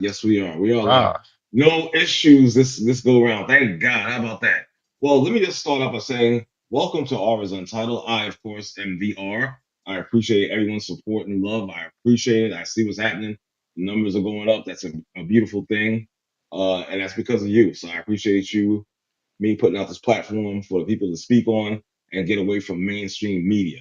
Yes, we are. We are live. Ah, No issues this go around. Thank God. How about that? Well, let me just start off by saying welcome to R is Untitled. I, of course, am the R. I appreciate everyone's support and love. I appreciate it. I see what's happening. The numbers are going up. That's a beautiful thing. And that's because of you. So I appreciate you, me putting out this platform for the people to speak on and get away from mainstream media.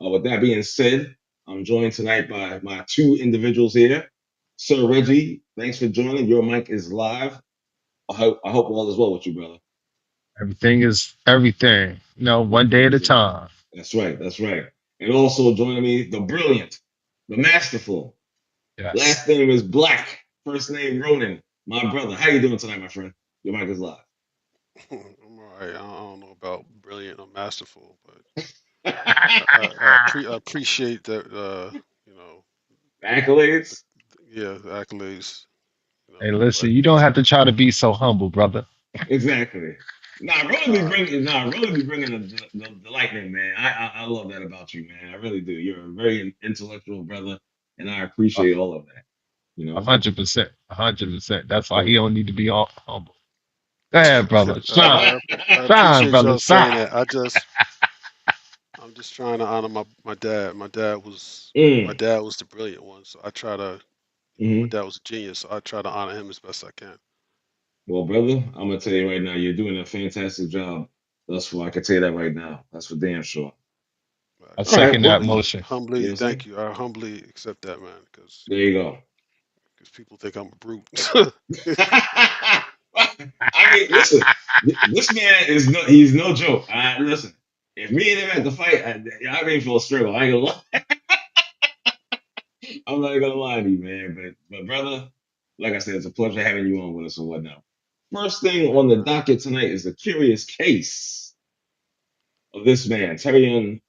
With that being said, I'm joined tonight by my two individuals here. Sir Reggie, thanks for joining. Your mic is live. I hope all is well with you, brother. everything is everything. One day at a time. That's right. That's right. And also joining me, the brilliant, the masterful. Yes. Last name is Black. First name Ronan. My brother. How you doing tonight, my friend? Your mic is live. I'm all right. I don't know about brilliant or masterful, but I appreciate that. You know, the, Accolades? yeah, the accolades. Hey, But listen, you don't have to try to be so humble, brother. Exactly. Nah, uh, Really be bringing the lightning, man. I love that about you, man. I really do. You're a very intellectual brother, and I A appreciate all of that. You a know. 100%. 100%. That's why he So, don't need to be all humble. Go ahead, brother. Shine. I Shine, appreciate brother. y'all saying Shine. that. I'm just trying to honor my dad. My mm, dad was the brilliant one, so I try to. My hmm dad was a genius, so I try to honor him as best I can. Well, brother, I'm gonna tell you right now, you're doing a fantastic job thus far. I can tell you that right now. That's for damn sure. I All right. second Well, that you motion. know what Humbly, I'm saying? thank you. I humbly accept that, man, There you go. because people think I'm a brute. I mean, listen, this man is he's no joke. Listen, if me and him had to fight, I mean for a struggle. I ain't gonna lie. I'm not gonna lie to you, man. But brother, like I said, it's a pleasure having you on with us and whatnot. First thing Yeah, on the man. docket tonight is the curious case of this man, Terrion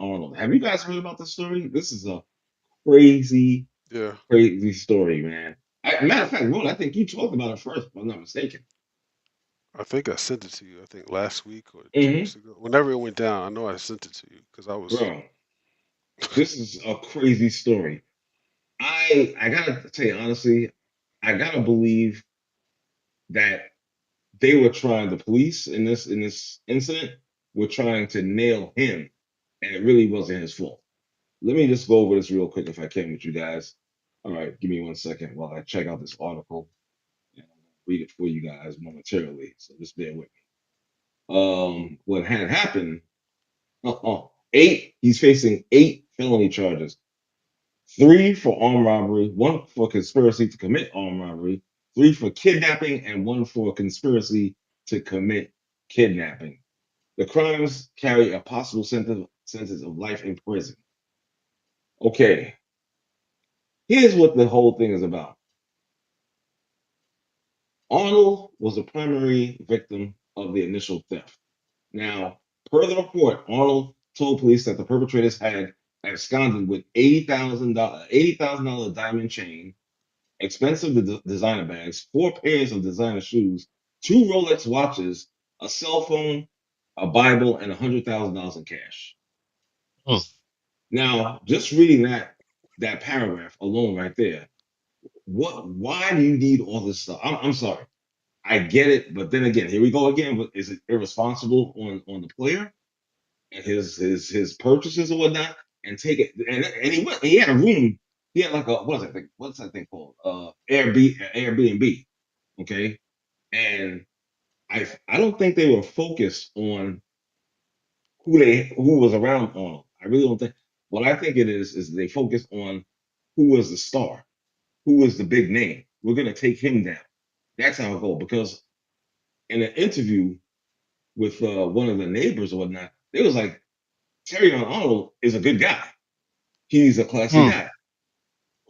Arnold. Have you guys heard about this story? This is a crazy, Yeah, crazy story, man. Matter of fact, Ron, I think you talked about it first, if I'm not mistaken. I think I sent it to you. I think last week or two hmm weeks ago. Whenever it went down, I know I sent it to you because I was. Bro, this is a crazy story. I gotta tell you honestly, I gotta believe that they were trying, the police in this incident were trying to nail him, and it really wasn't his fault. Let me just go over this real quick if I can with you guys. All right, give me 1 second while I check out this article and I'm gonna read it for you guys momentarily. So just bear with me. What had happened? Eight. He's facing 8 felony charges. Three for armed robbery, one for conspiracy to commit armed robbery, three for kidnapping, and one for conspiracy to commit kidnapping. The crimes carry a possible sentence of life in prison. Okay, here's what the whole thing is about. Arnold was the primary victim of the initial theft. Now, per the report, Arnold told police that the perpetrators had absconded with $80,000 diamond chain, expensive designer bags, 4 pairs of designer shoes, two Rolex watches, a cell phone, a Bible, and $100,000 in cash. Hmm. Now, just reading that paragraph alone right there, what? Why do you need all this stuff? I'm sorry. I get it, but then again, here we go again. Is it irresponsible on the player and his purchases or whatnot, and take it? And he went. He had a room. He had like a what's that thing called? Airbnb. Okay, and I don't think they were focused on who was around Arnold. I really don't think. What I think it is they focused on who was the star, who was the big name. We're gonna take him down. That's how it go. Because in an interview with one of the neighbors or whatnot, they was like, Terrion Arnold is a good guy. He's a classy Hmm. guy.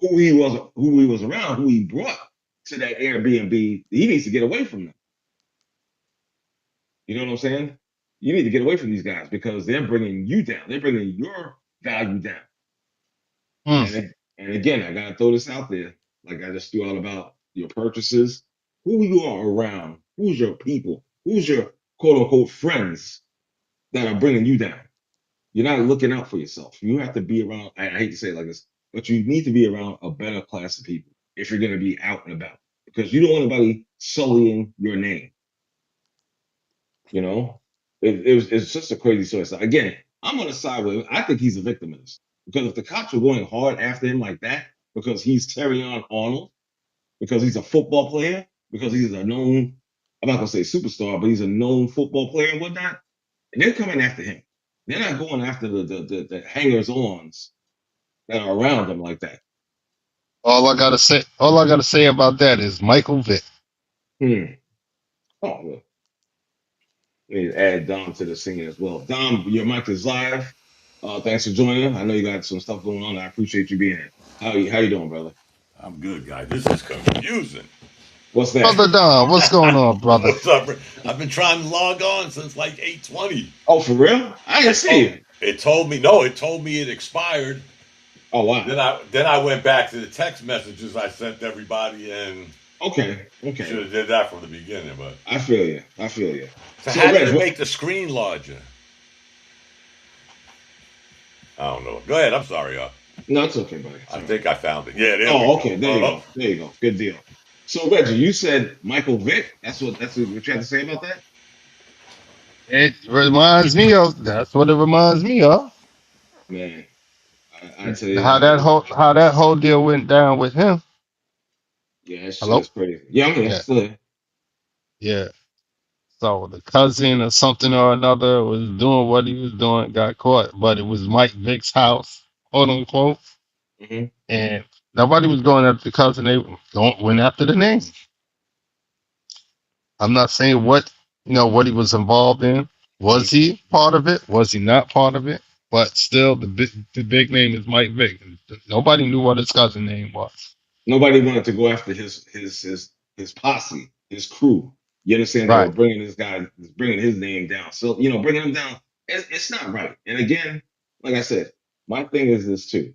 Who he was around, who he brought to that Airbnb, he needs to get away from them. You know what I'm saying? You need to get away from these guys because they're bringing you down. They're bringing your value down. Hmm. And again, I gotta throw this out there, like I just threw out about your purchases. Who you are around? Who's your people? Who's your quote unquote friends that are bringing you down? You're not looking out for yourself. You have to be around. I hate to say it like this, but you need to be around a better class of people. if you're going to be out and about because you don't want anybody sullying your name. You know, it's just a crazy story. So again, I'm on the side with him. I think he's a victim of this because if the cops were going hard after him like that because he's Terrion Arnold, because he's a football player, because he's a known, I'm not gonna say superstar, but he's a known football player and whatnot, and they're coming after him. They're not going after the hangers-ons that are around him like that. All I gotta say about that is Michael Vick. Hmm. Oh, well, we need to add Dom to the scene as well. Dom, your mic is live. Thanks for joining. I know you got some stuff going on. I appreciate you being here. How you doing, brother? I'm good, guys. This is confusing. What's that? Brother Don, what's going on, brother? What's up? I've been trying to log on since like 8:20. Oh, for real? I didn't see it. It told me no. It told me it expired. Oh, wow. Then I went back to the text messages I sent everybody and Okay. should Okay. have did that from the beginning. But I feel you. I feel you. so So, how did Reg, it what? make the screen larger? I don't know. Go ahead. I'm sorry, y'all. No, it's okay, buddy. It's I all right. think I found it. Yeah, there we Oh, go. okay. There you go. There you go. Good deal. So, Reggie, you said Michael Vick. That's what you had to say about that, It reminds me of that's what it reminds me of. man. I tell you, How that whole deal went down with him. yeah, that shit Hello? is crazy. Yeah, I'm here. Yeah, Still here. yeah. So the cousin or something or another was doing what he was doing, got caught, but it was Mike Vick's house, quote unquote, Hmm. and nobody was going after the cousin. They don't went after the name. I'm not saying what he was involved in. Hmm. Was he part of it? Was he not part of it? But still, the big name is Mike Vick. Nobody knew what his cousin name was. Nobody wanted to go after his posse, his crew. You understand? They were Right, bringing this guy, bringing his name down. So bringing him down, it's not right. And again, like I said, my thing is this too.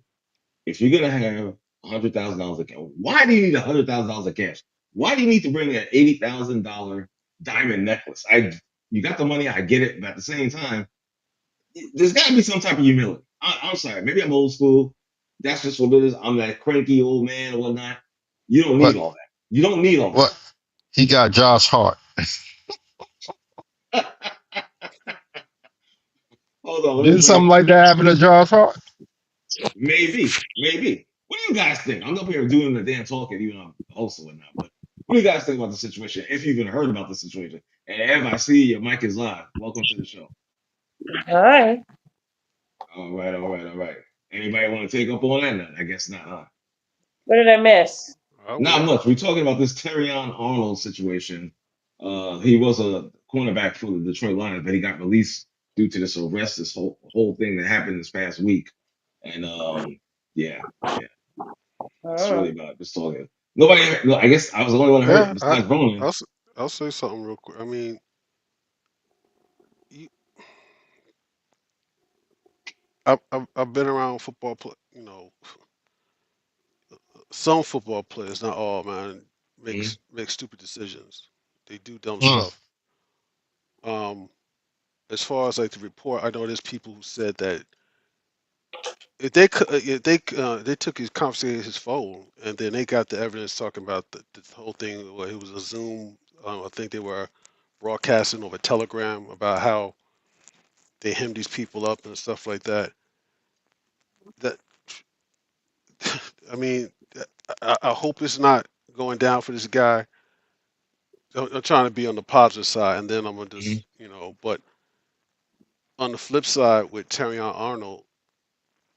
If you're gonna have $100,000 of cash, why do you need $100,000 of cash? Why do you need to bring an $80,000 diamond necklace? You got the money, I get it, but at the same time, there's got to be some type of humility. I'm sorry, maybe I'm old school. That's just what it is. I'm that cranky old man or whatnot. You don't need what all that. You don't need all what he got Josh Hart. that. Hold on, let me Did bring something it. like that happen to Josh Hart? Maybe. What do you guys think? I'm up here doing the damn talking, even though I'm hosting or not. But what do you guys think about the situation? If you even heard about the situation, and if I see your mic is live, welcome to the show. All right. All right. Anybody want to take up on that? I guess not, huh? What did I miss? I Not will. much. We're talking about this Terrion Arnold situation. He was a cornerback for the Detroit Lions, but he got released due to this arrest, this whole thing that happened this past week. And yeah, that's Oh. really about just talking. Nobody, no, I guess I was the only one heard Yeah, besides Ronan. I'll say something real quick. I mean, you, I've been around football, some football players, not all, man, Mhm. make stupid decisions. They do dumb Mm, stuff. Um, as far as like the report, I know there's people who said that if they took his confiscated his phone and then they got the evidence talking about the whole thing where it was a Zoom. I think they were broadcasting over Telegram about how they hem these people up and stuff like that. That I mean, I hope it's not going down for this guy. I'm trying to be on the positive side, and then I'm gonna Mhm. just, but on the flip side with Terrion Arnold,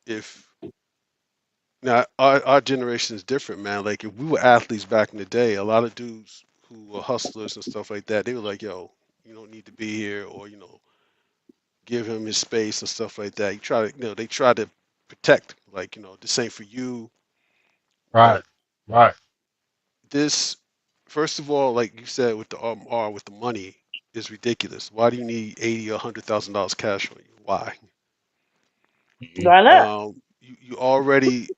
if now our generation is different, man. Like if we were athletes back in the day, a lot of dudes who were hustlers and stuff like that, they were like, "Yo, you don't need to be here," or give him his space and stuff like that. You try to, they try to protect, like, this ain't for you. right, But right. this, first of all, like you said, with the R with the money, is ridiculous. Why do you need 80 or $100,000 cash on you? Why? Mhm. Why not?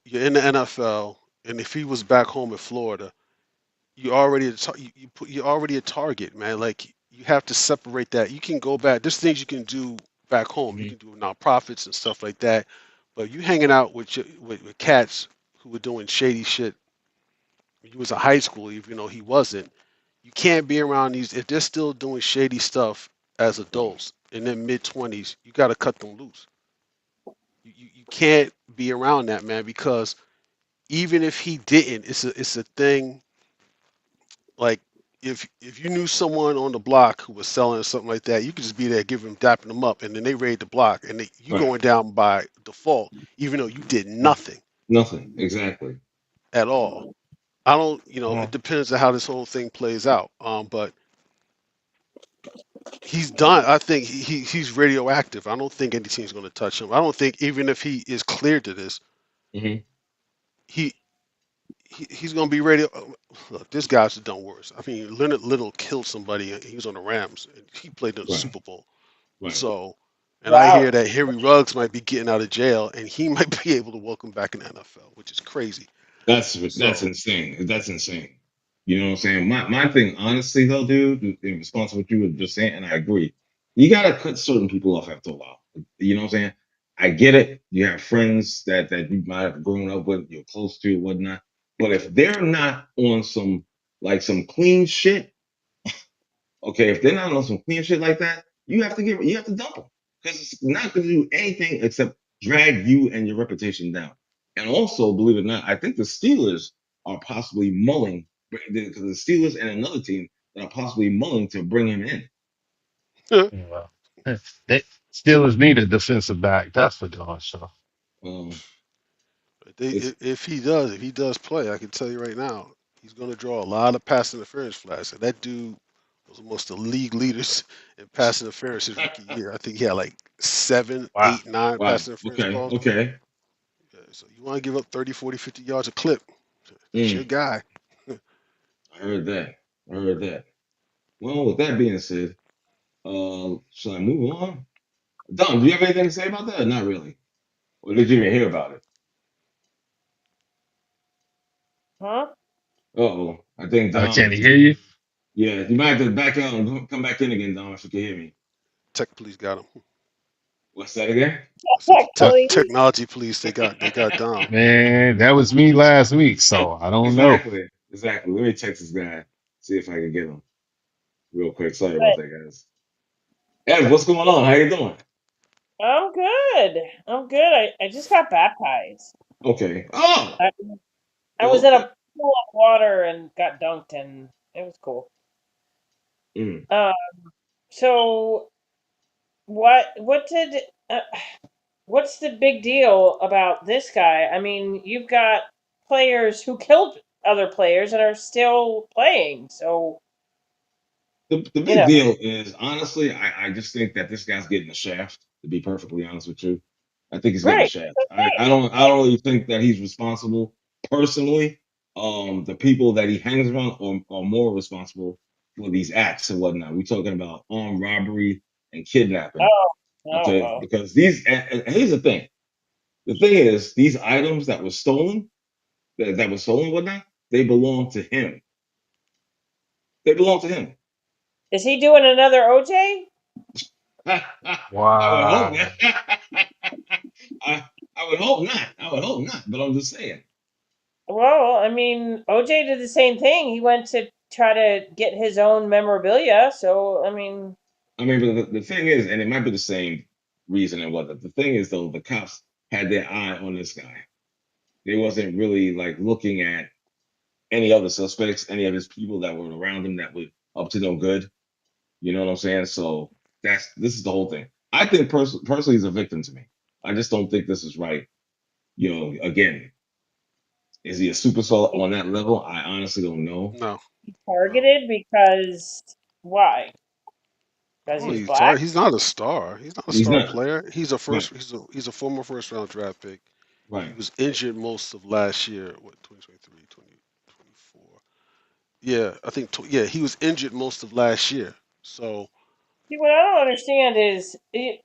You're in the NFL, and if he was back home in Florida, you're already a target, man. Like you have to separate that. You can go back. There's things you can do back home. You Mhm. can do nonprofits and stuff like that. But you hanging out with cats who are doing shady shit when you was in high school, even though he wasn't. You can't be around these if they're still doing shady stuff as Right. adults in their mid 20s. You got to cut them loose. You can't be around that man because even if he didn't, it's a thing. Like if you knew someone on the block who was selling something like that, you could just be there, give them dapping them up, and then they raid the block, and you Right. going down by default, even though you did Right. nothing Nothing. Exactly. at all. I don't, it Well, depends on how this whole thing plays out. But he's done. I think he's radioactive. I don't think any team's going to touch him. I don't think even if he is cleared to this, Hmm. he, he's going to be radio. Look, this guy's done worse. I mean, Leonard Little killed somebody. He was on the Rams. And he played in the Right. Super Bowl. Right. So, and I Wow. hear that Henry Ruggs might be getting out of jail, and he might be able to welcome back in the NFL, which is crazy. That's So, insane. That's insane. You know what I'm saying? My thing, honestly, though, dude, in response to what you were just saying, and I agree, you gotta cut certain people off after a while. You know what I'm saying? I get it. You have friends that you might have grown up with, you're close to, whatnot. But if they're not on some some clean shit, okay, if they're not on some clean shit like that, you have to dump them because it's not going to do anything except drag you and your reputation down. And also, believe it or not, I think the Steelers are possibly mulling because the Steelers and another team that are possibly mulling to bring him in. well, they Steelers need a defensive back. That's for darn sure. Um, it's if he does play, I can tell you right now, he's going to draw a lot of pass interference flags. And that dude was amongst the league leaders in pass interference his rookie year. I think he had like seven, Wow. eight, nine wow. pass interference Okay. calls. Okay. Yeah, so you want to give up 30, 40, 50 yards a clip. That's your Mm, guy. I heard that. I heard that. Well, with that being said, shall I move on? Don, do you have anything to say about that? Or not really. Or did you even hear about it? Huh? Oh, I think I Dom. can't hear you. Yeah, you might have to back out and come back in again, Dom, if you can hear me. Tech police got him. What's that again? I said the Uh, Please. technology police they got down. Man, that was me last week, so I don't know. Exactly. Exactly. Let me text this guy, see if I can get him real quick. Sorry about But that, guys. Ed, what's going on? How you doing? I'm good. I'm good. I just got baptized. Okay. Oh, I, I was in okay. a pool of water and got dunked, and it was cool. Mm. Uh, so what did what's the big deal about this guy? I mean, you've got players who killed other players and are still playing. So, The you big know, deal is honestly, I just think that this guy's getting a shaft. To be perfectly honest with you, I think he's getting a right. shaft. I don't really think that he's responsible personally. The people that he hangs around are more responsible for these acts and whatnot. We're talking about armed robbery and kidnapping. Oh, oh Okay, well. because and here's the thing. The thing is, these items that were stolen, that were stolen, whatnot, they belong to him. They belong to him. Is he doing another OJ? I would hope Wow. not. I would hope not. I would hope not. But I'm just saying. Well, I mean, OJ did the same thing. He went to try to get his own memorabilia. So, I mean, I mean, but the thing is, and it might be the same reason and whatnot. The thing is, though, the cops had their eye on this guy. They wasn't really like looking at any other suspects, any of his people that were around him that were up to no good. You know what I'm saying? So this is the whole thing. I think personally, he's a victim to me. I just don't think this is right. You know, again, is he a superstar he's on that level? I honestly don't know. No, no. targeted because why? Because Oh, he's black? he's not a star. He's not a He's star not. player. Right. He's a former first round draft pick. He Right. was injured most of last year. What 2023, 2024? Yeah, I think yeah, he was injured most of last year. So, See, what I don't understand is,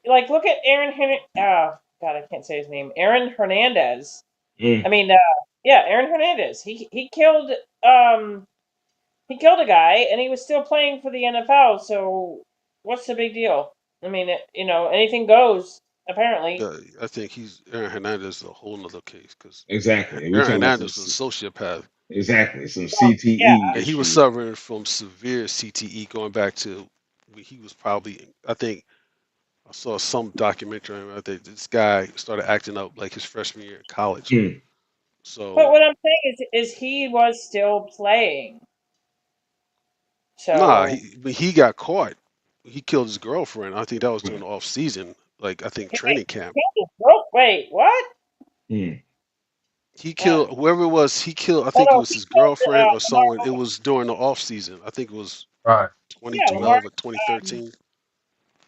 like, look at Aaron. Oh God, I can't say his name. Aaron Hernandez. I Mm. mean, yeah, Aaron Hernandez. Um he killed a guy, and he was still playing for the NFL. So, what's the big deal? I mean, anything goes. Apparently, I think he's Aaron Hernandez is a whole nother case because Exactly. And we're Aaron talking about Hernandez was a sociopath. exactly. Some Well, yeah. CTE And he was issues. suffering from severe CTE going back to when he was probably, I think, I saw some documentary on it that this guy started acting up like his freshman year in college. Hmm. But So, what I'm saying is he was still playing. nah, So when he got caught. He killed his girlfriend. I think that was during Right. the off season, like I think he training camp. killed his girl. Wait, what? Hmm. He Uh, killed whoever it was. He killed. I oh think it no, was he his killed girlfriend or someone. It Lamar. was during the off season. I think it was Right. Yeah, Lamar. 2012 or 2013,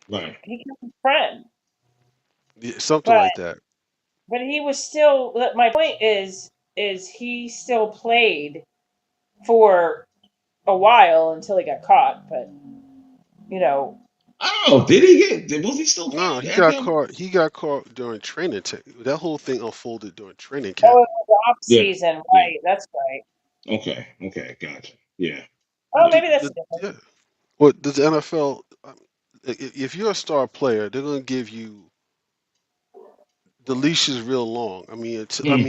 Right. He killed his friend, yeah, something but like that. he was still. My point is he still played for a while until he got caught. But you know, I don't know. Did he get? Was he still No, playing he after? got caught. He got caught during training. That whole thing unfolded during training oh, camp. it was off Yeah. season, Yeah. right? That's right. Okay. Okay. Gotcha. Yeah. Oh, Yeah. maybe that's different. Yeah. What does the NFL? If you're a star player, they're gonna give you the leash is real long. I mean, Hmm.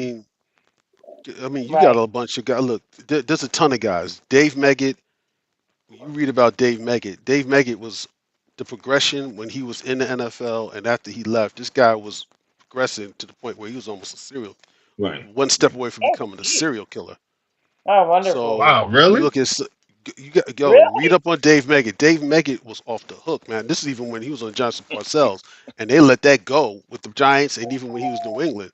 you got Right. a bunch of guys. Look, there's a ton of guys. Dave Meggett. You read about Dave Meggett. Dave Meggett was the progression when he was in the NFL and after he left. This guy was progressing to the point where he was almost a serial, Right. one step Right. away from Oh, becoming a geez. serial killer. Oh, wonderful. So Wow, you really? look at you got read Really? up on Dave Meggett. Dave Meggett was off the hook, man. This is even when he was on Johnson Parcells, and they let that go with the Giants, and even when he was New England,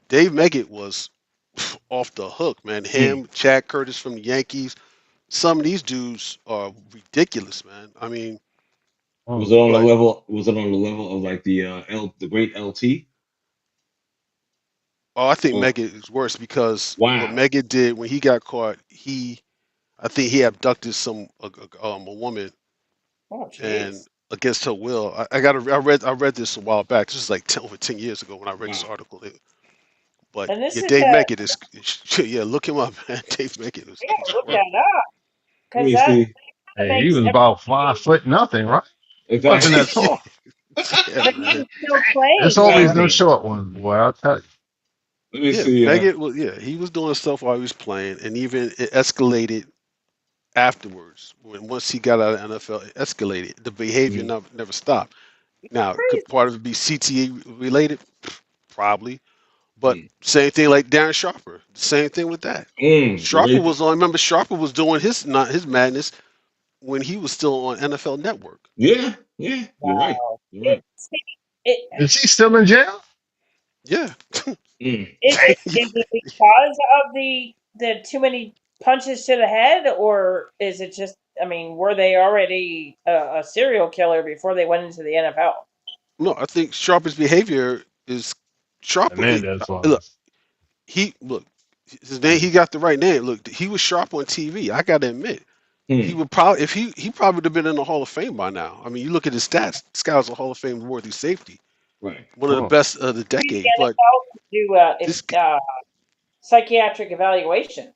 Dave Meggett was off the hook, man. Hmm. Him, Chad Curtis from the Yankees. Some of these dudes are ridiculous, man. I mean, Was Mm. it on the but level? Was it on the level of like the great LT? I think Oh, Meggett is worse because what wow. Meggett did when he got caught, I think he abducted a woman Oh, and jeez. against her will. I read this a while back. This is like over 10 years ago when I read this Wow. article. But And this yeah, is Dave a Meggett is yeah. Look him up, man. Dave Meggett yeah. he's Look crazy. that up Let because me that see. kind of Hey, he makes was about five everybody. foot nothing, right? Wasn't Exactly. that tall? Yeah, But he man. was still It's playing always though. them Exactly. short ones, boy. I'll tell you. Let me Yeah, see. Meggett was he was doing stuff while he was playing, and even it escalated afterwards. When once he got out of NFL, it escalated. The behavior Mm, never stopped. Now, could Crazy. part of it be CTA related? Probably. But mm, same thing like Darren Sharper. Same thing with that. the Sharper was rapist. on. Remember, Sharper was doing his not his madness when he was still on NFL Network. Yeah. Yeah. You're right. Wow. You're right. It Is he still in jail? Yeah. Mm. is it because of the too many punches to the head, or is it just? I mean, were they already a serial killer before they went into the NFL? No, I think Sharper's behavior is Sharper. Hernandez Look, was. look his name. He got the right name. Look, he was sharp on TV. I got to admit, he Mm. would probably if he probably would have been in the Hall of Fame by now. I mean, you look at his stats. This guy was a Hall of Fame worthy safety, Right. one of the Mm. best of the Maybe decade. the But NFL could do this psychiatric evaluation.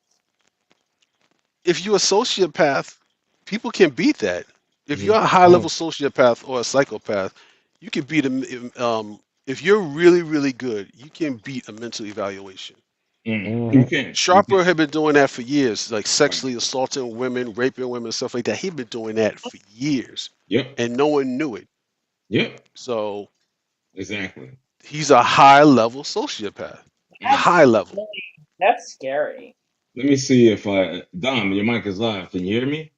if you're a sociopath, people can beat that. If you're Mm. a high level Mm. sociopath or a psychopath, you can beat a. If you're really, really good, you can beat a mental evaluation. Mm. You Mm-hmm. can. You can. Sharper had been doing that for years, like Right. sexually assaulting women, raping women, stuff like that. He'd been doing that for years, Yep. and no one knew it. Yep. So Exactly. he's a high level sociopath. Mm. High level. That's scary. Let me see if Dom, your mic is live. Can you hear me?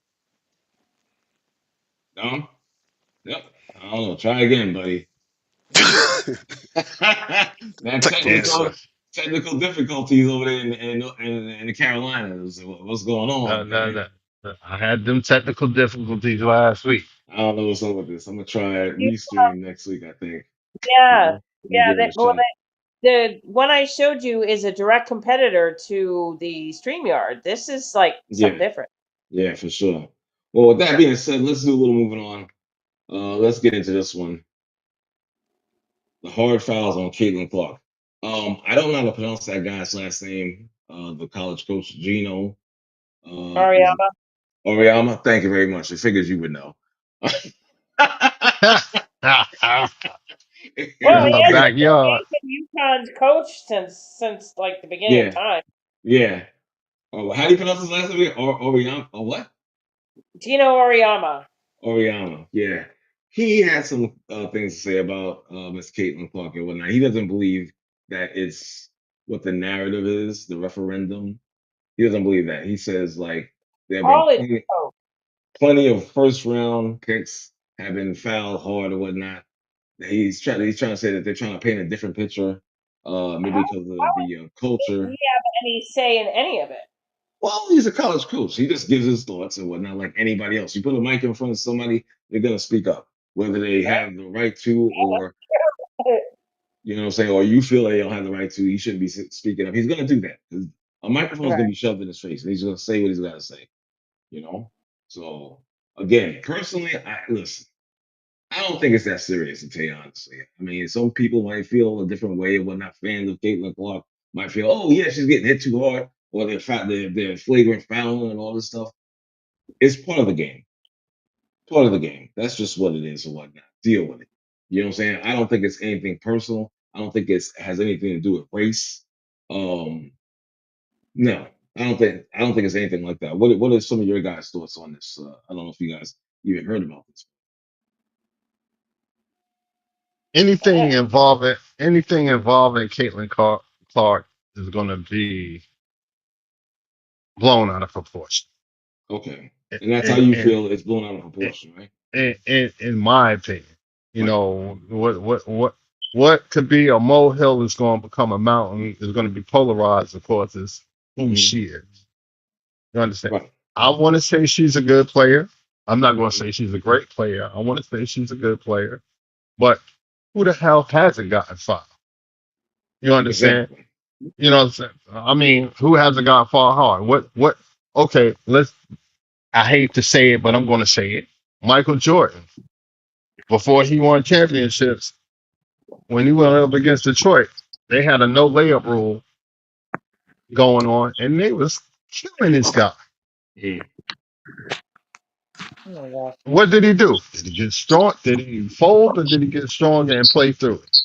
Dom? Yep. I don't know. Try again, buddy. That Technical Yeah. issue. technical difficulties over there in the Carolinas. What's going on, No, man? no. I had them technical difficulties last week. I don't know what's up with this. I'm gonna try You, restream next week. I think. yeah, Let me yeah. give it a Well, shot. the one I showed you is a direct competitor to the StreamYard. This is like something Yeah. different. Yeah, for sure. Well, with that being said, let's do a little moving on. Let's get into this one. The hard fouls on Caitlin Clark. I don't know how to pronounce that guy's last name. The college coach Gino. Is it Ariama. Oriama? Thank you very much. I figured you would know. Well, In my backyard. he's been UConn's coach since like the beginning of Yeah, time. yeah. Oh, how do you pronounce his last name? Oriana? Or what? Dino Oriyama. Oriana. Yeah. He had some things to say about Miss Caitlin Clark and whatnot. He doesn't believe that it's what the narrative is, the referendum. He doesn't believe that. He says like there have been All is oh, plenty of first round picks have been fouled hard or whatnot. He's trying to say that they're trying to paint a different picture, how maybe because of the did he culture. have any say in any of it? Well, he's a college coach. He just gives his thoughts and whatnot, like anybody else. You put a mic in front of somebody, they're gonna speak up, whether they have the right to or you know what I'm saying, or you feel they don't have the right to. He shouldn't be speaking up. He's gonna do that because a microphone is Right. gonna be shoved in his face, and he's gonna say what he's got to say. You know. So again, personally, I listen. I don't think it's that serious to tell you honestly. I mean, some people might feel a different way or whatnot. Fans of Caitlin Clark might feel, oh yeah, she's getting hit too hard, or they're flagrant fouling and all this stuff. It's part of the game. Part of the game. That's just what it is or whatnot. Deal with it. You know what I'm saying? I don't think it's anything personal. I don't think it's has anything to do with race. Um, no, I don't think it's anything like that. What are some of your guys' thoughts on this? I don't know if you guys even heard about this. Anything involving Caitlin Clark is going to be blown out of proportion. Okay, In, and that's how in, you in, feel. It's blown out of proportion, right? in my opinion, Right. what could be a molehill is going to become a mountain is going to be polarized, of course, is who Hmm. she is. You understand? Right. I want to say she's a good player. I'm not going to Hmm. say she's a great player. I want to say she's a good player. But who the hell hasn't gotten fired? You understand? Exactly. You know what I'm saying? I mean, who hasn't gotten far hard? Okay, I hate to say it, but I'm going to say it. Michael Jordan, before he won championships, when he went up against Detroit, they had a no layup rule going on, and they was killing this guy. Hmm. Oh my gosh. What did he do? Did he get strong? Did he fold, or did he get stronger and play through it?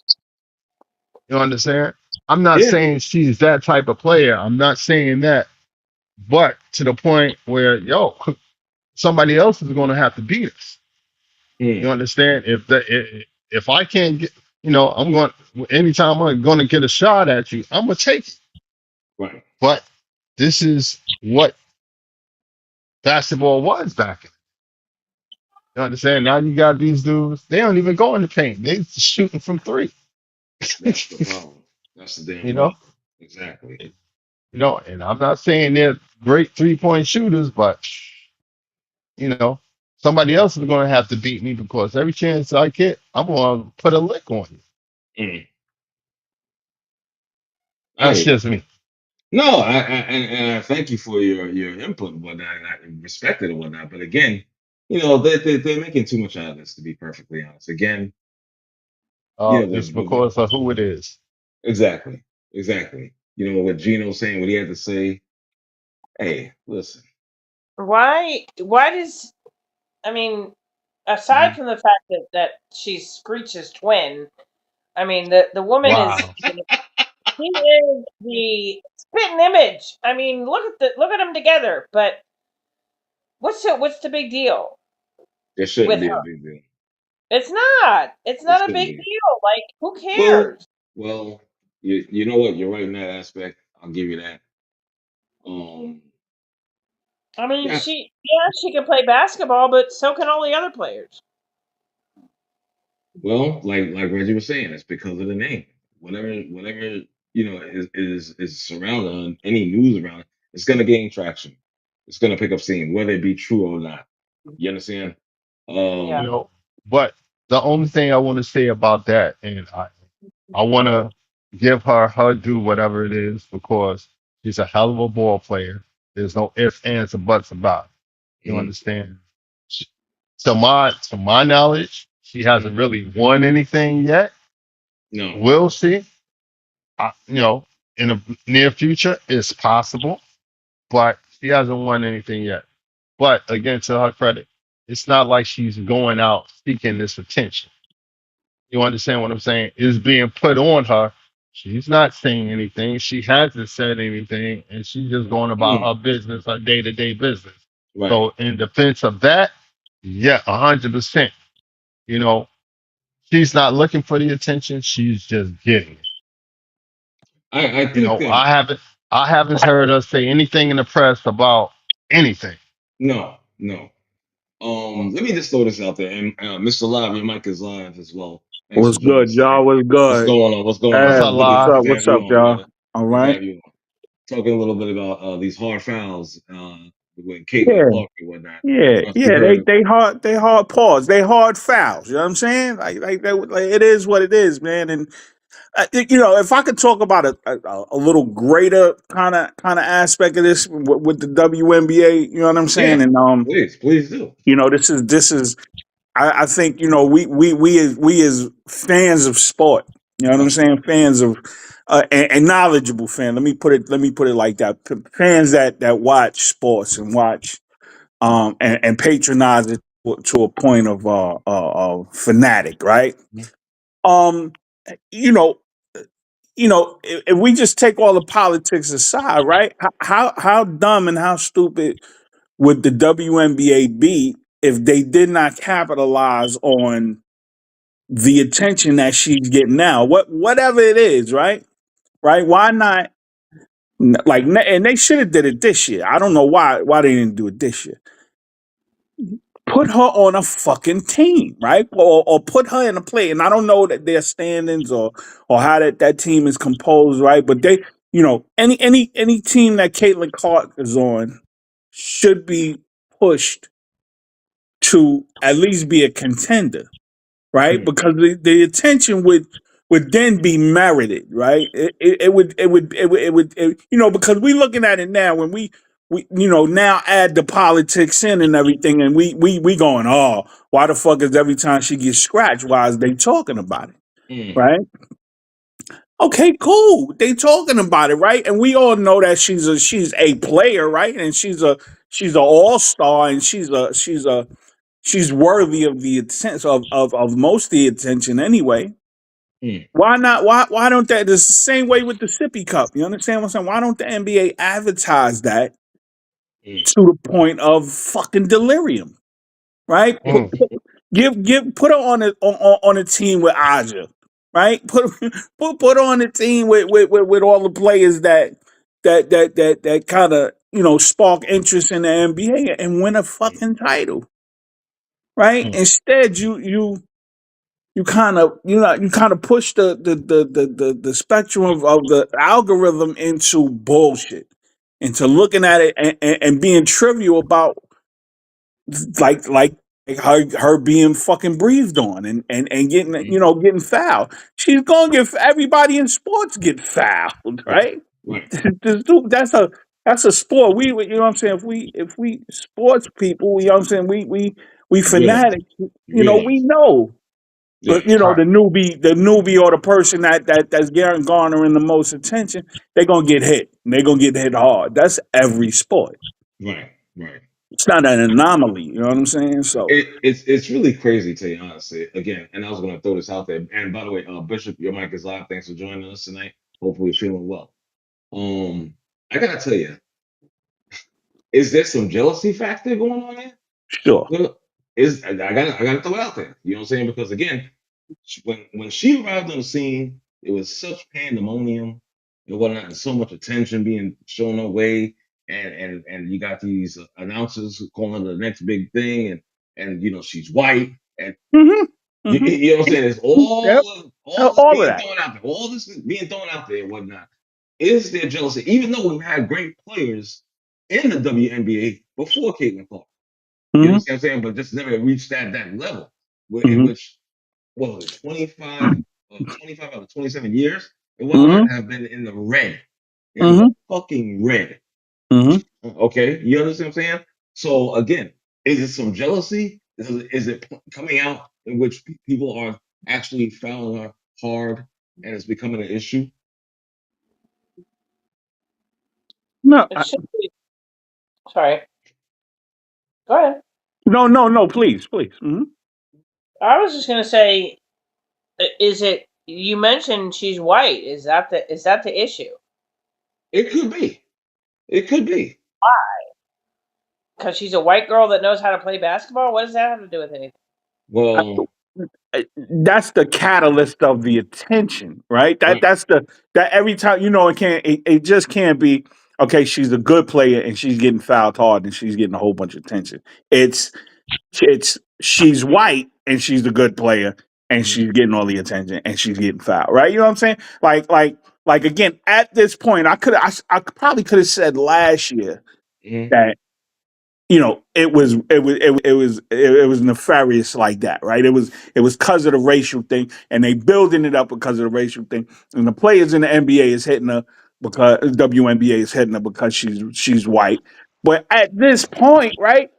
You understand? I'm not Yeah. saying she's that type of player. I'm not saying that, but to the point where somebody else is going to have to beat us. You Hmm. understand? If I can't get, I'm going anytime I'm going to get a shot at you, I'm gonna take it. Right. But this is what basketball was back in. You understand? Now you got these dudes. They don't even go in the paint. They just shooting from three. That's the problem. That's the damn you know, problem. Exactly. and I'm not saying they're great 3-point shooters, but you know, somebody else is going to have to beat me because every chance I get, I'm going to put a lick on you. Hmm. I That's hear you. just me. No, and I thank you for your input and whatnot, and I respect it and whatnot. But again, they're making too much out of this, to be perfectly honest. Again, It's the because of who it is. exactly, exactly. What Gino's saying, what he had to say. Hey, listen. Why does I mean, aside Mhm. from the fact that she's Screech's twin, I mean the woman is Wow. she is the spitting image. I mean, look at them together. But what's the big deal It shouldn't with be a her? big deal. It's not. It's It not a shouldn't big be. deal. Like who Well, cares? well, you know what? You're right in that aspect. I'll give you that. Um, I mean, yeah. she can play basketball, but so can all the other players. Well, like Reggie was saying, it's because of the name. Whatever is surrounding any news around it, it's gonna gain traction. It's gonna pick up steam, whether it be true or not. You understand? Yeah. you know, but the only thing I want to say about that, and I want to give her due, whatever it is, because she's a hell of a ball player. There's no ifs, ands, or buts about it. You Mhm, understand? She, to my knowledge, she mhm. hasn't really won anything yet. No. Will she? In the near future, it's possible, but she hasn't won anything yet. But again, to her credit, it's not like she's going out seeking this attention. You understand what I'm saying? It's being put on her She's not saying anything. She hasn't said anything, and she's just going about Mm, her business, her day to day business. right. So, in defense of that, yeah, 100%. You know, she's not looking for the attention. She's just getting it. I You think know, I haven't heard her say anything in the press about anything. no, no. Let me just throw this out there, and Mr. Live, your mic is live as well. Thanks for What's joining good, us y'all? today. What's What's good? going on? What's going What's on? up, What's live? up? Good to What's have you up, on, y'all? brother. All Good to right. have you on. Talking a little bit about these hard fouls with Caitlin Yeah, Clark and whatnot. yeah, You yeah. heard. They hard pause. They hard fouls. You know what I'm saying? Like it is what it is, man. And if I could talk about a little greater kind of aspect of this with the WNBA, you know what I'm saying? Yeah, And please do. this is I think we as fans of sport, you know what I'm Uh-huh. saying, fans of and knowledgeable fan. Let me put it like that. Fans that watch sports and watch and patronize it to a point of fanatic, right? Um, you know, if we just take all the politics aside, right? How dumb and how stupid would the WNBA be if they did not capitalize on the attention that she's getting now, whatever it is, right? Right? Why not? And they should have did it this year. I don't know why they didn't do it this year. Put her on a fucking team, right? Or put her in a play. And I don't know that their standings or how that team is composed, right? But they, any team that Caitlin Clark is on should be pushed to at least be a contender, right? Mm, Because the attention would then be merited, right? Because we looking at it now when we now add the politics in and everything, and we going, oh, why the fuck is every time she gets scratched, why is they talking about it, mm, right? Okay, cool. They talking about it, right? And we all know that she's a player, right? And she's an all-star, and she's worthy of the attention of most of the attention anyway. mm, Why not? Why don't that? It's the same way with the Sippy Cup. You understand what I'm saying? Why don't the NBA advertise that mm, to the point of fucking delirium? Right? Mm, Put her on a team with Aja. Right? Put her on a team with all the players that kind of spark interest in the NBA and win a mm, fucking title. Right? mm, Instead, you kind of push the spectrum of the algorithm into bullshit, into looking at it and being trivial about like her being fucking breathed on and getting mm. getting fouled. She's gonna get everybody in sports get fouled, Right, right? right. That's a sport. You know what I'm saying. If we sports people, you know what I'm saying. We Realize, fanatics. We realize. know. Yeah, But right. the newbie or the person that's garnering the most attention, they're gonna get hit. And they're gonna get hit hard. That's every sport. right, right. It's not an anomaly. You know what I'm saying? So It's really crazy to you, honestly. Again, and I was going to throw this out there. And by the way, Bishop, your mic is live. Thanks for joining us tonight. Hopefully, you're feeling well. Um, I gotta tell you, is there some jealousy factor going on there? sure. Well, I gotta throw it out there. You know what I'm saying? Because again, when she arrived on the scene, it was such pandemonium and whatnot, and so much attention being shown her way, and you got these announcers calling her the next big thing, and she's white, and hmm hmm you know what I'm saying? It's Yep. all this All of being that. thrown out there, all this being thrown out there and whatnot. Is there jealousy? Even though we've had great players in the WNBA before Caitlin Clark. You hmm understand what I'm saying? But just never reached that level in hmm which, what was it, 25 out of 27 years and whatnot hmm have been in the red. In the hmm fucking red. hmm Okay? You understand what I'm saying? So again, is it some jealousy? Is it coming out in which people are actually fouling her hard and it's becoming an issue? No, It should be. Sorry. Go ahead. no. Please, please. I was just going to say, is it You mentioned she's white. Is that the issue? It could be. It could be. Because she's a white girl that knows how to play basketball? What does that have to do with anything? Well, That's the catalyst of the attention, right? right. That every time it just can't be okay. She's a good player and she's getting fouled hard and she's getting a whole bunch of attention. It's she's white and she's a good player and Mm, she's getting all the attention and she's getting fouled, right? You know what I'm saying? Like again, at this point, I probably could have said last year mm, that it was nefarious like that, right? It was because of the racial thing, and they building it up because of the racial thing, and the players in the NBA is hitting her because WNBA is hitting her because she's white. But at this point, right?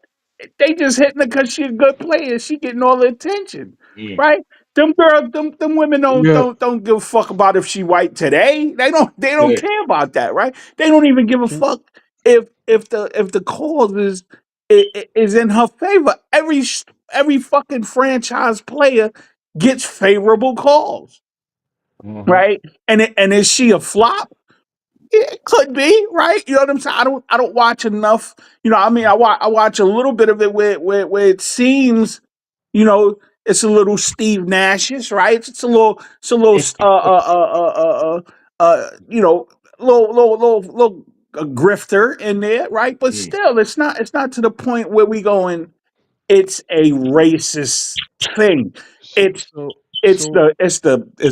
They just hitting her because she's a good player. She getting all the attention, mm. right? Them girls, them women don't Yeah. don't don't give a fuck about if she white today. They don't Yeah. care about that, right? They don't even give a Can, fuck if the cause is in her favor. Every fucking franchise player gets favorable calls, Mhm. right? And is she a flop? It could be, right? You know what I'm saying? I don't watch enough. I mean, I watch a little bit of it where it seems, it's a little Steve Nashish, right? It's a little you know, little a grifter in there, right? But Mm, still, it's not to the point where we going. It's a racist thing. so It's so it's so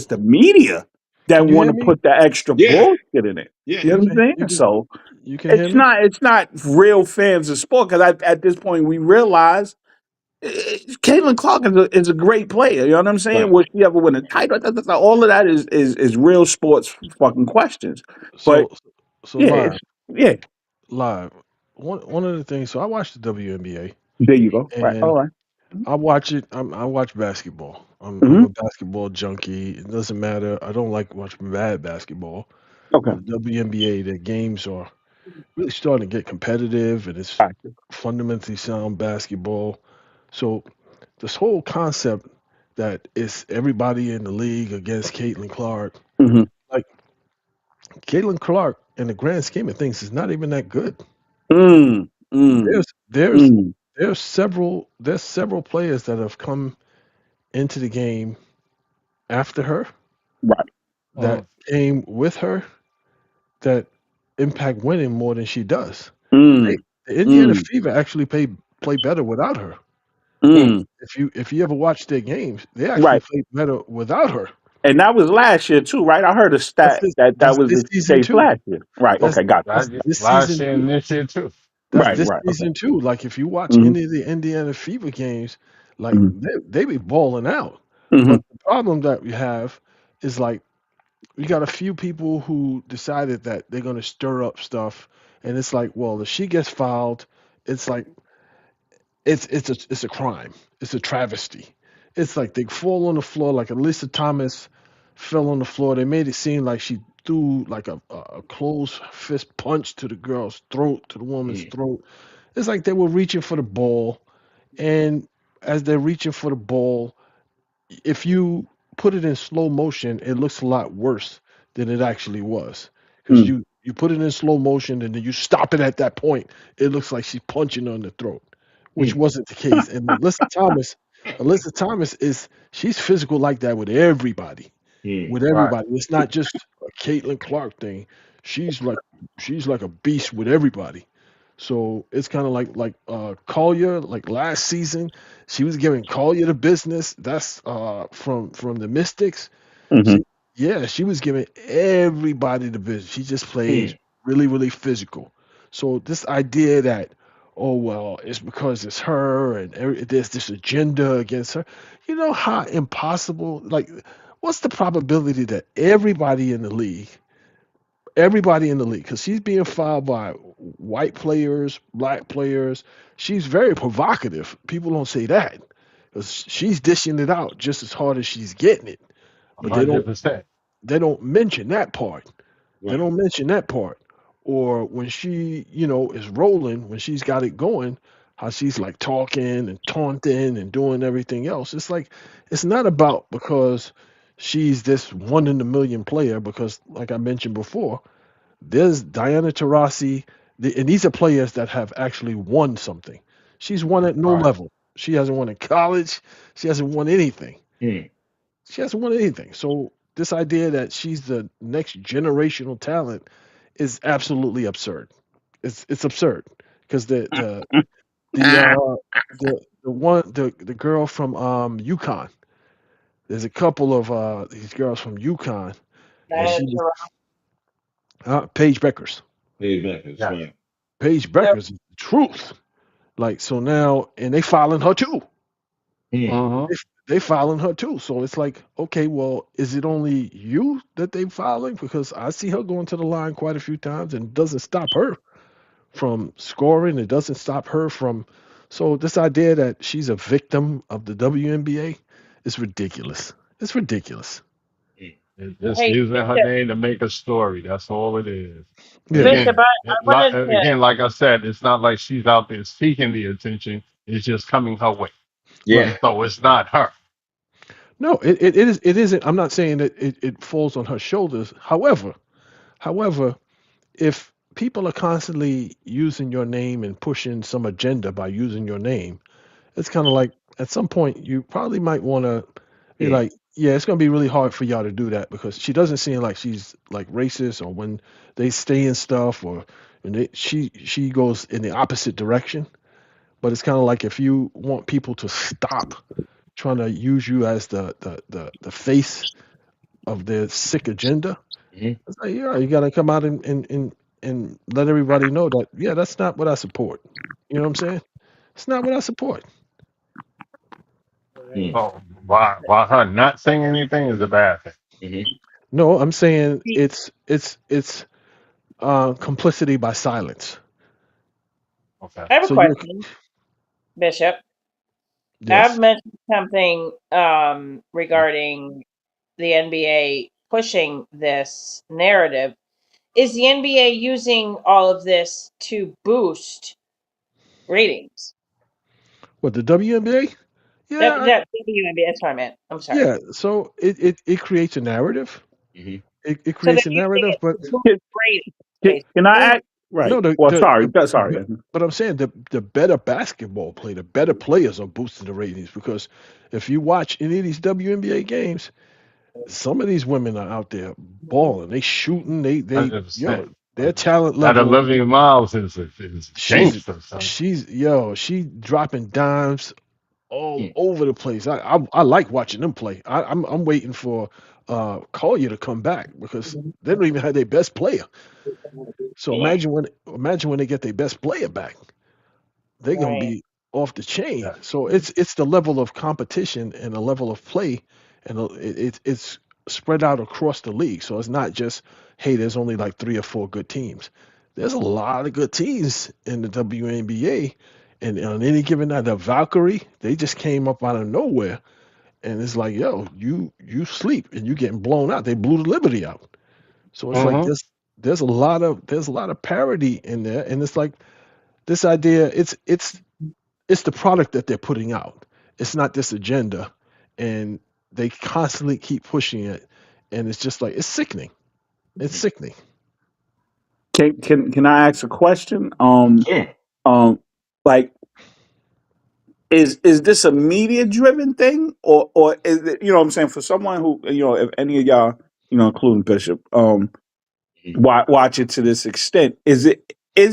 the media that can you want hear to me? put the extra yeah. bullshit in it. Yeah. You know You what I'm can saying? you can So you can hear it's me? not it's not real fans of sport because at this point we realize Caitlin Clark is a great player. You know what I'm saying? Right. Will she ever win a title? All of that is real sports fucking questions. But So so yeah, live yeah. live. One of the things. So I watch the WNBA There you go. Right. and All right. I watch it. I watch basketball. I'm Mm-hmm. a basketball junkie. It doesn't matter. I don't like watching bad basketball, Okay. but WNBA, the games are really starting to get competitive, and it's Gotcha. fundamentally sound basketball. So this whole concept that it's everybody in the league against Caitlin Clark, Mm-hmm. like Caitlin Clark, in the grand scheme of things, is not even that good. Mm. Mm. There's there's Mm. there's several players that have come into the game after her Right. that Mhm. came with her that impact winning more than she does. They, Mm. the Indiana Mm. Fever actually play better without her. Mm, Mm. If you ever watch their games, they actually Right. play better without her. And that was last year too, right? I heard a That's stat this that that's was this the season case too. last year. Right. That's Okay. Got you. that's Last this last season year too. and this year too. That's Right. this Right. Okay. season too. Like if you watch Mm-hmm. any of the Indiana Fever games, like Mm-hmm. they be balling out. Mm-hmm. But the problem that we have is like we got a few people who decided that they're gonna stir up stuff, and it's like, well, if she gets fouled, it's like it's a crime. It's a travesty. It's like they fall on the floor like Alyssa Thomas fell on the floor. They made it seem like she threw like a closed fist punch to the girl's throat, to the woman's mm, throat. It's like they were reaching for the ball, and as they're reaching for the ball, if you put it in slow motion, it looks a lot worse than it actually was. Because Mm. you put it in slow motion and then you stop it at that point, it looks like she's punching on the throat, which mm, wasn't the case. And Alyssa Thomas she's physical like that with everybody. mm, With Right. everybody. It's not just a Caitlin Clark thing. She's like she's like a beast with everybody. So it's kind of like Collier, like last season, she was giving Collier the business. That's from the Mystics. Mm-hmm. She yeah, she was giving everybody the business. She just plays mm, really, really physical. So this idea that oh well, it's because it's her and there's this agenda against her. You know how impossible? Like, what's the probability that everybody in the league, because she's being fouled by white players, black players. She's very provocative. People don't say that because she's dishing it out just as hard as she's getting it. But they don't 100%. they don't mention that part. They right. don't mention that part. Or when she, is rolling, when she's got it going, how she's like talking and taunting and doing everything else. It's like it's not about because she's this one in a million player because, like I mentioned before, there's Diana Taurasi, and these are players that have actually won something. She's won at no Right. level. She hasn't won in college. She hasn't won anything. Mm. She hasn't won anything. So this idea that she's the next generational talent is absolutely absurd. It's absurd because the the one the girl from UConn. There's a couple of these girls from UConn, and Mm. Diana she was Taurasi. Paige Beckers. Paid back is Yeah. right. Paige So Beckers is the truth. Like so now, and they filing her too. Mm. Mm-hmm. They, they filing her too. So it's like, okay, well, is it only you that they filing? Because I see her going to the line quite a few times, and it doesn't stop her from scoring. It doesn't stop her from. So this idea that she's a victim of the WNBA is ridiculous. It's ridiculous. Mm. It's just hey, using her Bishop, name to make a story. That's all it is. And Yeah. Mm. Bishop, again, I wanted to. like I said, it's not like she's out there seeking the attention. It's just coming her way. Right. Yeah. So it's not her. No, it is it isn't. I'm not saying that it falls on her shoulders. However, if people are constantly using your name and pushing some agenda by using your name, it's kind of like at some point you probably might want to be Mm. like, yeah, it's going to be really hard for y'all to do that because she doesn't seem like she's like racist or when they stay in stuff or when she goes in the opposite direction. But it's kind of like if you want people to stop trying to use you as the face of their sick agenda, Mm. it's like, yeah, you got to come out and let everybody know that, yeah, that's not what I support. You know what I'm saying? It's not what I support. Mm. Right. So why her not saying anything is a bad thing. Mm. No, I'm saying See, it's complicity by silence. Okay. I have a So you're question, Bishop. I've yes. mentioned something regarding the NBA pushing this narrative. Is the NBA using all of this to boost ratings? What the WNBA? Yeah, That WNBA, that's what I meant. I'm sorry. yeah. So it creates a narrative. Mm. It So they're creates a using narrative, it but to boost Can, ratings, can I basically. act? Right. no, Well, sorry. Sorry. but I'm saying the better basketball play, the better players are boosting the ratings because if you watch any of these WNBA games, some of these women are out there balling. They shooting. They 100%. yo, their talent That level. Olivia Miles is She's gangster, son. she dropping dimes all Mm. over the place. I like watching them play. I'm waiting for Collier to come back because they don't even have their best player. So Oh wow. imagine when they get their best player back, they're gonna Right. be off the chain. Yeah. So it's the level of competition and the level of play, and it's spread out across the league. So it's not just hey, there's only like three or four good teams. There's a lot of good teams in the WNBA, and on any given night, the Valkyrie they just came up out of nowhere, and it's like yo, you sleep and you getting blown out. They blew the Liberty out. So it's like Mm-hmm. there's a lot of parity in there, and it's like this idea. It's the product that they're putting out. It's not this agenda, and they constantly keep pushing it, and it's just like it's sickening. It's Mm. sickening. Can I ask a question? Sure. Um, like, is this a media driven thing, or is it, you know what I'm saying, for someone who, if any of y'all, including Bishop, Mm. watch it to this extent, is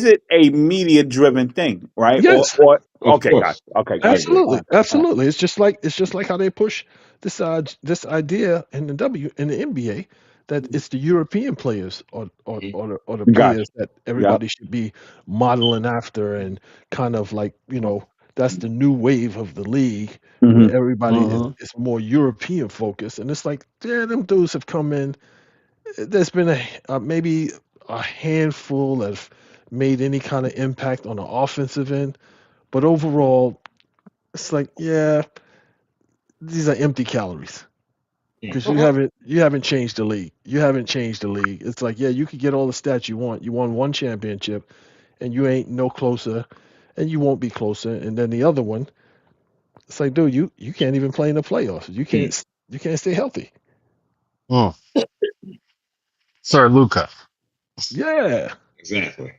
it a media driven thing, right? Or Yes, or Of okay, guys, course. okay, I guys, agree. all right, absolutely, all right. absolutely. It's just like how they push this idea in the NBA that it's the European players Mm. or the Gotcha. players that Yep. everybody should be modeling after and kind of like that's the new wave of the league Hmm. where everybody is, Mm-hmm. is more European focused and it's like yeah them dudes have come in. There's been maybe a handful that have made any kind of impact on the offensive end, but overall it's like, yeah, these are empty calories Mm. because you haven't changed the league. You haven't changed the league. It's like, yeah, you could get all the stats you want. You won one championship, and you ain't no closer, and you won't be closer. And then the other one, it's like, dude, you can't even play in the playoffs. You Mm. can't stay healthy. Mm. Sir Luca. Yeah. Exactly.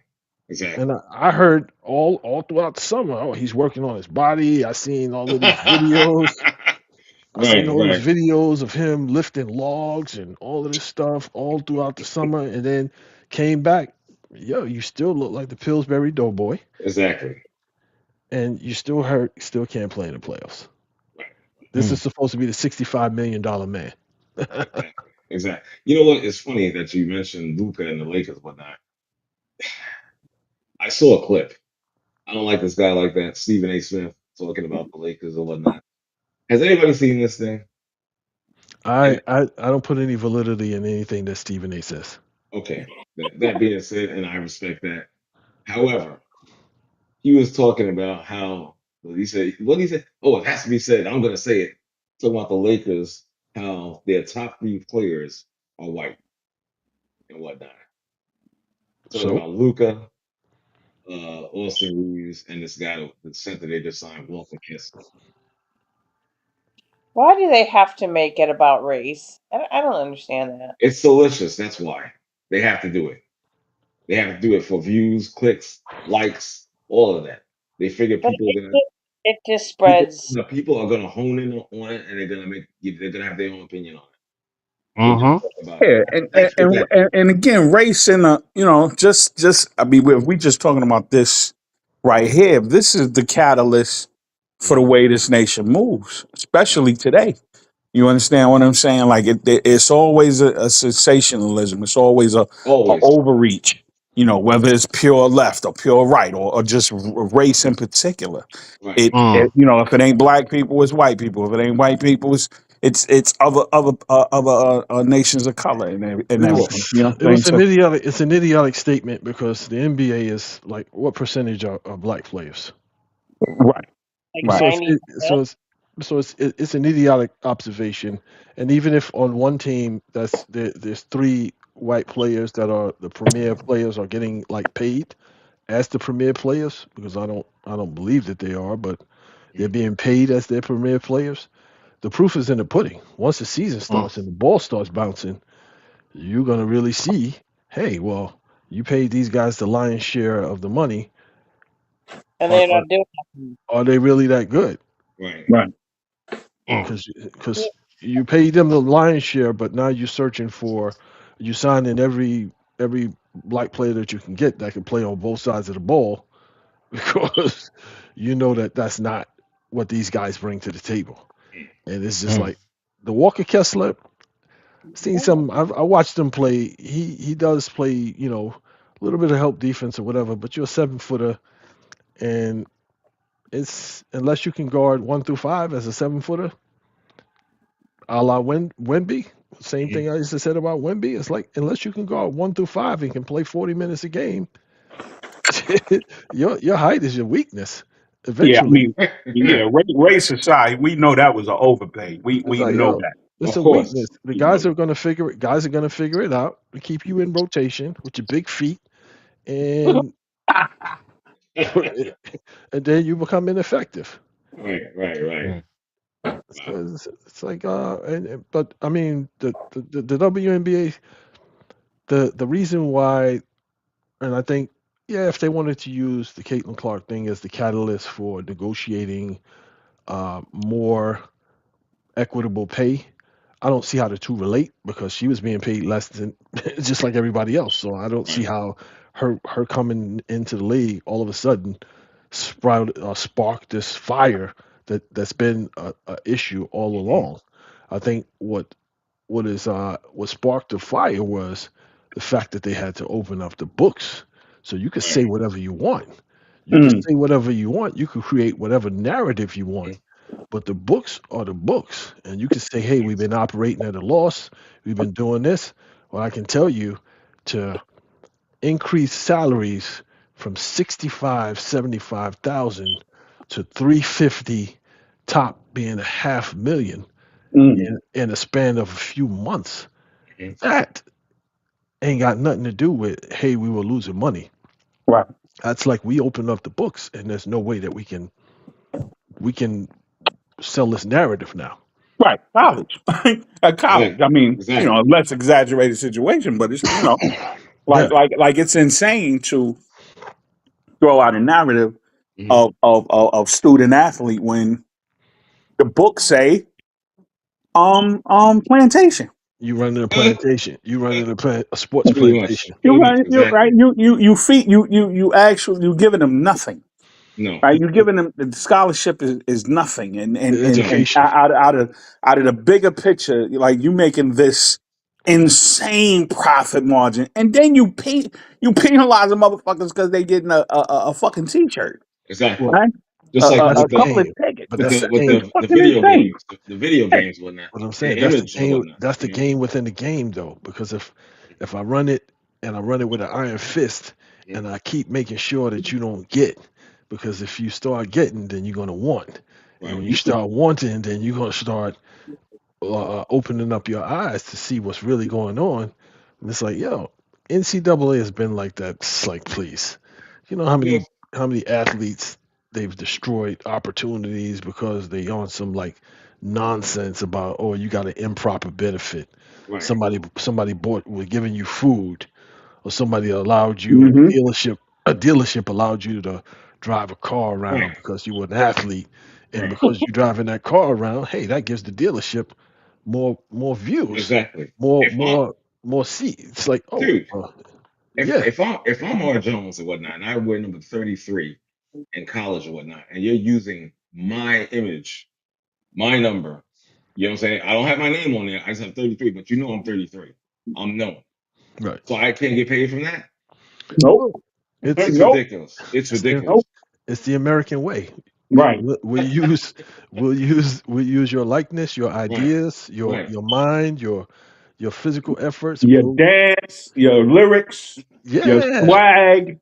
And Exactly. I heard all throughout the summer, oh, he's working on his body. I seen all of these videos. I seen Right, all these right. videos of him lifting logs and all of this stuff all throughout the summer, and then came back. Yo, you still look like the Pillsbury Doughboy, Exactly. and you still hurt. Still can't play in the playoffs. Right. This is Mm. supposed to be the $65 million man. Exactly. Exactly. You know what? It's funny that you mentioned Luca and the Lakers and whatnot. I saw a clip. I don't like this guy like that, Stephen A. Smith, talking about the Lakers or whatnot. Has anybody seen this thing? And I don't put any validity in anything that Stephen A. says. okay, that being said, and I respect that. However, he was talking about how what he said. What he said? Oh, it has to be said. I'm going to say it. Talking about the Lakers, how their top three players are white and whatnot. Talking So about Luca, Austin Reeves, and this guy, the center they just signed, Walker Kessler. Why do they have to make it about race? I don't understand that. It's delicious. That's why they have to do it. They have to do it for views, clicks, likes, all of that. They figure But people are gonna it just people spreads. the people are gonna hone in on it, and they're gonna have their own opinion on it. They just Mm-hmm. talk about it. Yeah, and again, race and just I mean, we just talking about this right here. This is the catalyst for the Mhm. way this nation moves, Right. especially today. You understand what I'm saying? Like it's always a sensationalism. It's always a Always. overreach. Whether it's pure left or pure right or just race in particular. Right. It Mm. if it ain't black people, it's white people. If it ain't white people, it's other nations of color and it Right. everything. was You know what it I'm saying? was an So idiotic it's an idiotic statement because the NBA is like what percentage are black players? right, Like right. So it's it, 90%. it's an idiotic observation, and even if on one team there's three white players that are the premier players are getting like paid as the premier players because I don't believe that they are, but they're Mhm. being paid as their premier players. The proof is in the pudding. Once the season Mm. starts and the ball starts bouncing, you're gonna really see, hey, well, you paid these guys the lion's share of the money. And Are they're are, not doing nothing. are they really that good? Right. Right. Mm. Because you paid them the lion's share, but now you're searching for you signing every black player that you can get that can play on both sides of the ball because you know that that's not what these guys bring to the table. And it's just Mm. like the Walker Kessler. Seen some. I watched him play. He does play. A little bit of help defense or whatever. But you're a 7 footer, and it's unless you can guard 1 through 5 as a 7 footer, a la Wemby. Same Mhm. thing I used to said about Wemby. It's like unless you can guard 1 through 5 and can play 40 minutes a game, your height is your weakness. Yeah, I Eventually, mean, yeah, race aside, we know that was an overpay. We it's we like know yo, that. it's Of a course. weakness. The We know guys that. are gonna figure it. Guys are gonna figure it out to keep you in rotation with your big feet, and and then you become ineffective. Right. Right. Right. Mm. Wow. It's like but I mean the WNBA the reason why and I think yeah if they wanted to use the Caitlin Clark thing as the catalyst for negotiating more equitable pay. I don't see how the two relate because she was being paid less than just like everybody else. So I don't see Right. how her coming into the league all of a sudden sparked this fire that's been a issue all Mhm. along. I think what sparked the fire was the fact that they had to open up the books so you could say Right. whatever you want. You could Mm, say whatever you want. You could create whatever narrative you want. Mhm. But the books are the books. And you can say, hey, we've been operating at a loss. We've been doing this. Well, I can tell you to increase salaries from 75,000 to 350, top being a half million mm, in a span of a few months. Mhm. That ain't got nothing to do with, hey, we were losing money. right. That's like we open up the books and there's no way that we can sell this narrative now. Right, college. At college. Exactly. I mean, Exactly. a less exaggerated situation, but it's Yeah, like it's insane to throw out a narrative Hmm. of student athlete when the books say plantation. you run in a plantation. You run in a sports Pretty much. plantation. You're Pretty much. right. You're right. Exactly. You feed you actually you're giving them nothing. No. Right, you're giving them the scholarship is nothing, and No. Education. out of the bigger picture, like you making this insane profit margin, and then you penalize the motherfuckers because they getting a fucking t-shirt, Exactly. Well, right? Just like that's A with the the couple of game. tickets. But with that's the the with It's game. the fucking video insane. games, the video Yeah. games, whatnot, What I'm their saying, that's the image or game. whatnot. That's the You know. game within the game, though. Because if I run it and I run it with an iron fist, Mhm. and I keep making sure that you don't get, because if you start getting, then you're gonna want, and Right. when you start wanting, then you're gonna start opening up your eyes to see what's really going on. And it's like, yo, NCAA has been like that. It's like, please, you know You know. how many athletes they've destroyed opportunities because they on some like nonsense about, oh, you got an improper benefit. Right. Somebody bought was giving you food, or somebody allowed you Hmm. a dealership allowed you to drive a car Right. around because you were an athlete, and Right. because you're driving that car around, hey, that gives the dealership more views, Exactly. more If I, more more seats. It's like, oh, dude, yeah, if I'm R Jones or whatnot, and I wear number 33 in college or whatnot, and you're using my image, my number, you know what I'm saying? I don't have my name on there. I just have 33, but you know I'm 33. I'm known. right. So I can't get paid from that. Nope. Well, it's It's Nope. ridiculous. It's it's the ridiculous. Nope. it's the American way. Right. We'll use your likeness, your Right. ideas, your Right. your mind, your physical efforts. Your dance, your lyrics, your Yeah, swag,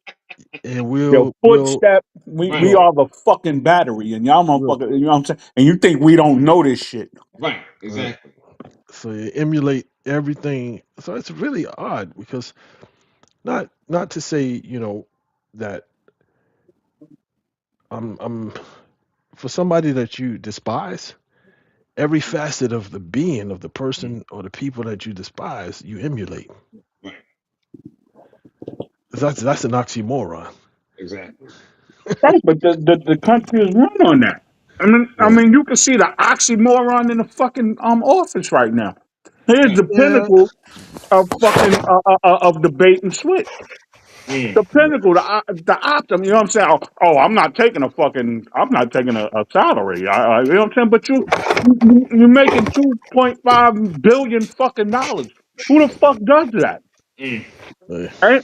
and your we'll footstep. We Right. we'll are the fucking battery, and y'all we'll motherfucker. You know what I'm saying? And you think we don't know this shit? Right. right. Exactly. So you emulate everything. So it's really odd because not to say that I'm for somebody that you despise. Every facet of the being of the Mhm. person or the people that you despise, you emulate. Right. 'Cause that's an oxymoron. Exactly. Right, but the country is run on that. I Right. mean, you can see the oxymoron in the fucking office right now. Here's Right. the Yeah. pinnacle of fucking of debate and switch. Mm. The pinnacle, the optimum. You know what I'm saying? Oh, I'm not taking a salary. You know what I'm saying? But you're making 2.5 billion fucking dollars. Who the fuck does that? Mm. Right. Right?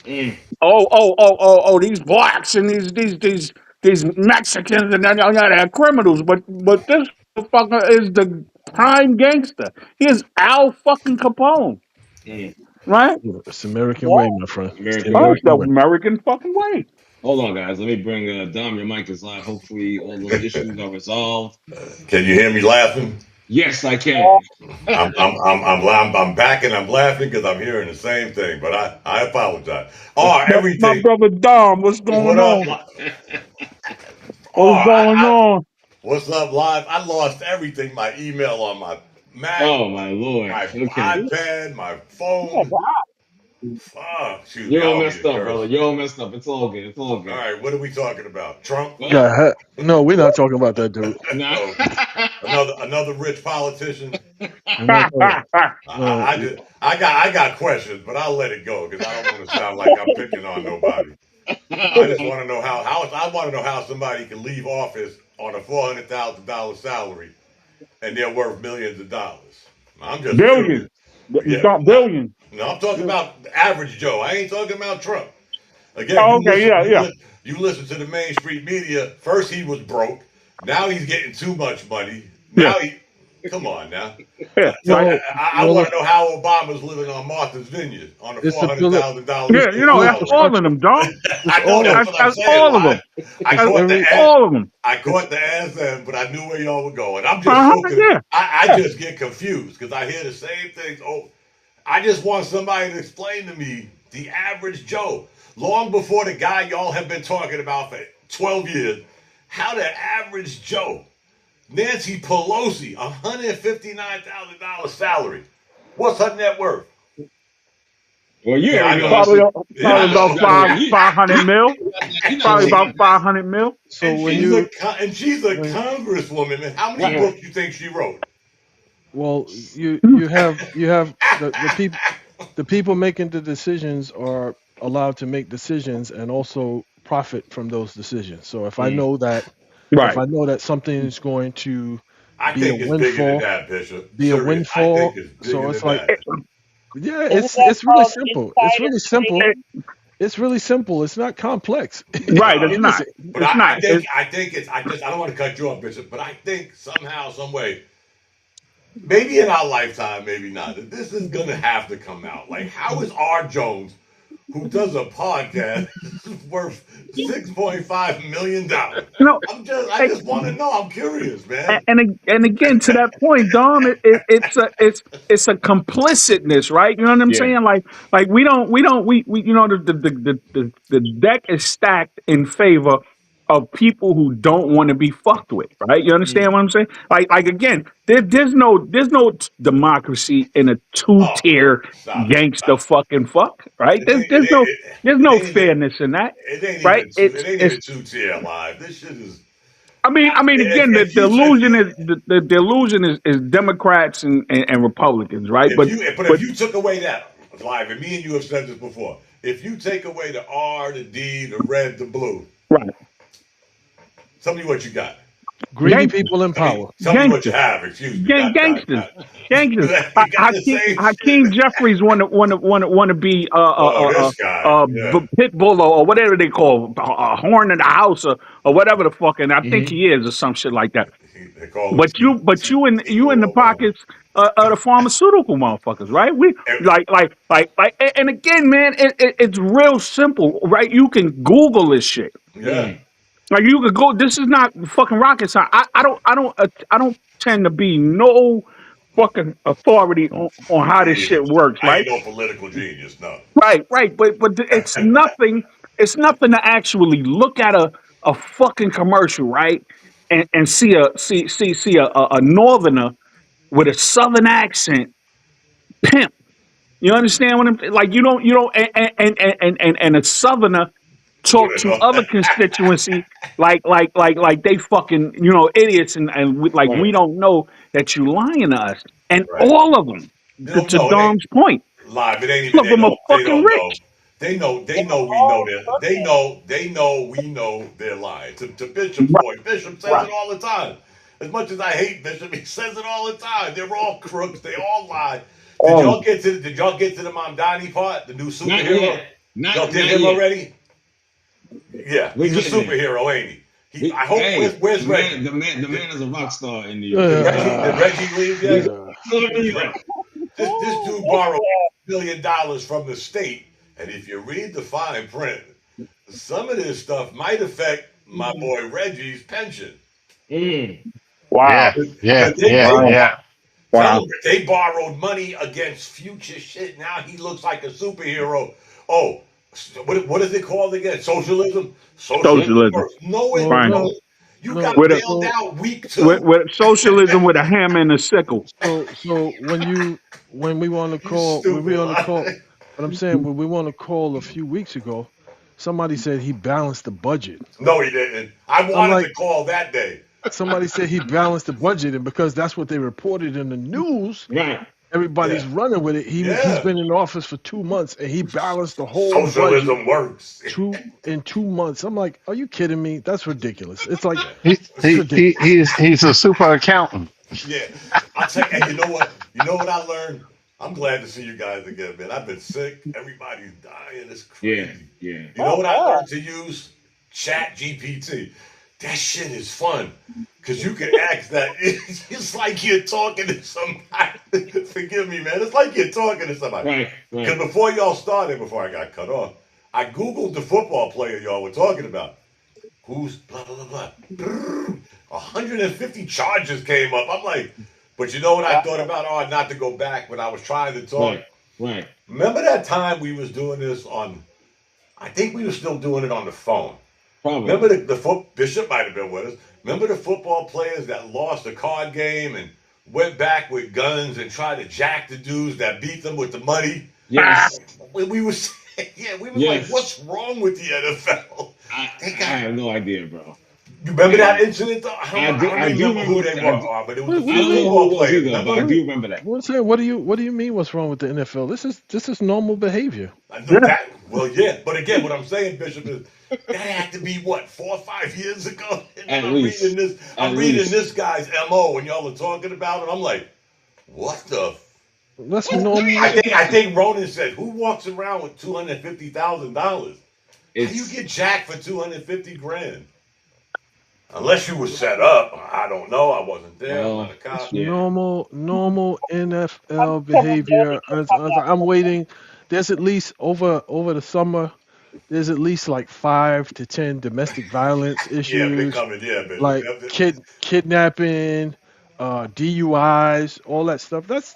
Mm. Oh, these blacks and these Mexicans and they're criminals, but this motherfucker is the prime gangster. He is Al fucking Capone, Mm. right? It's the American way, Well, my friend. It's the American oh, way. it's the American way. American fucking way. Hold on, guys. Let me bring Dom. Your mic is live. Hopefully, all those issues are resolved. Can you hear me laughing? Yes, I can. I'm back and I'm laughing because I'm hearing the same thing. But I apologize. Oh, My everything. brother Dom, what's What going up? on? Oh, What's going on? what's up, live? I lost everything. My email on my Mac, Oh my lord. my Okay. iPad, my phone. Fuck, shoot, You're all y'all need messed to up, curse. brother. You're all messed up. It's all good. It's all All good. right, what are we talking about? Trump? Well, God, no, we're not talking about that, dude. nah. Oh, another rich politician. We're not talking. No, I got questions, but I'll let it go because I don't want to sound like I'm picking on nobody. I just want to know how I want to know how somebody can leave office on a $400,000 salary and they're worth millions of dollars. I'm just curious. Billion, Yeah, not billion. no, I'm talking about the average Joe. I ain't talking about Trump. Again, Oh, okay, yeah, yeah, you listen to the Main Street media. First he was broke. Now he's getting too much money. yeah, Now he, come on now. yeah, right. well, I well, want to know how Obama's living on Martha's Vineyard on a it's four the hundred thousand dollar Yeah, that's salary. all of infrastructure. them, Dom. It's I know all of that's That's, what I'm that's saying. all of Live. them. I it's caught the every. ad. All of them. I caught the answer, but I knew where y'all were going. I'm just Uh so huh. Yeah. I Yeah. just get confused because I hear the same things. Oh, I just want somebody to explain to me the average Joe, long before the guy y'all have been talking about for 12 years, how the average Joe Nancy Pelosi, $159,000 salary. What's her net worth? Well, you Yeah, I already know know. that Probably shit. Yeah, You I probably know that about shit know. got to five you. 500 mil. You know that Probably shit So about got that. 500 mil. so And when she's a you when congresswoman. Man, how many Right. books you think she wrote? well you have the people making the decisions are allowed to make decisions and also profit from those decisions. So Mm. if Right. I know that something is going to I be a think it's bigger than windfall, that, Bishop. be a Serious. I think windfall. it's bigger So it's than like, that. yeah, Isn't that it's really called simple. It's insider really simple. trading? It's really simple. It's not complex. Right. I It's mean, No. not. listen. But It's not. I think it's I don't want to cut you off, Bishop, but I think somehow, some way, maybe in our lifetime, maybe not. This is gonna have to come out. Like, how is R. Jones, who does a podcast, worth $6.5 million? You know, I just want to know. I'm curious, man. and again to that point, Dom, it's a complicitness, right? You know what I'm Yeah. saying? Like we you know the deck is stacked in favor of people who don't want to be fucked with, right? You understand Mm. what I'm saying? Like again, there's no democracy in a two Oh, tier stop it, gangster stop fucking fuck, right? it. There's It no ain't even fairness in that, it ain't right? even two it ain't even 2 tier live. This shit is I mean, again, if the you illusion is the illusion is Democrats and Republicans, right? if But you took away that live, and me and you have said this before, if you take away the R, the D, the red, the blue, right, tell me what you got. Greedy gangsters, people in power. Tell me what you gangsters, have. Excuse me, gangsters, not gangsters. you got the same Hakeem shit. Jeffries want to be Oh, this guy. Yeah. pit bull or whatever they call a horn in the house or whatever the fuck, and I think Mm-hmm. he is or some shit like that. They call him But you in the Eagle Obama. pockets of the pharmaceutical motherfuckers, right? We And, and again, man, it's real simple, right? You can Google this shit. yeah. Mm. Like you could go. This is not fucking rocket science. I don't tend to be no fucking authority on how Me this either. shit works, I right? ain't no political genius, no. Right. But it's nothing. It's nothing to actually look at a fucking commercial, right? And see a northerner with a southern accent pimp. You understand what I'm like? You don't and a southerner talk With to a other constituency like they fucking idiots and like Right. we don't know that you lying to us. And right. all of them, They don't to know. It ain't Dom's point, live. It ain't all even of them are they fucking don't know. rich. They They're know we know all that crooked. they know we know they're lying. To Bishop's Right, point, Bishop says it right. all the time. As much as I hate Bishop, he says it all the time. They're all crooks. They all lie. All of them. Did y'all get to the Mamdani part, the new Not superhero? yet. Not Y'all did not him yet. already? Yeah, We're he's a getting there. superhero, ain't he? I hope. Hey, Where's Reggie? the Did, man is a rock star in New York. did He's Reggie definitely did Uh, Reggie leave he's yet? uh, still in New Re- York. this dude Look borrowed at $1 million from the state, and if you read the fine print, some of this stuff might affect my boy Reggie's pension. Mm. Wow, Yeah, yeah, Because yeah, wow, yeah. tell wow. him they borrowed money against future shit. Now he looks like a superhero. Oh, what is it called again? Socialism? Yep. Socialism Socialism, works. No, it well, right? don't. no, You got no. With a bailed So out week with, 2. with socialism with a hammer and a sickle. so when we want to You call when we stupid want to call, lie. but I'm saying when we want to call a few weeks ago, somebody said he balanced the budget. No, he didn't. I I'm wanted like, to call that day. somebody said he balanced the budget, and because that's what they reported in the news, Right. everybody's Yeah. running with it. He's Yeah. been in office for 2 months, and he balanced the whole budget Socialism works. in 2 months. I'm like, are you kidding me? That's ridiculous. It's like Yeah. He, it's ridiculous. he's a super accountant. Yeah. I'll tell you, and you know what? You know what I learned? I'm glad to see you guys again, man. I've been sick. Everybody's dying. It's Yeah. crazy. Yeah. You know oh what I God. learned to use? Chat GPT. That shit is fun. Cause you can ask that. It's like you're talking to somebody. Forgive me, man. It's like you're talking to somebody. Right. Because Right. before y'all started, before I got cut off, I Googled the football player y'all were talking about. Who's blah blah blah blah. 150 charges came up. I'm like, but you know what I Wow. thought about? Oh, not to go back when I was trying to talk. Right. Right. Remember that time we was doing this on? I think we were still doing it on the phone. Probably. Remember the foot Bishop might have been with us. Remember the football players that lost a card game and went back with guns and tried to jack the dudes that beat them with the money? Yes. When we was yeah, we was like, Yes. what's wrong with the NFL? I They got have no idea, bro. you remember that And incident though? I don't I even do remember remember who what they the, were, but it was a What I do you few don't know mean? who football it was players. either, but I Remember? do remember that. What's that? What do you mean? What's wrong with the NFL? This is normal behavior. I know Yeah. that. Well, yeah, but again, what I'm saying, Bishop, is that had to be what 4 or 5 years ago. And then At least. At I'm reading least. this guy's mo when y'all are talking about it. I'm like, what the? That's What? Let me normal. ask you a I question. think Ronan said, who walks around with $250,000? How you It's get jacked for 250 grand? Unless you were set up. I don't know. I wasn't there. I'm not well, a It's cop. yeah. normal I'm NFL from Mamdani behavior. know As about I'm waiting, there's at least over the summer. There's at least like 5 to 10 domestic violence Yeah, but they issues, coming. Yeah, Bishop. like kidnapping, DUIs, all that stuff. That's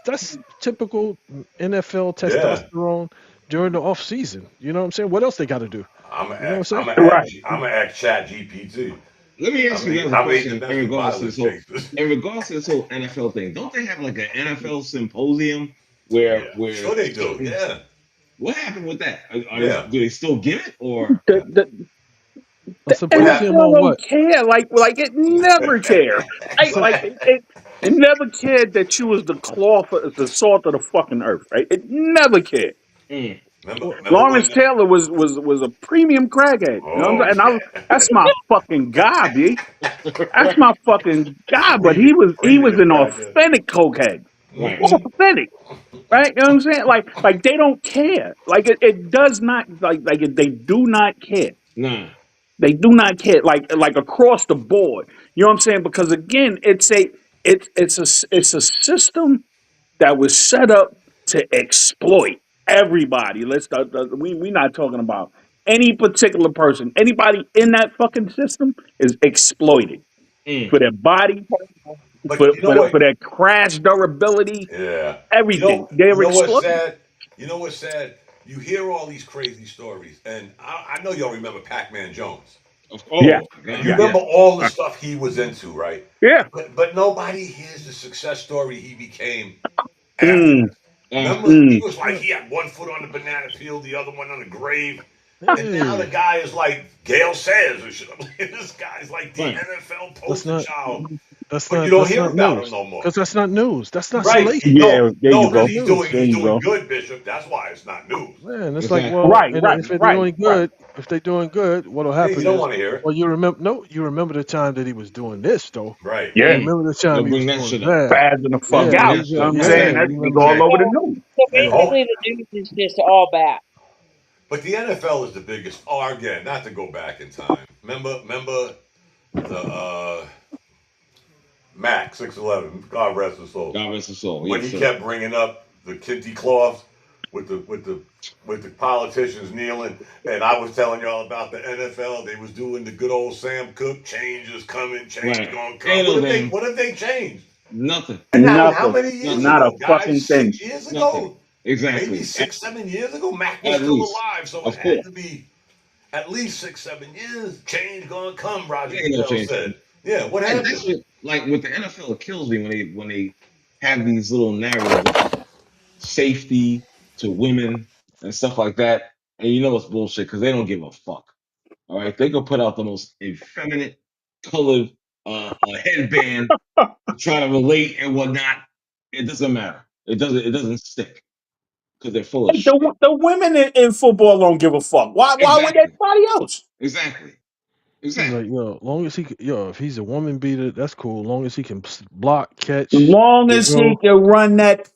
typical NFL Yeah. testosterone during the off season. You know what I'm saying? What else they got to do? I'm gonna You know what ask. I'm I'm saying? gonna Right. ask. I'm gonna ask Chat GPT. Let me ask you guys a How many question domestic violence cases? in regards to this whole NFL thing. Don't they have like an NFL symposium where Yeah, sure they do. certain Yeah, what happened with that? yeah. Do they still give it or The A What happened? symposium NFL on don't what? care. Like it never cared. Right? So, what? Like it never cared that you was the cloth, the salt of the fucking earth. Right? It never cared. mm, Remember Lawrence when? Taylor was a premium crackhead. You know what Oh I'm saying? That's yeah, my fucking guy, B. That's right, my fucking guy. But premium, he was premium an cracker. authentic cokehead. right, Mm-hmm. Authentic. Right? You know what I'm saying? Like they don't care. Like it does not they do not care. nah, They do not care, like across the board. You know what I'm saying? Because again, it's a system that was set up to exploit everybody. We not talking about any particular person. Anybody in that fucking system is exploited mm, for their body, But you know for what? their crash durability, Yeah. everything. They're You know what's exploited. sad? You know what's sad? You hear all these crazy stories, and I know y'all remember Pac-Man Jones, Yeah, oh my and you god, yeah, remember yes, all the uh, stuff he was into, right? yeah. But nobody hears the success story he became after Mm, that. uh, Remember, he mm. was like yeah, he had one foot on the banana field, the other one on the grave, and now the hey, guy is like Gail says or shit. This guy's like the right, NFL that's poster not child, that's but you not don't that's hear not about him news no more. because that's not news. That's not Right? salacious. Yeah, there No, you That's because not go. news. There he's you doing go. good, Bishop. That's why it's not news. Man, it's like, exactly, well, Right, and right, if they're right, doing right. good, what'll Yeah, you happen don't is, want to hear it. well, you remember, no, you remember the time that he was doing this, though. Right. You Yeah, mm. remember the They'll time he bring was that doing shit up, that. spazzing the fuck they'll Yeah, bring out. that he's You know shit what up, I'm yeah, saying? exactly, That you shit remember all that. over the exactly, news. So And exactly, basically, the news is just all bad. but the NFL is the biggest. Oh, again, not to go back in time. Remember the Mac 611. God rest his soul. God rest his soul, When yes he sir, kept bringing up the kente cloths with the politicians kneeling, and I was telling y'all about the NFL. They was doing the good old Sam Cooke. Change is coming. Change right, gonna come. ain't no thing, What have they changed? nothing, And that was how Nothing. many years nothing, Not a ago, guys? fucking thing. 6 years nothing, ago? Maybe exactly, 6, 7 years ago. Mac was at still least, alive, so it of had course, to be at least 6, 7 years. Change gonna come, there Roger ain't no Goodell change. said. Yeah, what And that's happened? what, like with the NFL, it kills me when they have these little narratives about safety to women and stuff like that. And you know it's bullshit because they don't give a fuck. All right, they could put out the most effeminate colored headband to try to relate and whatnot. It doesn't matter. It doesn't stick because they're full of Like, shit. the women in football don't give a fuck. Why would Exactly. anybody else? Exactly. He's like, Exactly. long as if he's a woman beater, that's cool. Long as he can block, catch, Long Yeah. as he throw, can run that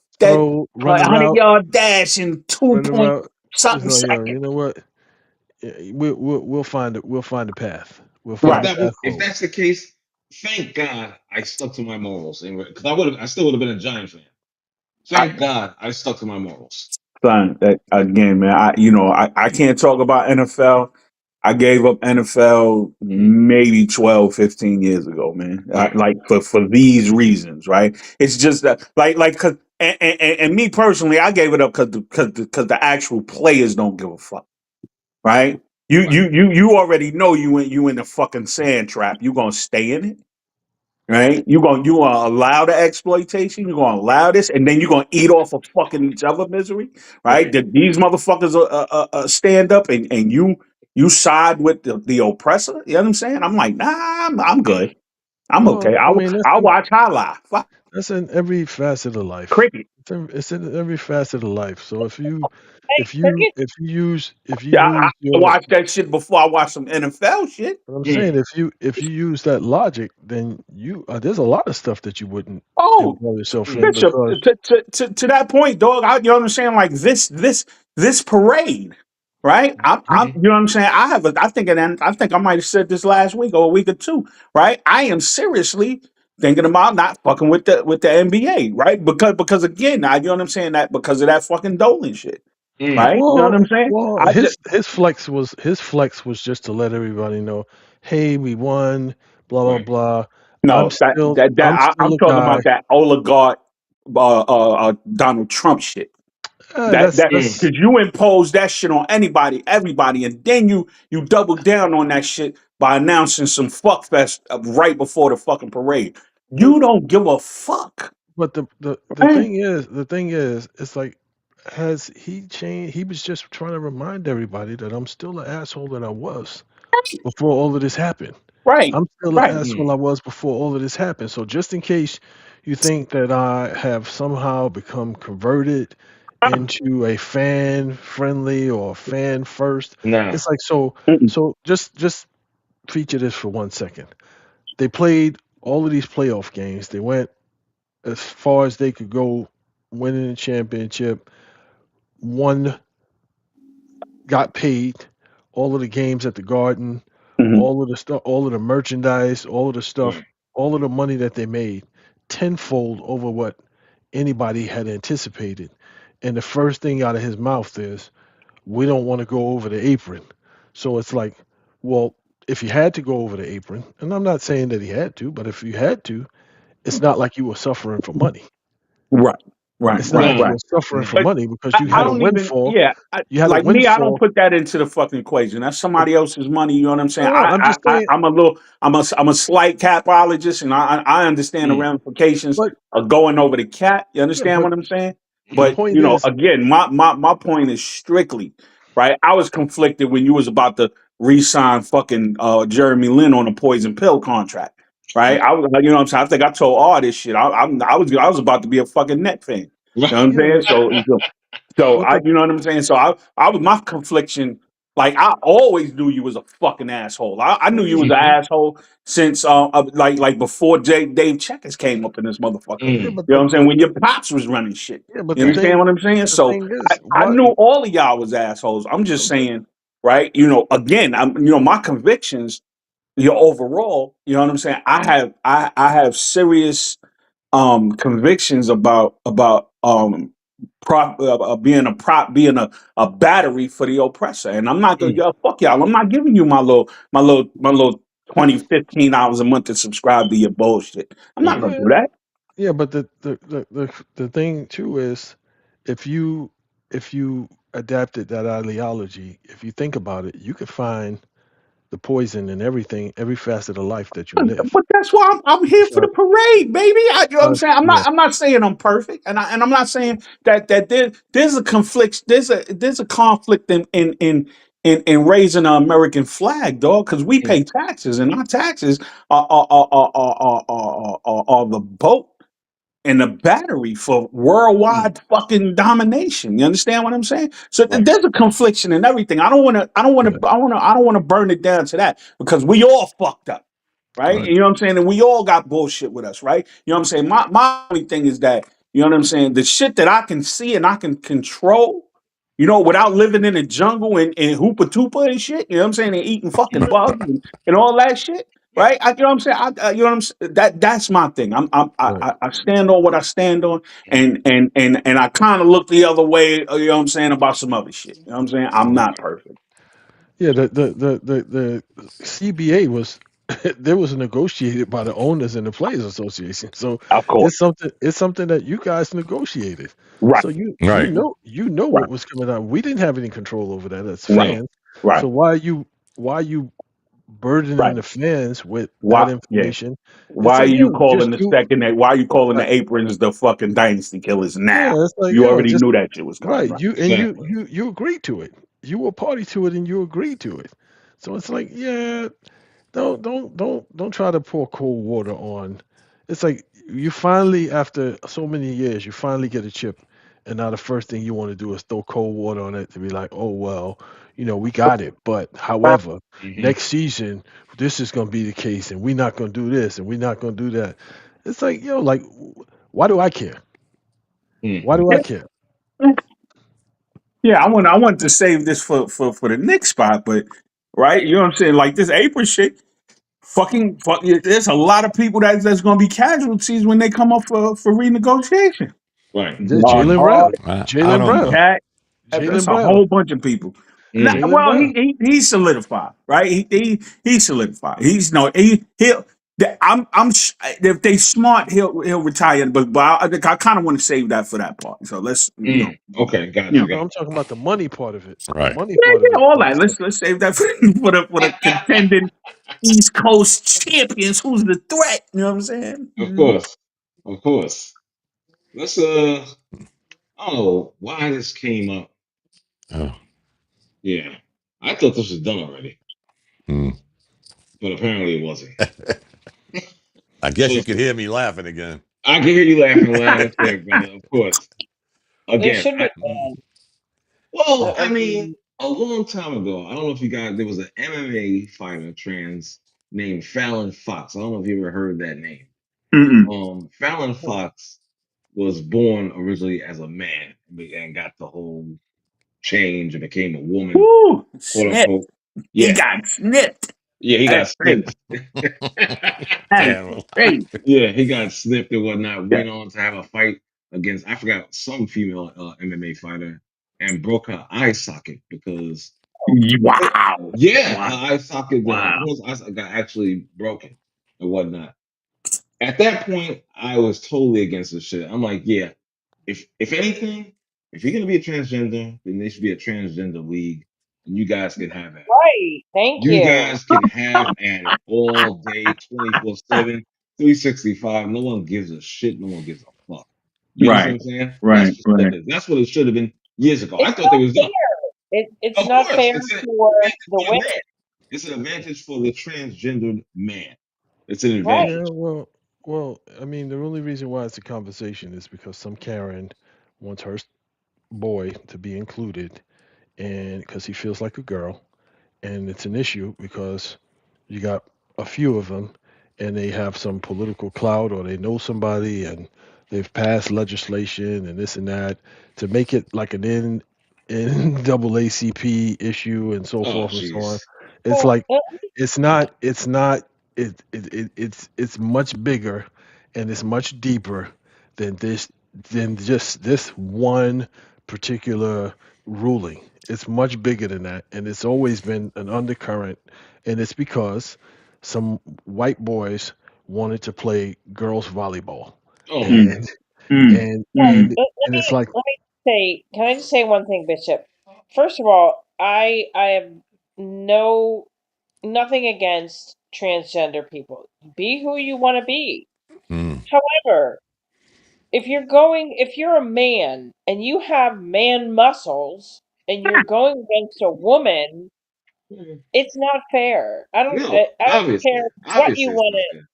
run the 100 route, yard dash in two run the point route. It's something like, yo, you seconds. know what? Yeah, we'll find it. We'll find a path. We'll If find a Right. path if forward. that's the case, thank God I stuck to my morals, and because I still would have been a Giant fan. Thank God I stuck to my morals. Son, that, again, man, I can't talk about NFL. I gave up NFL Mm, maybe 12, 15 years ago, man. right. Like for these reasons, right? It's just that, cause, and me personally, I gave it up because the actual players don't give a fuck, right? Right. You already know you in the fucking sand trap. You gonna stay in it, right? You gonna allow the exploitation. You gonna allow this, and then you gonna eat off of fucking each other misery, right? Right. That these motherfuckers stand up and you side with the oppressor. You know what I'm saying? I'm like, nah, I'm good. I'm Well, okay. I mean, I'll watch highlight. Fuck that's in every facet of life. cricket. It's in every facet of life. So Hey, cricket. if you Yeah, use I your, watch that shit before I watch some NFL shit. what I'm saying, Mm. if you use that logic, then you there's a lot of stuff that you wouldn't Oh, involve yourself in Mm. Bishop, because to that point, dog. You know what I'm saying? Like this parade, right? I'm Mm. you know what I'm saying. I think I might have said this last week or a week or two, right? I am seriously thinking about not fucking with the NBA, right? Because again, you know what I'm saying, that because of that fucking Dolan shit, Mm. right? You know what I'm saying? I just his flex was just to let everybody know, hey, we won, blah blah Right. blah. no I'm I'm still a talking guy. about that oligarch Donald Trump shit. That Mm. because you impose that shit on anybody, everybody, and then you double down on that shit by announcing some fuck fest right before the fucking parade. But You don't give a fuck, but right? the thing is, it's like, has he changed? He was just trying to remind everybody that I'm still an asshole that I was before all of this happened. Right, I'm still an right. asshole Mm. I was before all of this happened. So just in case you think that I have somehow become converted Ah, into a fan friendly or fan first, Nah. it's like, so mm-mm, so just feature this for 1 second. They played all of these playoff games. They went as far as they could go, winning the championship. One got paid. All of the games at the Garden, mhm, all of the stuff, all of the merchandise, all of the stuff, Mm. all of the money that they made, tenfold over what anybody had anticipated. And the first thing out of his mouth is, "We don't want to go over the apron." So it's like, well, if you had to go over the apron, and I'm not saying that he had to, but if you had to, it's not like you were suffering for money. right, right, It's not right, like you Nah. right. were suffering for Nah. But money because you I had a don't even, windfall. yeah, You had a like me, I don't windfall. put that into the fucking equation. That's somebody else's money. You know what I'm saying? No, no, I'm just saying. I'm a slight capologist, and I understand the Mm. ramifications But of going over the cap. You yeah, understand but what I'm saying? the Mm. But point is, again, my point is strictly right. I was conflicted when you was about to re-sign fucking Jeremy Lin on a poison pill contract. Right, I was, you know what I'm saying. I think I told all this shit. I was about to be a fucking net fan. You know what I'm yeah, saying? So but the you know what I'm saying. So I was my confliction. Like I always knew you was a fucking asshole. I knew you was yeah, an Mhm. asshole since like before Dave Checkers came up in this motherfucker. yeah, Mm. but You know what I'm saying? When your pops was running shit. yeah, but You understand what I'm saying? the So thing is, I what? knew all of y'all was assholes. I'm just Okay, saying, right? Again, my convictions. Overall, you know what I'm saying. I have serious convictions about being a battery for the oppressor, and I'm not gonna Mm. fuck y'all. I'm not giving you my little 20 $15 a month to subscribe to your bullshit. I'm not Mm. gonna yeah, do that. yeah, but the thing too is, if you adapted that ideology, if you think about it, you could find the poison in everything, every facet of life that you live. But that's why I'm here for the Because, parade, baby. You know what I'm saying? yeah, I'm not saying I'm perfect, and I'm not saying that there's a conflict. There's a conflict in raising an American flag, dog, because we Mm. pay taxes, and our taxes are the boat and a battery for Mm. worldwide fucking domination. You understand what I'm saying? So Right. there's a confliction in everything. I don't want to. I don't want yeah, to. I don't want to burn it down to that because we all fucked up, right? right. You know what I'm saying? And we all got bullshit with us, right? You know what I'm saying? My only thing is that you know what I'm saying. The shit that I can see and I can control. Without living in the jungle and hoopa toopa and shit, you know what I'm saying, and eating fucking bugs and all that shit, right? You know what I'm saying? You know what I'm saying? That's my thing. Right. I stand on what I stand on, Mm. and I kind of look the other way. You know what I'm saying about some other shit. You know what I'm saying? I'm Yeah. not perfect, Yeah, the CBA was there was negotiated by the owners and the players association. So of course. it's something that you guys negotiated. Right, So you Right. know right, what was coming out. We didn't have any control over that as right, No. fans. Right. So why are you burdening Right. the fans with that Why? Yeah. information? It's Why are like, you yo, calling just the do second? Why are you calling right. the aprons the fucking dynasty killers Yeah, now? it's like, You yo, already just knew that shit was coming, right. right? You and you Exactly. you you agreed to it. You were party to it and you agreed to it. So it's like, yeah, don't try to pour cold water on. It's like you finally, after so many years, you finally get a chip, and now the first thing you want to do is throw cold water on it to be like, oh well, we got it. But however, Hmm. next season this is gonna be the case, and we're not gonna do this, and we're not gonna do that. It's like, like, why do I care? Why Hmm. do I care? Yeah. Yeah, I want to save this for the next spot, but right, you know what I'm saying? Like this apron shit, there's a lot of people that's going to be casualties when they come up for renegotiation. Right. Jalen Brown, Hard, I Jalen don't Brown, know. Cat, Jalen that's a Brown, whole bunch of people. Not, Mm. Jalen well, Brown. he's solidified, right? He's solidified. He's no he'll. If they smart, he'll retire. But I kind of want to save that for that part. So let's Mm. Okay. you Got know. you. No, Got I'm talking about the money part of it. The Right. money Yeah, part of yeah, it. all I'm that. saying, Let's save that for the contending East Coast champions. Who's the threat? You know what I'm saying? you. Of course. Of course. Let's I don't know why this came up. Oh. Yeah. I thought this was done already, Hmm. but apparently it wasn't. I guess So you could hear me laughing again. I can hear you laughing loud and clear, brother. Of course. Uh, uh, uh, uh, Again, uh, I uh, well, uh, I mean, a long time ago, I don't know if you guys there was an MMA fighter trans named Fallon Fox. I don't know if you ever heard that name. Mm-mm. Fallon Fox was born originally as a man and got the whole change and became a woman, Woo! quote Snip. unquote. He Yeah, got snipped. yeah, he got That's crazy. snipped. That is Damn. crazy. Yeah, he got snipped and whatnot. Yeah. Went on to have a fight against I forgot some female MMA fighter and broke her eye socket because Wow. yeah, Wow. her eye socket, Wow. one eye socket got actually broken and whatnot. At that point, I was totally against this shit. I'm like, yeah, if anything, if you're gonna be a transgender, then there should be a transgender league, and you guys can have at it. Right. Thank You you. guys can have at it all day, 24/7, 365. No one gives a shit. No one gives a fuck. You understand Right. what I'm saying? That's Right. just what Right. it is. That's what it should have been years ago. I It's thought they not was done. fair. It's Of not course, fair it's an for advantage the for the women. man. It's an advantage for the transgendered man. It's an Right. yeah, advantage. well, I mean, the only reason why it's a conversation is because some Karen wants her boy to be included, and because he feels like a girl, and it's an issue because you got a few of them, and they have some political clout, or they know somebody, and they've passed legislation and this and that to make it like an NAACP issue and so Oh, forth and so on. jeez. It's Well, like it's much bigger and it's much deeper than just this one particular ruling. It's much bigger than that, and it's always been an undercurrent, and it's because some white boys wanted to play girls volleyball, Oh my Mm. god. and Mm. and Mm. and it's like, let me say. Can I just say one thing, Bishop? First of all, I have no nothing against transgender people. Be who you want to be. Mm. However, if you're a man and you have man muscles and you're going against a woman, Mm. it's not fair. No, I don't care what you obviously it's want not to fair.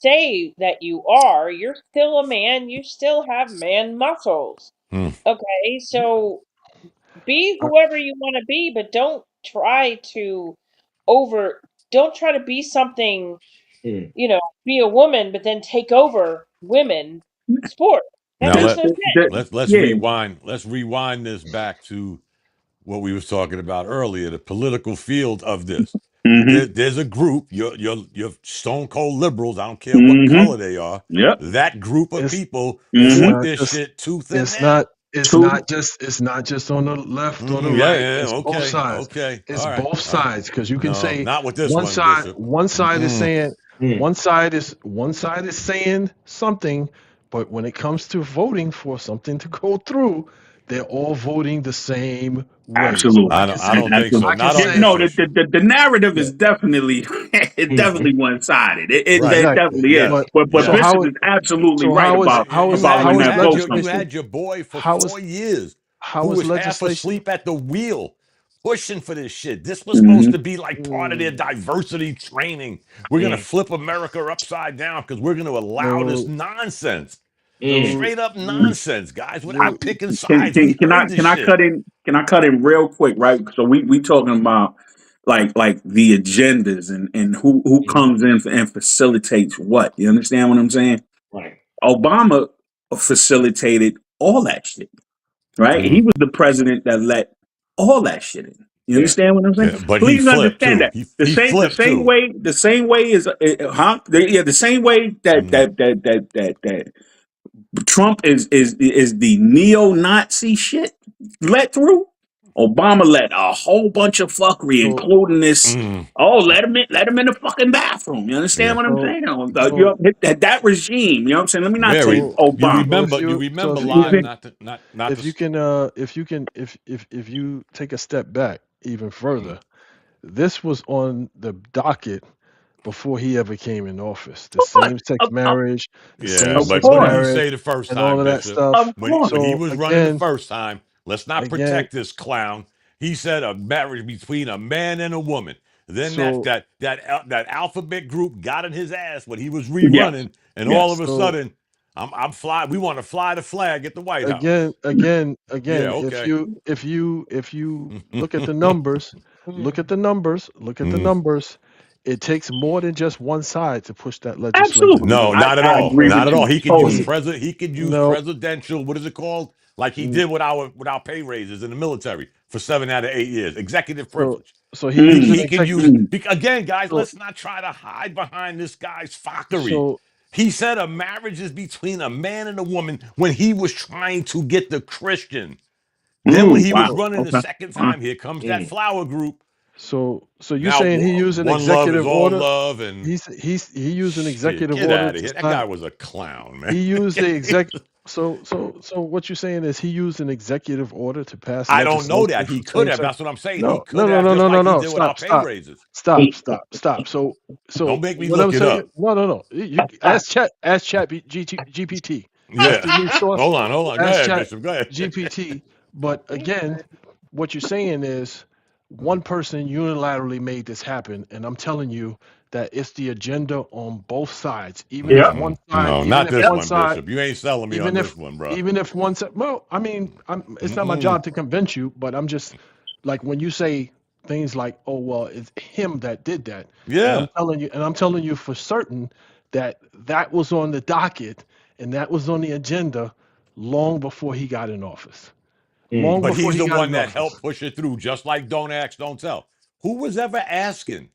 say that you are. You're still a man. You still have man muscles. Mm. Okay, so be I, whoever you want to be, but over don't try to be something, Mm. be a woman but then take over women sport. That Now makes The, no let the, sense. the, let's yeah. rewind. Let's rewind this back to what we was talking about earlier, the political field of this. Mm-hmm. There's a group, your stone cold liberals, I don't care what Mm-hmm. color they are, Yep. that group of it's people it's Mm-hmm. fought not this just shit tooth and it's nail. not it's Two. not just it's not just on the left or the Yeah, right. yeah, It's both okay, sides. okay. It's All right, both all right. sides because you can No, say not with this one one, side Bishop. one side is Mm-mm. saying Mm. one side is saying something, but when it comes to voting for something to go through, they're all voting the same way. So Absolutely. I can I say, don't think so. I Absolutely. can Not Yeah, on say, this no, issue. the narrative yeah, is definitely it definitely one sided. It Right. exactly. definitely is. Yes. But But so Yes. Bishop how is absolutely so right how is about how is about how when is that vote comes You through. legislation had your boy for how is 4 years who how is was half legislation asleep at the wheel pushing for this shit. This was supposed Hmm. to be like part of their mm, diversity training. We're gonna Mm, flip America upside down because we're gonna allow this no nonsense. mm. no Straight up you nonsense, guys, I, without picking can sides. We heard this can I shit. cut in? Can I cut in real quick? Right. So we talking about like the agendas and who Mhm. comes in and facilitates what. You understand what I'm saying? Right. Obama facilitated all that shit. Right. He Mm. was the president that let all that shit in. You Yeah. understand what I'm saying? Yeah, but he Please flipped understand too. that He flipped too. the same way is yeah, the same way Mm. that Trump is the neo-Nazi shit let through. Obama let a whole bunch of fuckery, so including this. Mm. Oh, let him in the fucking bathroom. You understand Yeah. what I'm so saying? so That regime. You know what I'm saying? Let me not say Very. so Obama. You so remember if you live, can not to. if you take a step back even Mm. further, this was on the docket before he ever came in office. The Of course, same-sex marriage, the Yeah, of same-sex but what did he course, marriage, say the first and all time, of that Bishop? stuff. of course. When he So was running the again, first time, let's not again, protect this clown. He said a marriage between a man and a woman. Then so that alphabet group got in his ass when he was Yes, rerunning, and all of yes. a so sudden, I'm fly. We want to fly the flag at the White House. Yeah, if okay. you look at the numbers, look at the Mm. numbers, it takes more than just one side to push that legislation Absolutely. No, through. not at I all. agree So Not with at all. you He could use it's totally. president. He could use no, presidential. What is it called? Like he mm, did with our pay raises in the military for 7 out of 8 years. Executive so privilege. he used an Mm, He could use. executive. mm. Again, guys. So Let's not try to hide behind this guy's fockery. so He said a marriage is between a man and a woman when he was trying to get the Christian. Then when he was Wow. so running the Okay. second Wow. time, here comes that Mm. flower group. so you Now saying he used an one love is executive all order? love, and He used an shit, executive get order out of to here. That stop. guy was a clown, man. He used the exec. So what you're saying is he used an executive order to pass I don't know legislation that. He for could same have. sex. That's what I'm saying. He No, could have, just no, like he no. did with our Stop, pay stop, raises. stop, stop, stop. So Don't make me what I'm look it saying, up. no. You ask chat GPT. That's Yeah. the new source. Hold on. Go Ask ahead, chat Bishop. Go ahead. GPT. But again, what you're saying is one person unilaterally made this happen, and I'm telling you that it's the agenda on both sides. Yep. No, Even not if this Yep. one one, side, Bishop. You ain't selling me on even this if one, bro. even if one side, well, I mean, it's not my Mm-mm. job to convince you, but I'm just like when you say things like, "Oh, well, it's him that did that," Yeah. and I'm telling you for certain that that was on the docket and that was on the agenda long before he got in office. Mm. Long But before he's he the got one in that office. helped push it through, just like don't ask, don't tell. Who was ever asking?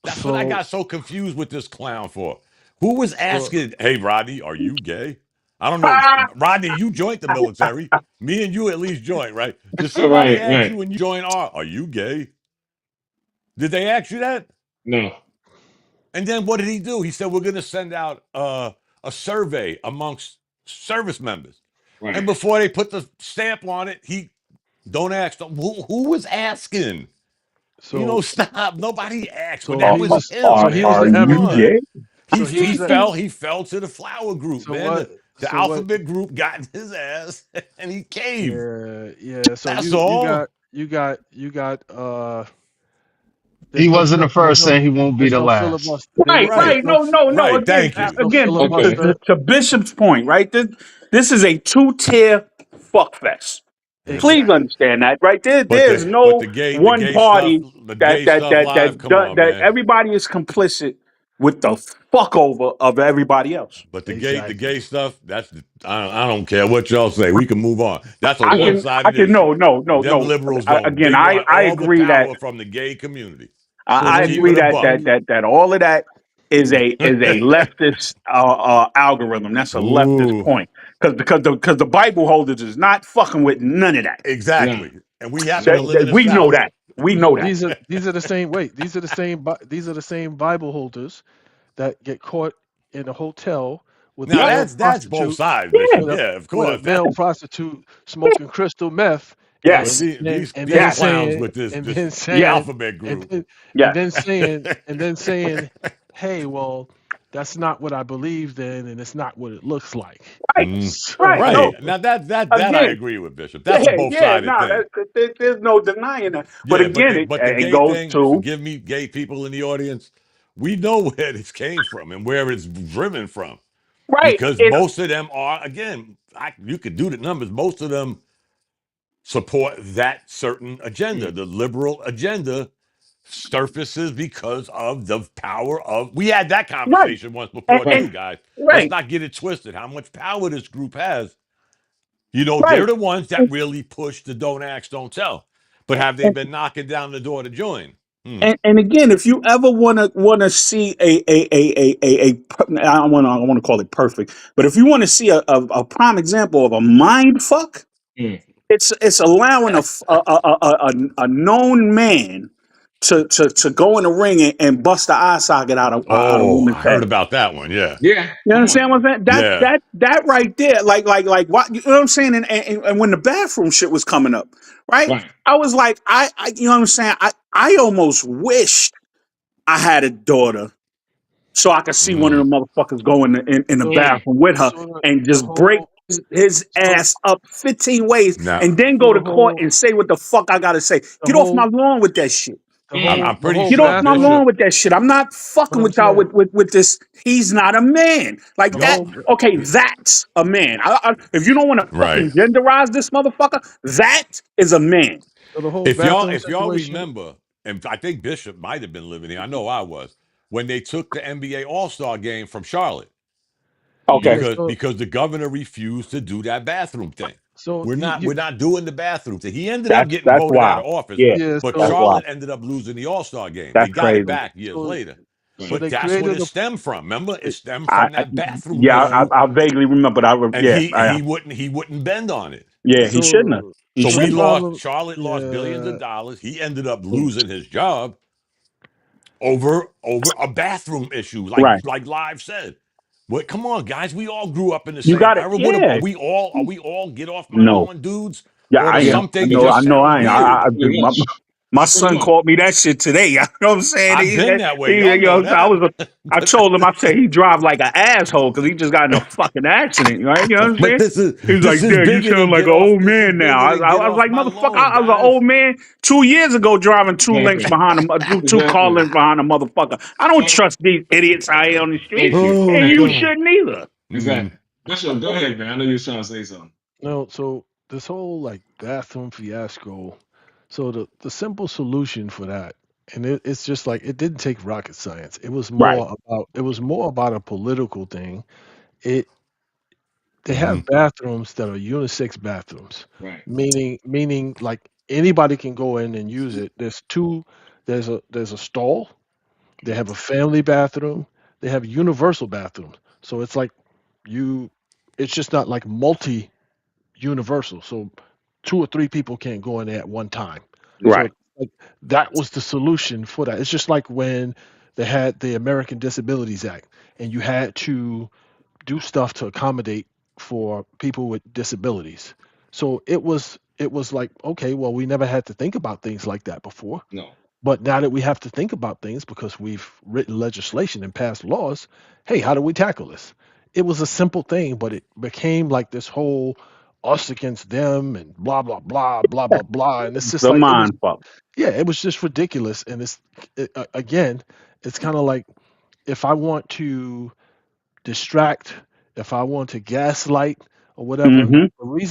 That's what I So, got so confused with this clown for. Who was so, asking, hey, Rodney, are you gay? I don't know. Rodney, you joined the military. Me and you at least joined, right? Did somebody Right. ask you Right. when you joined are you gay? Did they ask you that? No. And then what did he do? He said, we're going to send out a survey amongst service members. And Right. before they put the stamp on it, he don't ask. Who was asking? so, Stop. Nobody asked, but so that he was was, him, he was man. Are the Come you everyman. on. gay? So he was the, He fell to the flower group, so man. what, The so what, alphabet group got in his ass and he caved. yeah. So That's all. you got, He wasn't the first, and he won't be there's the no last. filibuster, Right, Right. right. No. Right. Again, Thank you. no Okay. filibuster. to Bishop's point, right? This is a two-tier fuckfest. Please Exactly. understand that, right? But There's no the one gay stuff, party live, come on, that man. everybody is complicit with the fuck over of everybody else. But the Exactly. gay stuff, I don't care what y'all say. We can move on. That's a I one-sided can issue. Them no. liberals don't. Again, They want I all the agree that power from the gay community. So Let's I when keep you agree it a that buck. all of that is a leftist algorithm. That's a leftist Ooh, point because the Bible holders is not fucking with none of that. No. exactly. And we happen to so live in the We know South. that. We know that. these are the same wait, these are the same these are the same Bible holders that get caught in a hotel with a Now Yep. male that's both prostitute, sides, Yeah. Bishop. with a Yeah, of with a course. male prostitute smoking crystal meth, Boy, Yes. and these then Yes. clowns saying with this and this then Yeah. saying alphabet and group. then Yeah. saying, hey, well, that's not what I believed in, and it's not what it looks like. Right. Right. So No. Right. Now that I Again. agree with, Bishop. That's a Yeah. both Yeah. sided No. thing. There's no denying that. But Yeah, again, but the it gay goes thing, to forgive me, gay people in the audience, we know where this came from and where it's driven from. right. Because It most of them are, again, you could do the numbers, most of them support that certain agenda. Mm. The liberal agenda surfaces because of the power of, we had that right. conversation once before Right. too, guys. Let's Right. not get it twisted. How much power this group has. You know, Right. they're the ones that really push the don't ask, don't tell. But have they And, been knocking down the door to join? Hmm. and again, if you ever wanna see I don't wanna call it perfect, but if you want to see a prime example of a mind fuck, Mm. it's allowing a known man to go in the ring and bust the eye socket out of a Oh, woman's I heard head. about that one. Yeah. Yeah. You Come on understand what now. I'm saying? Yeah. That right there, like what you know what I'm saying? And when the bathroom shit was coming up, right? Right. I was like, you know what I'm saying? I almost wished I had a daughter so I could see one of Mm. the motherfuckers go in the Mm. bathroom with her so and the just break whole his so ass up 15 ways Now, and then so go to court and say what the fuck I gotta say. the Get off my whole lawn with that shit. Mm. I'm the pretty whole Get off sure my bathroom. lawn Bishop. with that shit. I'm not What fucking I'm with y'all saying, with this. He's not a man. Like the that. whole Okay, that's a man. If you don't want to Right. fucking genderize this motherfucker, that is a man. so the whole If y'all bathroom if y'all situation. remember, and I think Bishop might have been living here. I know I was when they took the NBA All-Star game from Charlotte Okay, Yeah, because the governor refused to do that bathroom thing. so We're not doing the bathroom thing. He ended up getting that's voted out wild. of office, Yeah, yeah, but that's so wild. Charlotte ended up losing the All-Star game. They That's got it crazy. back years so later. so Right. But they that's what created it a stemmed from. Remember? It they, stemmed from that bathroom Yeah, issue. I vaguely remember. And Yeah, he wouldn't bend on it. yeah. He shouldn't have. so He So so the we shouldn't have. lost problem. Charlotte lost billions of Yeah, dollars. He ended up Mm. losing his job over a bathroom issue, Right. like Live said. What come on, guys, we all grew up in the You same got it. era. What Yeah. are we all get off my No. lawn dudes? Yeah, Or I does Yeah. am. some I things know. just I know. sound I am. weird? Pretty much. My Pretty son much. called me that shit today. You know what I'm saying? I've been that way. Y'all You know know, that. I told him, I said he drive like an asshole because he just got in a fucking accident, right? You know what I'm But saying? He's this like, is Dad, you bigger sound than like get an off. old This is man now. bigger than get I was off like, my motherfucker, lawn, I was an guys. old man 2 years ago driving two links Exactly. behind him, two car Exactly. lengths behind a motherfucker. I don't Thank, trust these idiots out here on the street, thank you. and oh Thank you you. god, shouldn't either. Mm, Exactly. Bishop, go ahead, man. I know you were trying to say something. no. So this whole like bathroom fiasco. So the simple solution for that, and it's just like it didn't take rocket science. Right, It was more about a political thing. It They hmm have bathrooms that are unisex bathrooms, Right. meaning like anybody can go in and use it. There's a stall. They have a family bathroom. They have universal bathrooms. So it's like you, it's just not like multi universal. So two or three people can't go in there at one time. right, So like that was the solution for that. It's just like when they had the American Disabilities Act and you had to do stuff to accommodate for people with disabilities. So it was like, okay, well, we never had to think about things like that before. No. But now that we have to think about things because we've written legislation and passed laws, hey, how do we tackle this? It was a simple thing, but it became like this whole us against them and blah blah blah blah blah blah, and it's just the like mind fuck. yeah, it was just ridiculous. And again, it's kind of like if I want to distract, if I want to gaslight or whatever. Mm-hmm.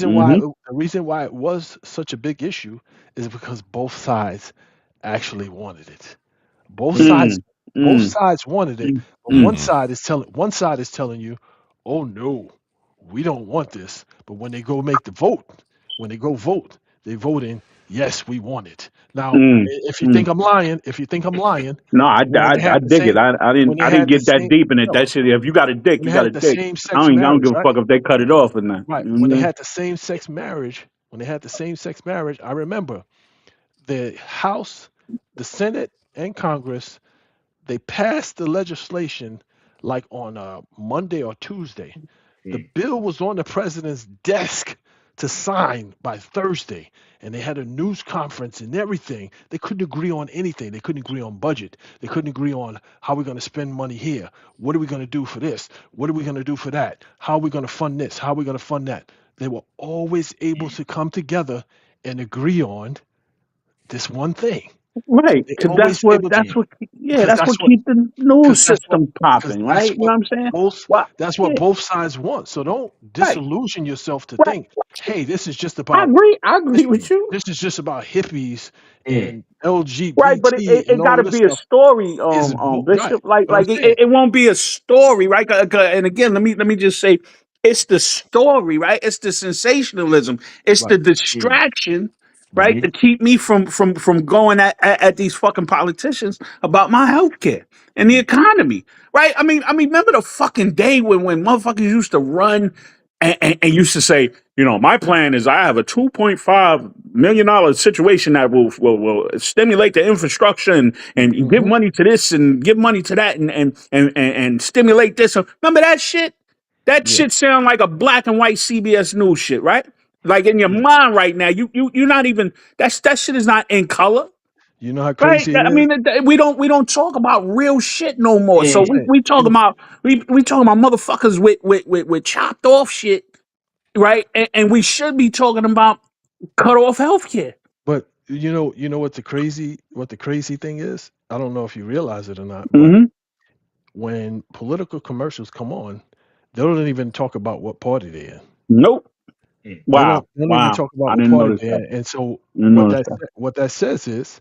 Mm-hmm. The reason why it was such a big issue is because both sides actually wanted it. Both Mm. sides Mm, both mm, sides wanted it, mm, but mm. hmm one side is telling you, "Oh no, we don't want this." But when they go make the vote, when they go vote, they vote in, "Yes, we want it." Now, Mm, if you mm. think I'm lying, if you think I'm lying, No, when they I had the dig it. same I when they didn't had the get that same deep in it. no, That shit. If you got a dick, when you they got a had the dick. same sex I don't marriage, give a right? fuck if they cut it off or not. Right. You know When what they I mean? had the same sex marriage, when they had the same sex marriage, I remember the House, the Senate, and Congress, they passed the legislation like on Monday or Tuesday. The Mm. bill was on the president's desk to sign by Thursday, and they had a news conference and everything. They couldn't agree on anything. They couldn't agree on budget. They couldn't agree on how we're going to spend money here. What are we going to do for this? What are we going to do for that? How are we going to fund this? How are we going to fund that? They were always able to come together and agree on this one thing. Right, They because always able to, Mm. yeah, because that's that's what what keep the news because system popping, right? You know what what I'm saying? both Well, that's yeah, what both sides want. So don't right, disillusion yourself to right. think, hey, this is just I about agree. I this agree with you. this is just about hippies Mm. and Right, but it, LGBT it, and it got all to of this be a stuff. story, Right. Bishop. Like, But I'm like it, saying, it won't be a story, right? And again, let me just say, it's the story, right? It's the sensationalism. It's the right. Mm. distraction, right? Mm-hmm. To keep me from going at these fucking politicians about my health care and the Mm. economy, right? I mean, remember the fucking day when motherfuckers used to run and used to say, my plan is I have a $2.5 million situation that will stimulate the infrastructure and give Hmm. money to this and give money to that and stimulate this. Remember that shit? That Yeah. shit sound like a black and white CBS News shit, right? Like in your Yeah. mind right now, you're not even that shit is not in color. You know how Right, crazy it I is? mean, we don't talk about real shit no more. But So I'm Mm. saying, we talking about we talking about motherfuckers with chopped off shit, right? And we should be talking about cut off healthcare. but you know what the crazy thing is? I don't know if you realize it or not, but Mm-hmm. when political commercials come on, they don't even talk about what party they're in. Nope. Mm. They don't even Wow. talk about I what didn't party notice they're that. in. And so Didn't notice that. what that says is,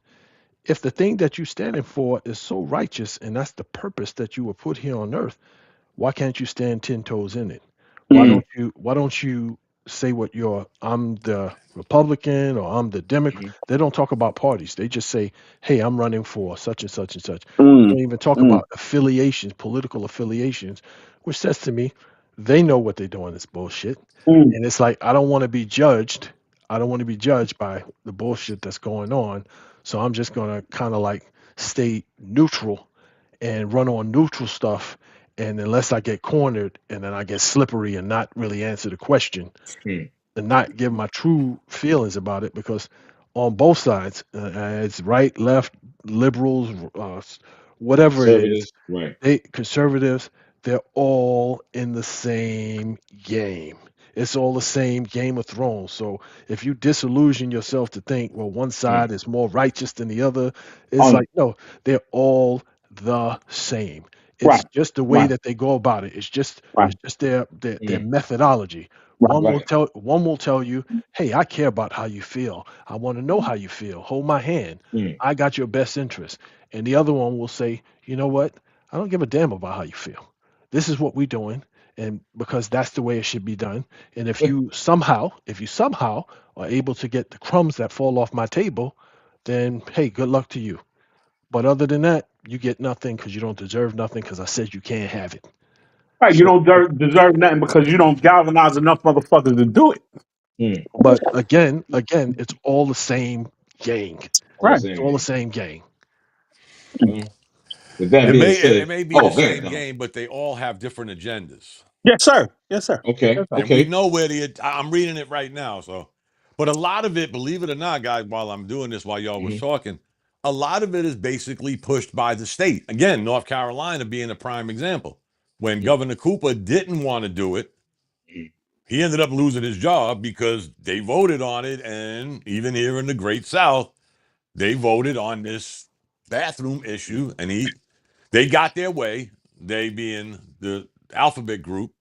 if the thing that you're standing for is so righteous and that's the purpose that you were put here on earth, why can't you stand 10 toes in it? Mm, Why don't you say what you're I'm the Republican or I'm the Democrat? Mm-hmm. They don't talk about parties. They just say, hey, I'm running for such and such and such. They mm, don't even talk mm, about affiliations, political affiliations, which says to me they know what they're doing is bullshit. mm. And it's like I don't want to be judged. I don't want to be judged by the bullshit that's going on. So I'm just gonna kind of like stay neutral and run on neutral stuff. And unless I get cornered and then I get slippery and not really answer the question Mm. and not give my true feelings about it, because on both sides, it's right, left, liberals, whatever it is, Conservatives. Right. they conservatives, they're all in the same game. It's all the same Game of Thrones. So if you disillusion yourself to think, well, one Mm. side is more righteous than the other, it's On like, no, they're all the same. It's right, just the way right, that they go about it. It's just right, it's just their Mm. methodology. right. Right. One will tell you, hey, I care about how you feel. I want to know how you feel. Hold my hand. Mm. I got your best interest. And the other one will say, you know what? I don't give a damn about how you feel. This is what we're doing, and because that's the way it should be done. And if you somehow are able to get the crumbs that fall off my table, then hey, good luck to you. But other than that, you get nothing because you don't deserve nothing because I said you can't have it. Right, you So, don't deserve nothing because you don't galvanize enough motherfuckers to do it. Mm. but again, it's all the same gang. All the Right. It's same all the game. same gang. Well, with that It being may it, said, it may be the oh, go ahead. same No. game, but they all have different agendas. Yes, sir. Yes, sir. Yes, Okay. sir. And we Okay. know where I'm reading it right now. So, but a lot of it, believe it or not, guys, while I'm doing this, while y'all was Mm-hmm. talking, a lot of it is basically pushed by the state. Again, North Carolina being a prime example. When Mm. Governor Cooper didn't want to do it, he ended up losing his job because they voted on it. And even here in the Great South, they voted on this bathroom issue, and they got their way. They being the alphabet group,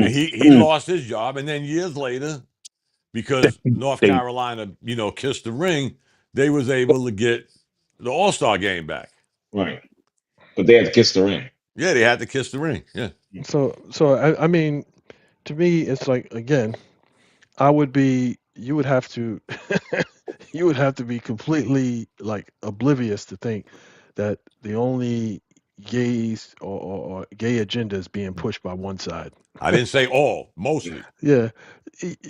and Mm, he mm. lost his job, and then years later, because North They, Carolina, kissed the ring, they was able to get the All Star game back. Right. But they had to kiss the ring. Yeah, they had to kiss the ring. Yeah, So I mean, to me, it's like again, you would have to you would have to be completely like oblivious to think that the only gays or gay agenda is being pushed by one side. I didn't say all, Yeah. mostly. Yeah.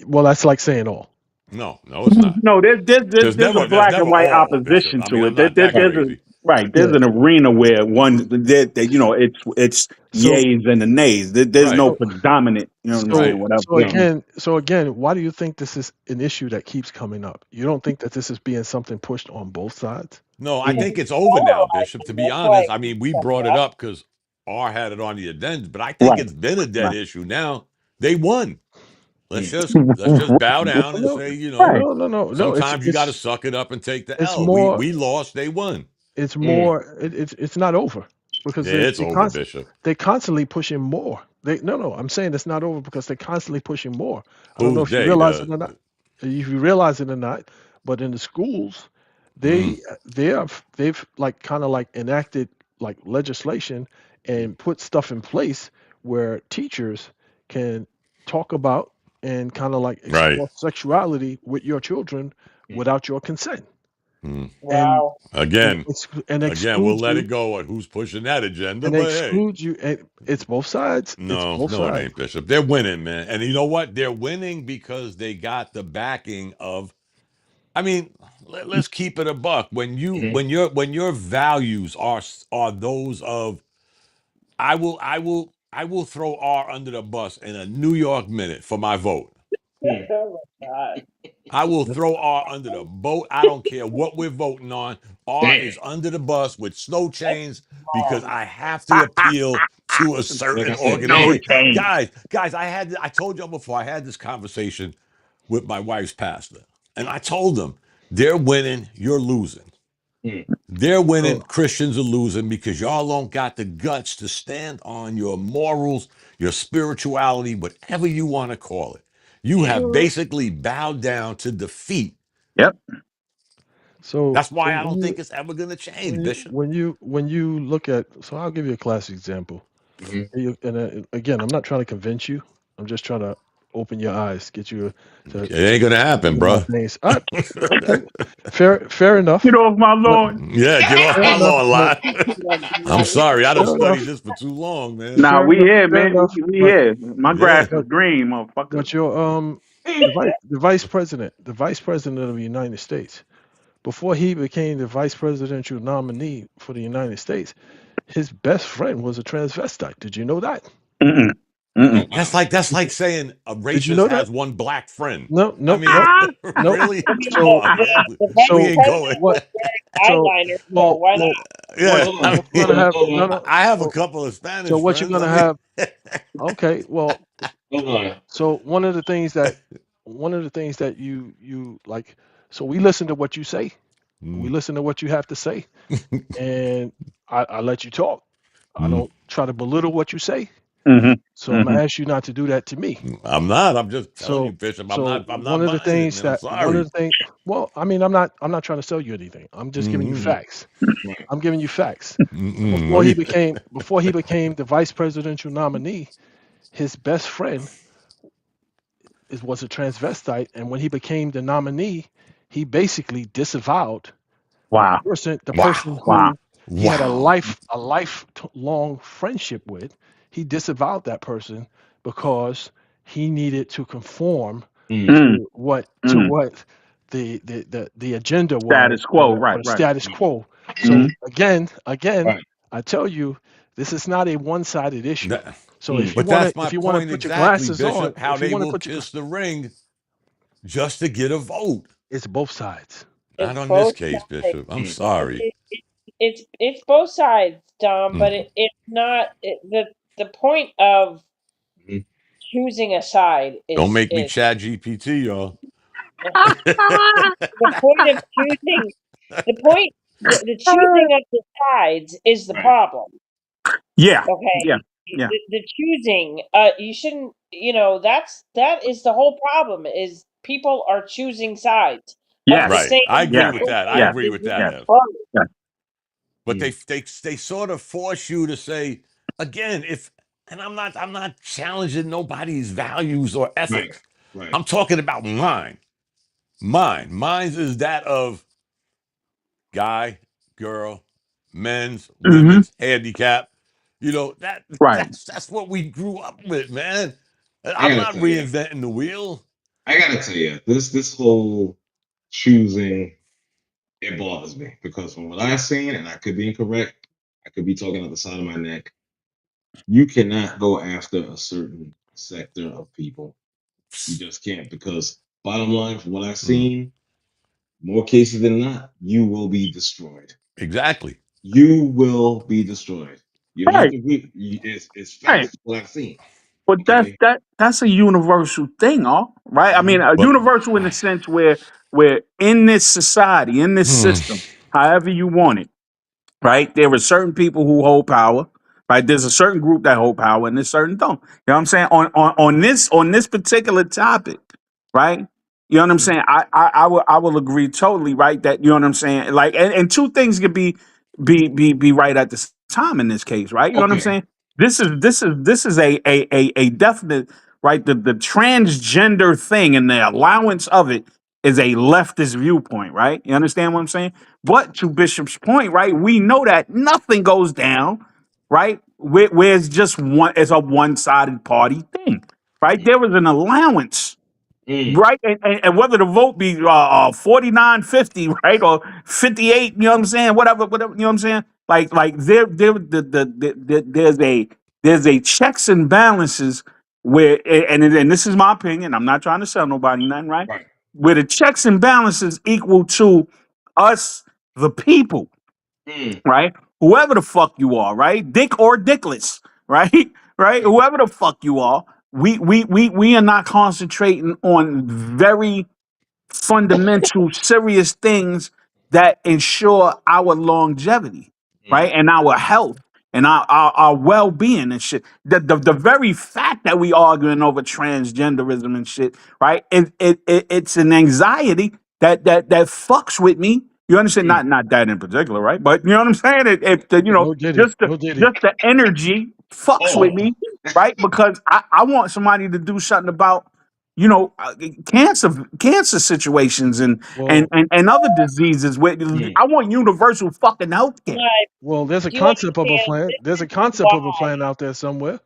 Well, that's like saying all. No, it's not. no, there's There's a never black and white all, Bishop. opposition I mean, to I'm it. There, not there, that there's a crazy. Right. Yeah. There's an arena where one that it's So yays and the nays. There's Right. no so predominant. You know what I'm saying? so Right. Whatever. so again, why do you think this is an issue that keeps coming up? You don't think that this is being something pushed on both sides? No, I Mm, think it's It's over now, Bishop. To polarizing. be That's why honest, it I keeps mean, we coming brought it up. up because R had it on the agenda, but I think Right. it's been a dead Right. issue now. They won. Let's mm, just bow down and No, say, Right. no. sometimes you got to suck it up and take the It's L. more. We lost, they won. It's mm, more. It's not over because Yeah, it's over, Bishop. they constantly pushing more. They no. I'm saying it's not over because they're constantly pushing more. I don't know Who's if you they? realize it or not. If you realize it or not, but in the schools, Mm, they've like kind of like enacted like legislation mm, and put stuff in place where teachers can talk about and kind of like right. explore sexuality with your children mm, without your consent Mm. and Wow. Again, and again, we'll exclude let you it go at who's pushing that agenda, and but hey. exclude you. And it's both sides. It's No, both no, it sides. ain't, Bishop. They're winning, man. And you know what? They're winning because they got the backing of. I mean, let's keep it a buck. mm, When your values are those of I will throw R under the bus in a New York minute for my vote. mm. Oh my God. I will That's throw R under the boat. I don't care what we're voting on. R Damn. is under the bus with snow That's chains because wrong. I have to appeal to a Like I certain said, No organization. change. Guys, I told y'all before I had this conversation with my wife's pastor, and I told them they're winning, you're losing. mm, They're winning, so Christians are losing because y'all don't got the guts to stand on your morals, your spirituality, whatever you want to call it. You mm, have Mhm. basically bowed down to defeat. Yep. That's so why I don't when think it's ever going to change, Bishop. you look at, so I'll give you a classic example. mhm, Again, I'm not trying to convince you. I'm just trying to open your eyes, get you It ain't going to happen, see my bro. things. Okay, fair enough. Get off my But lawn. Yeah, get off fair my enough. lawn, But line. Yeah, I'm God. sorry. I don't fair study enough. this for too long, man. Nah, Fair we enough. here, Fair man. enough. We here. My grass Yeah. is But green, motherfucker. but your the vice president of the United States, before he became the vice presidential nominee for the United States, his best friend was a transvestite. Did you know that? Mm-mm. Mm-mm. wow. That's like saying a Did you racist know that? has one black friend. No, I no, no, mean, no. really? I mean, Come So on, man. the We vice so ain't going. president what? was wearing So eyeliners, so well why well what Yeah, Hold on. I what you're mean, gonna have? Hold No, on. no. I have a So couple of so Spanish what you're friends. I gonna mean, have? Okay, well, Hold on. so one of the things that you like. So we listen to what you say. We mm, listen to what you have to say, and I let you talk. I mm, don't try to belittle what you say. Mm-hmm. So I'm gonna Mm-hmm. ask you not to do that to me. I'm not. I'm just telling you, So Bishop. so I'm one not of the buying it, things man. I'm that one of sorry. the things. Well, I mean, I'm not trying to sell you anything. I'm just giving you Mm-mm, facts. Right. I'm giving you facts. mm-mm. Let me. Before he became the vice presidential nominee, his best friend was a transvestite, and when he became the nominee, he basically disavowed Wow. the person Wow. Wow. who he had Wow. a lifelong friendship with. He disavowed that person because he needed to conform Mm, Mm. to what Mm. the agenda was, Status quo. Right. or the Right. status mm, quo. Mm-hmm. So again, right. I tell you, this is not a one-sided issue. That- So Mm, but that's my if you want to point put your exactly, glasses on, Bishop. How if you they want to will put your kiss the ring just to get a vote. it's both sides. Not it's on this both case, sides. Bishop. I'm mm, sorry. It's both sides, Dom, but Mm. it's not the point of mm. choosing a side Don't is make me chat GPT, y'all. the point of choosing the point the choosing of the sides is the Right. problem. Yeah. Okay, Yeah. Yeah. the choosing you shouldn't, that is the whole problem, is people are choosing sides of the Yes. Right. same I agree Yes. with that. I Yes. agree with that, Yes. Ev. Yes. But Mm, they sort of force you to say again, if and I'm not challenging nobody's values or right. ethics. Right. I'm talking about mine. Mine's is that of guy, girl, men's, Mm-hmm. women's, handicap. Right. That's what we grew up with, man. I I'm gotta not tell you. reinventing the wheel. I gotta tell you. This whole choosing it bothers me because from what I've seen, and I could be incorrect, I could be talking out the side of my neck. You cannot go after a certain sector of people. You just can't because bottom line, from what I've Mm, seen, more cases than not, you will be destroyed. exactly. You will be destroyed. You don't have Right, to agree. It's right. facts. What I've seen. But Okay. that's a universal thing, all right. I mean, Mhm. a But universal in the sense where in this society, in this hmm, system, however you want it, right? There are certain people who hold power, right? There's a certain group that hold power, and there's certain don't. You know what I'm saying? On this particular topic, right? You know what I'm Mhm. saying? I will agree totally, right? That you know what I'm saying? Like, and two things could be right at the time in this case, right? You know what I'm Okay. saying? This is a definite right. The transgender thing and the allowance of it is a leftist viewpoint, right? You understand what I'm saying? But to Bishop's point, right, we know that nothing goes down, right? Where it's just it's a one-sided party thing, right? Mhm. There was an allowance, Mm. right? And whether the vote be 49-50, right, or 58, you know what I'm saying? Whatever, you know what I'm saying? Like there's a checks and balances where, and this is my opinion. I'm not trying to sell nobody nothing, right? Right. Where the checks and balances equal to us, the people, Mm. right? Whoever the fuck you are, right? Dick or dickless, right? Right? Right. Whoever the fuck you are, we are not concentrating on very fundamental, serious things that ensure our longevity, right? Mm. And our health and our well-being and shit. The very fact that we arguing over transgenderism and shit, right? It's an anxiety that fucks with me. You understand? Mm. Not that in particular, right? But you know what I'm saying? No Diddy. Just the No Diddy. just the energy fucks with Oh. me, right? Because I want somebody to do something about cancer situations Well, and other diseases where Mm. I want universal fucking health care. But well, there's a you concept of a understand plan. There's a this is concept why. of a plan out there somewhere.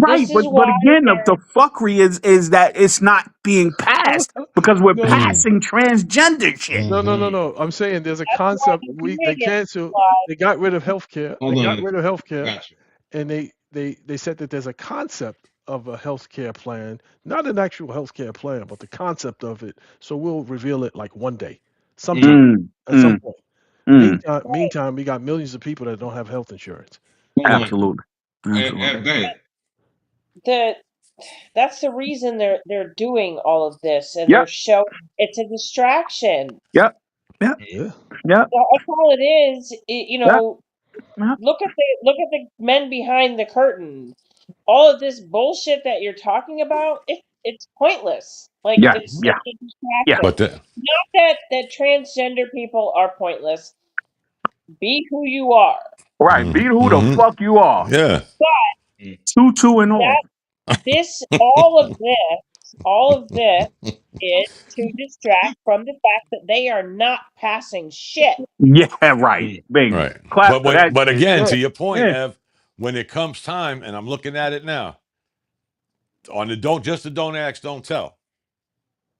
Right, This is but why again, the they're fuckery is that it's not being passed because we're No, mm, passing transgender shit. hmm. no. I'm saying there's a that's why concept. they're They doing it. cancel. Why? They got rid of healthcare. They Hold on. got rid of I healthcare, got you. and they said that there's a concept of a healthcare plan, not an actual healthcare plan, but the concept of it. So we'll reveal it like one day, Mm. sometime, Mm, at some mm, point. mm. Meantime, we got millions of people that don't have health insurance. Hold on. Absolutely, absolutely. Go ahead. The that's the reason they're doing all of this, and they're Yep, showing it's a distraction. yep, yep, Mm. Yeah. yep, That's all it is. yep, yep. Look at the men behind the curtain. All of this bullshit that you're talking about, it's pointless. Like Yeah, it's yeah, it's a yeah. distraction. But the, Not that transgender people are pointless. Be who you are. Right, be hmm, who the hmm, fuck you are. yeah. But Mm. Tutu and all. that this all of this is to distract from the fact that they are not passing shit. Yeah, right. Mm. Bingo. Right. Clap for that But shit. again, Yeah, to your point, yeah. Ev, when it comes time, and I'm looking at it now, on the don't ask, don't tell.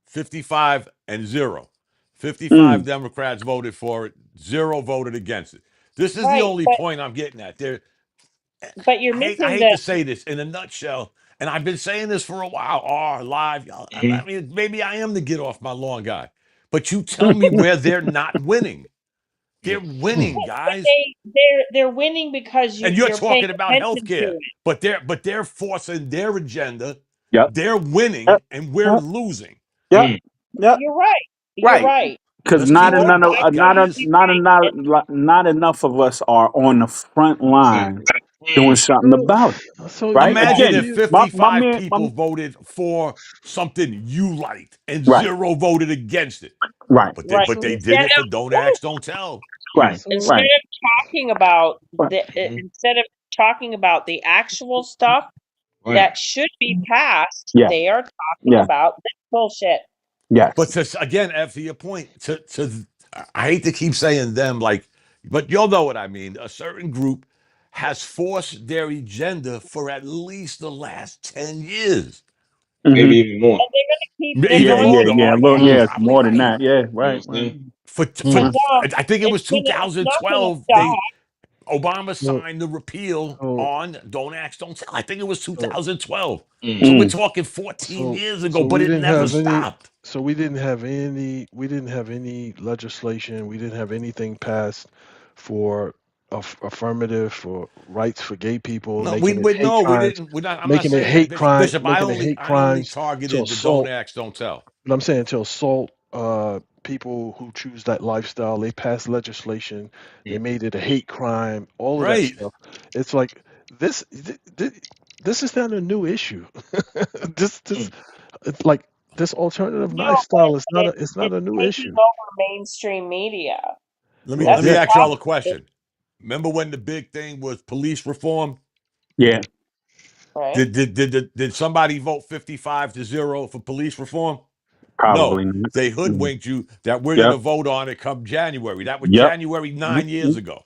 55 and 0. 55 Mm. Democrats voted for it, 0 voted against it. This is the Right, only point I'm getting at. There, but you're I missing hate the to say this in a nutshell, and I've been saying this for a while. Oh, live. I Mhm. mean, maybe I am the get off my lawn guy. But you tell me where they're not winning. They're Mm. winning, but guys. they're winning because And you're you're paying talking about attention to healthcare, it. but they're forcing their agenda. Yep. They're winning, Yep. and we're Yep. losing. Yep. Mm. Yep. You're right. You're Right. right. Because Let's not keep it a You're enough, buck, guys. absolutely right. And not enough of us are on the front line Exactly. doing Mm. something about it. So Right. Imagine right, if Again, my 55 man, people voted for something you liked and right, 0 voted against it. right, right. But they so did Instead it for of don't ask, don't tell. right, Mm. so instead right, of talking about right. Mhm. instead of talking about the actual stuff Right. that should be passed, Yeah, they are talking yeah, about this bullshit. But yes. again, after your point, I hate to keep saying them, like, but you'll know what I mean. A certain group has forced their agenda for at least the last 10 years. maybe Hmm. even more. And they're going to keep Yeah, Even anointing yeah, longer, yeah. Art. Look, You are yeah, people. it's probably more than right. that. Yeah, You know what right, I'm right. saying? For Mm. And I think it was it's not going to 2012. stop. Obama So signed the repeal so on Don't Ask, Don't Tell. I think it was so 2012. So Mm. we're Mm. talking 14 so years ago, so but we it didn't never have any. stopped. So we didn't have any legislation. We didn't have anything passed for affirmative for rights for gay people, No, making it hate we crimes, didn't. We're not. I'm not saying Bishop. making it hate I only crimes to targeted the Don't assault. Ask, Don't Tell. But I'm saying to assault people who choose that lifestyle. They passed legislation. They Mm. made it a hate crime. All of that Right. stuff. It's like this. This is not a new issue. This Mm. it's like this alternative No, but lifestyle is not a it's not it's a new taking issue. over mainstream media. Well, Let That's me the yeah, ask y'all a problem, question. Remember when the big thing was police reform? Yeah, right? Did somebody vote 55-0 for police reform? probably No, not. they Mm. hoodwinked you that we're going to Yep, vote on it come January. That was yep, January yep, 9 years ago.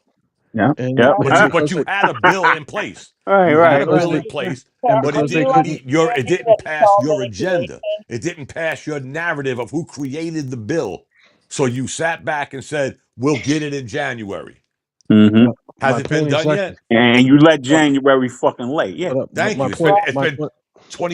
yep, and yep. Right. But because you they had a bill in place. Right, You and had a right, because bill right. they in place, So and but are because it they you didn't couldn't. meet your. It understanding didn't that it's pass all your agenda. manipulation? It didn't pass your narrative of who created the bill. So you sat back and said, "We'll get it in January." Hmm. Has My it been point done exactly. yet? And you let But January fucking late. Yeah. Thank you. It's Well, been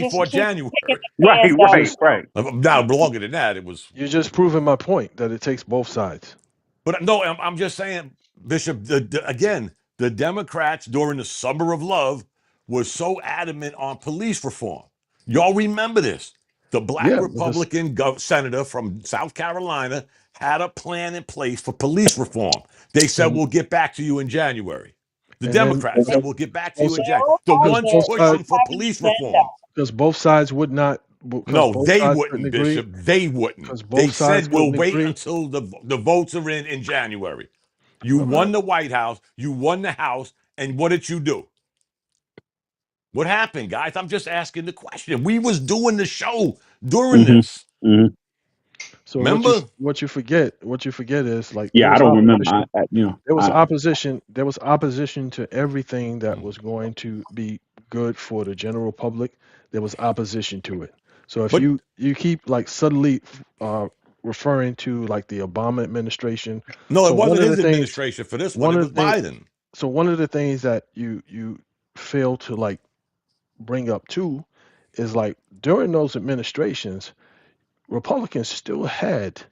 it just 24 keeps January. kicking the Right, can you down the right, just right. Now longer than that, it was. you're just proving my point that it takes both sides. But no, I'm just saying, Bishop. Again, the Democrats during the summer of love was so adamant on police reform. Y'all remember this? The black Yeah, because Republican senator from South Carolina had a plan in place for police reform. They said, and "We'll get back to you in January." The and then Democrats and said, then "We'll get back to you both in they January." all The because have ones both they sides all pushing for have an police agenda. reform. because both sides would not because No, both they sides couldn't wouldn't, agree Bishop. They wouldn't. because They both sides said, "We'll couldn't wait agree. until the votes are in January." You All right. won the White House, you won the House, and what did you do? What happened, guys? I'm just asking the question. We was doing the show during Hmm. this. Hmm. So Remember? what you forget is like Yeah, I don't remember. There was opposition to everything that was going to be good for the general public. There was opposition to it. So if But you keep like subtly uh, referring to like the Obama administration, no, it so wasn't his administration for this one. one It of was the things Biden. so one of the things that you fail to like bring up too is like during those administrations, Republicans still had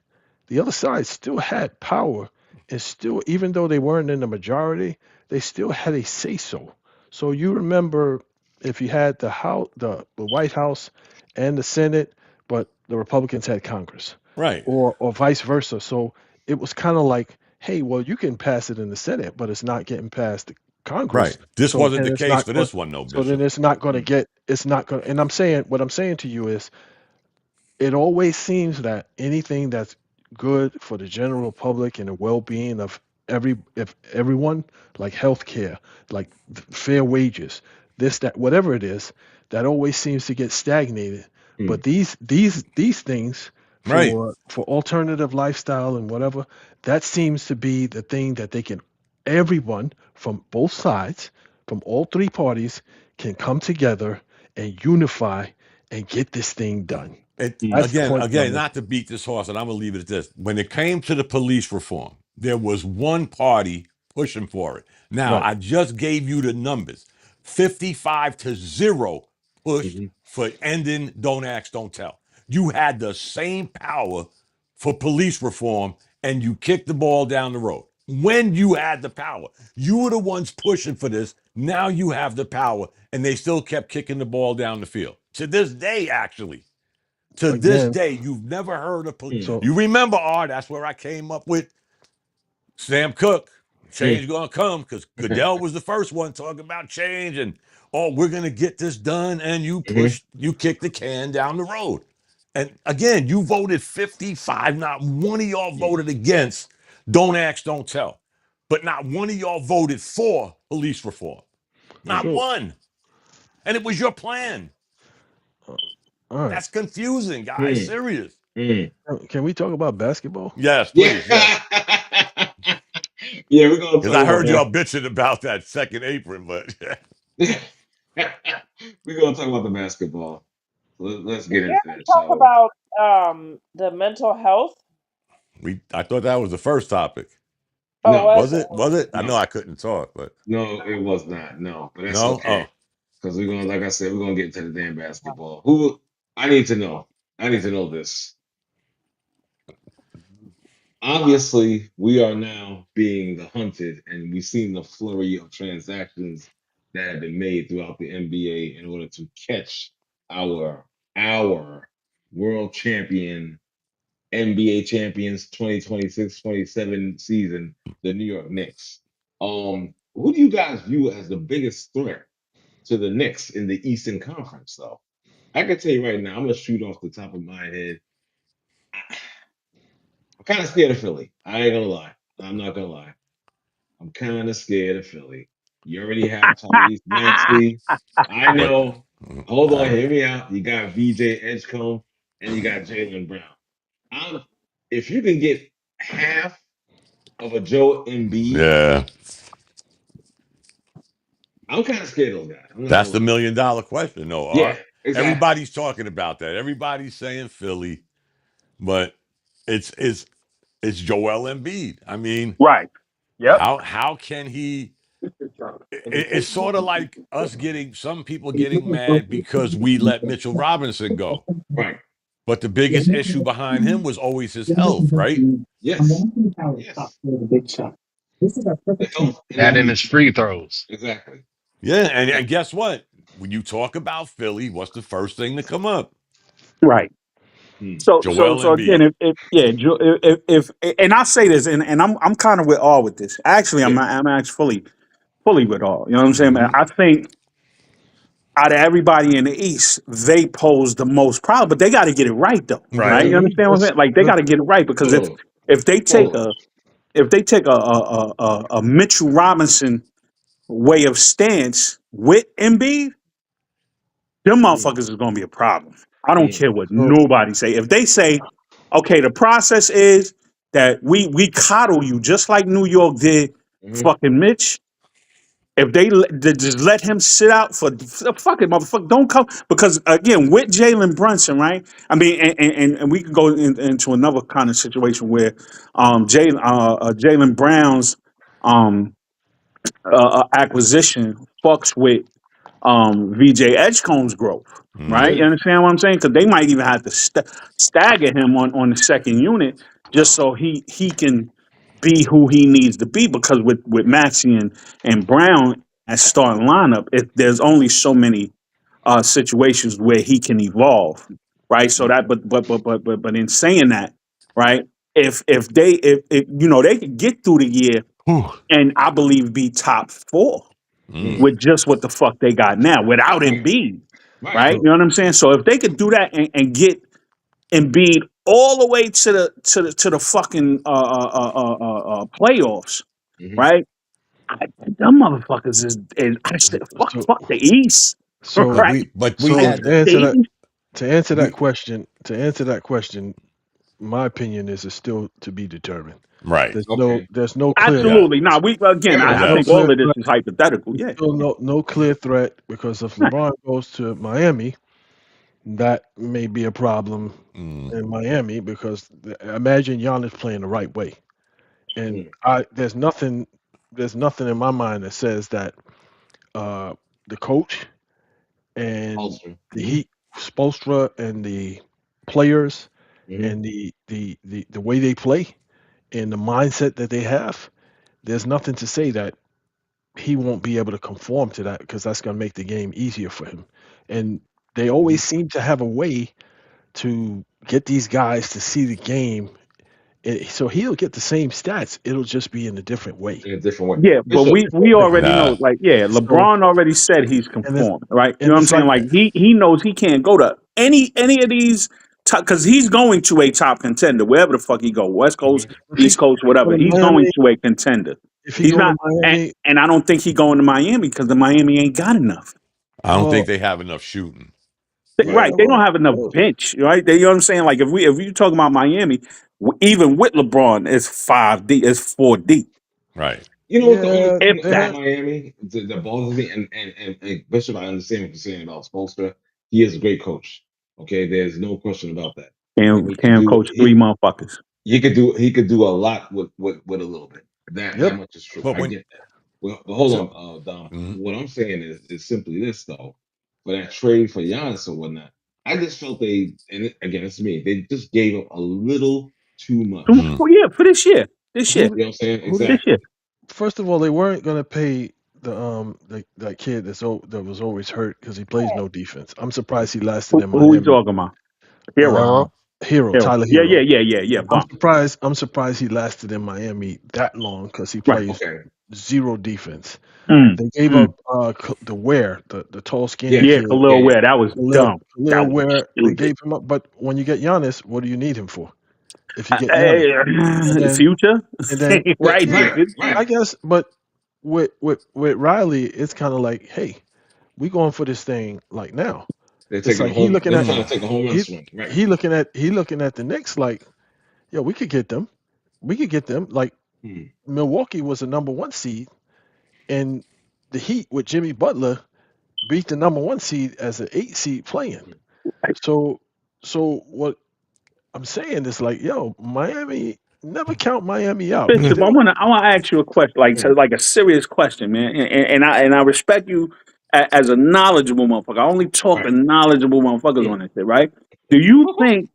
the other side still had power and still even though they weren't in the majority, they still had a say so. So you remember if you had the White House and the Senate, but the Republicans had Congress Right. or vice versa. So it was kind of like, hey, well, you can pass it in the Senate, but it's not getting past the Right. Congress. This So wasn't then the it's case not for going. this one, no, So then Bishop. it's not going to Mm. get. It's not going. And I'm saying what I'm saying to you is it always seems that anything that's good for the general public and the well-being of everyone, like healthcare, like fair wages, this that whatever it is, that always seems to get stagnated. But Mm. these things Right. for alternative lifestyle and whatever, that seems to be the thing that they can everyone from both sides, from all three parties, can come together and unify and get this thing done. Mm. That's the point that I'm making. Not to beat this horse, and I'm gonna leave it at this. When it came to the police reform, there was one party pushing for it. Now, Right. I just gave you the numbers. 55-0 pushed Mhm. for ending Don't Ask, Don't Tell. You had the same power for police reform, and you kicked the ball down the road. When you had the power, you were the ones pushing for this. Now you have the power, and they still kept kicking the ball down the field. To this day, actually. To this Again, day, you've never heard of police. Mm. so You remember, R, that's where I came up with Sam Cooke. Mm. Change gonna come because Goodell was the first one talking about change and we're gonna get this done. And Mhm. you kicked the can down the road. And again, you voted 55. Not one of y'all Mm. voted against Don't Ask, Don't Tell. But not one of y'all voted for police reform. Not Mm. so one. And it was your plan. uh, all right. That's confusing, guys. Mm. Serious. Mm. Can we talk about basketball? Yes, Yeah. please. Yes. Yeah, we're gonna Because talk I about heard y'all that. bitching about that second apron, but We're gonna talk about the basketball. let's Did get you into ever that, talk shall we? about the mental health? I thought that was the first topic. Oh, No, was Was it? it? Was it? I know no, I couldn't talk, but no, it was not. No, but that's no. okay Oh, because we're gonna, like I said, we're gonna get to the damn basketball. Who? I need to know. I need to know this. Obviously, we are now being hunted, and we've seen the flurry of transactions that have been made throughout the NBA in order to catch our our world champion NBA champions 2026-27 season, the New York Knicks. Who do you guys view as the biggest threat to the Knicks in the Eastern Conference, though? I can tell you right now, I'm gonna shoot off the top of my head. I'm kind of scared of Philly. I ain't gonna lie. I'm not gonna lie. I'm kind of scared of Philly. You already have Tyrese Maxey. I but know. Hold on, I, hear me out. You got VJ Edgecombe and you got Jalen Brown. I'm, if you can get half of a Joe Embiid, yeah, I'm kind of scared of those guys. I'm not gonna that's the lie. $1 million question, though. Yeah, Art. exactly. Everybody's talking about that. Everybody's saying Philly, but it's it's it's Joel Embiid. I mean, Right. Yep. how can he? It's sort of like us getting some people getting mad because we let Mitchell Robinson go. Right. But the biggest issue behind him was always his health, right? Yes. Yes. The health and That in his Embiid. free throws. Exactly. Yeah, and Exactly. guess what? When you talk about Philly, what's the first thing to come up? Right. Hmm. Joel So again, Embiid. if yeah, and I say this, and I'm kind of with all with this. Actually, Yeah. I'm actually fully with all. You know what I'm saying, man? Hmm. I think out of everybody in the East, they pose the most problem, but they got to get it right though, Right. right? You Hmm. understand what I'm Let's saying? Like they got let's to get it right because Hold on. if they Hold take on. a Mitchell Robinson way of stance with Embiid, them Hmm. motherfuckers is gonna be a problem. I don't Hmm. care what so nobody say. If they say, okay, the process is that we coddle you just like New York did Hmm. fucking Mitch. If they just let him sit out for fucking motherfucker, don't come because again with Jalen Brunson, right? I mean, and we can go into another kind of situation where Jalen Brown's um, acquisition fucks with VJ Edgecomb's growth, right? Hmm. You understand what I'm saying? Because they might even have to stagger him on the second unit just so he can be who he needs to be. Because with Maxey and Brown as starting lineup, there's only so many situations where he can evolve, right? So that, but in saying that, right? If you know they could get through the year Whew. and I believe be top four Mm. Hmm. with just what the fuck they got now without Right. Embiid, Right. right? so You know what I'm saying? So if they could do that and get Embiid all the way to the fucking playoffs, Hmm. right? Them motherfuckers is I said so fuck the East, so right? But we so Like had to the the answer that East, to answer that we question to answer that question, my opinion is it's still to be determined. right. Okay. There's no clear Yeah. absolutely. Now we again, Fair there's I enough. no think Yes. clear all of this threat. is hypothetical. There's Yeah, still no clear threat because if right. LeBron goes to Miami, that may be a problem Mm. in Miami because imagine Giannis playing the right way. And Hmm. I there's nothing in my mind that says that uh, the coach and Ulster. the Hmm. Heat, Spolstra and the players Hmm. and the way they play and the mindset that they have, there's nothing to say that he won't be able to conform to that because that's going to make the game easier for him. And they Hmm. always seem to have a way to get these guys to see the game. So he'll get the same stats. It'll just be in a different way. In a different way. Yeah, but Bishop. we already know, Nah. like, yeah, So LeBron already said he's and it's conformed, right? You and know what I'm it's saying? like Like he knows he can't go to any of these because he's going to a top contender wherever the fuck he go, West Hmm. Coast, if East Coast, he go whatever. to He's going Miami, to a contender. if he He's go to not, Miami, and I don't think he going to Miami because the Miami ain't got enough. I don't think well, they have enough shooting. yeah, Right? They don't have enough well, bench, right? You know what I'm saying? Like if you talking about Miami, even with LeBron, it's 5 deep, it's 4 deep, Right. You know what the only yeah, thing if they about that. have. Miami that bothers me, and Bishop, I understand what you're saying about Spoelstra. He is a great coach. Okay, there's no question about that. And Cam he could Cam do coached three motherfuckers. he could do a lot with a little bit. That Yep. much is true. But I when get that. Well, but hold So, on, Dom. Mhm. What I'm saying is simply this though. For that trade for Giannis and whatnot, I just felt again, it's me. They just gave up a little too much. Mhm. Yeah, for this year. This year. who You know what I'm saying? who did This Exactly. year. first of all, they weren't going to pay that kid that was always hurt because he plays no defense. I'm surprised he lasted in Who we Miami. talking about? Hero. Uh, Hero. Hero, Hero. Tyler Yeah, yeah, Hero. yeah, yeah, yeah. I'm Bomb. surprised. I'm surprised he lasted in Miami that long because he Right. plays Okay. zero defense. Mm, They gave mm. up the Ware, the tall, skinny Yeah. Yeah, kid, Yeah. Khalil Yeah. Ware. That was Khalil dumb. That Khalil was Ware. They stupid. gave him up. But when you get Giannis, what do you need him for? If you get Giannis, and then Future? and then yeah, Right. yeah, Right. Right. I guess. But with Riley, it's kind of like, hey, we going for this thing like now. They're It's taking a like he home. looking They're at trying to Mm. take a home run he swing. Right. he looking at the Knicks like, yo, we could get them. We could get them. Like Hmm. Milwaukee was the number one seed, and the Heat with Jimmy Butler beat the number one seed as an eight seed playing. So what I'm saying is like, yo, Miami, never count Miami out because Bishop, they don't. I want to ask you a question, like Hmm. like a serious question, man. And I respect you as a knowledgeable motherfucker. I only talk Right. to knowledgeable motherfuckers Hmm. on this shit, right? Do you think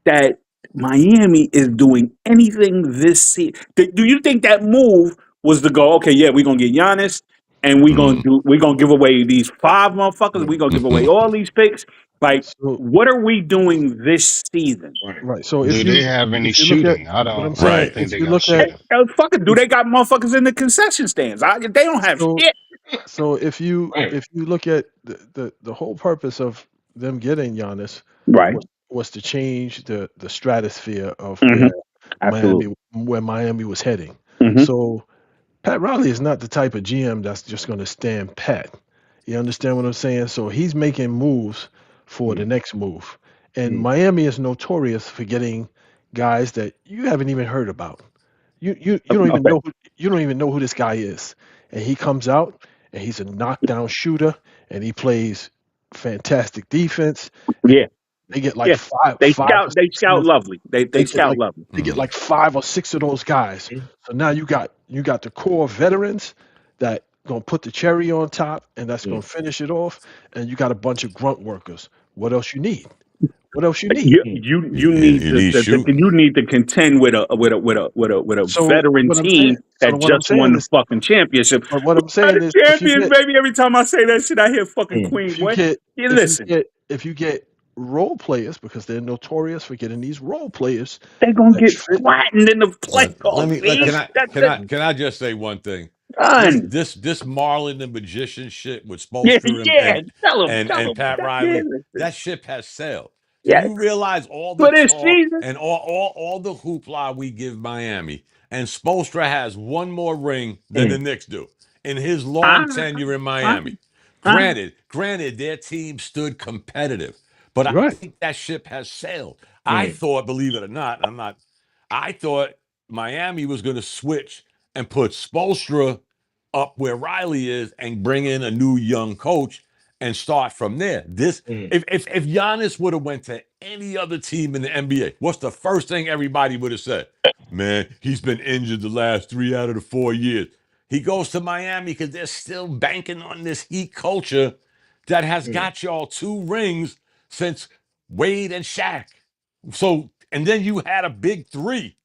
that Miami is doing anything this season? Do you think that move was to go, okay, yeah, we're gonna get Giannis and Mm. we're gonna give away these five motherfuckers, we're Hmm. gonna give away Mhm. all these picks. Like, So what are we doing this season? Right. right. So Do they have any if you look at shooting? I what I'm don't. I saying, don't Right. think if they you got look at shooting. Fucking do if they got motherfuckers in the concession stands? They don't have so shit. so Right. if you look at the whole purpose of them getting Giannis Right. was to change the stratosphere of Hmm. Miami Absolutely. where Miami was heading. Hmm. So Pat Riley is not the type of GM that's just going to stand pat. You understand what I'm saying? So he's making moves for Hmm. the next move. And Hmm. Miami is notorious for getting guys that you haven't even heard about. You don't even Okay. know you don't even know who this guy is. And he comes out and he's a knockdown shooter and he plays fantastic defense and Yeah. they get like Yeah. five or They six of scout those lovely. They they get scout like lovely. they get Mm. like five or six of those guys. Hmm. So now you got the core veterans that gonna put the cherry on top and that's Hmm. gonna finish it off, and you got a bunch of grunt workers. What else you need? What else you need? You Hmm. you You, you need you need shooting. you need to contend with a So veteran what I'm saying, team that what I'm just won saying the is, fucking championship. but what We I'm are saying the is, champions, baby. Every time I say that shit, I hear fucking Hmm. Queen if you boy. get You if you listen, get if you get role players because they're notorious for getting these role players they gonna that get fit. flattened in the But let playoffs. me let B. can I can That's I can I just say one thing? This done. this this Marlin the magician shit with Yeah, Spoelstra yeah. Tell and them. Pat Yeah, Riley, listen. that ship has sailed. Do Yeah, you realize all the for this talk season. and all the hoopla we give Miami? And Spoelstra has one more ring than Hmm. the Knicks do in his long I, tenure in I, Miami. I, Granted, their team stood competitive, but I Right. think that ship has sailed. I Hmm. thought, believe it or not, I thought Miami was going to switch and put Spoelstra up where Riley is and bring in a new young coach and start from there. This Hmm. if Giannis would have went to any other team in the NBA, what's the first thing everybody would have said? Man, he's been injured the last 3 out of the 4 years. He goes to Miami because they're still banking on this Heat culture that has Hmm. got y'all two rings since Wade and Shaq. So, and then you had a big three.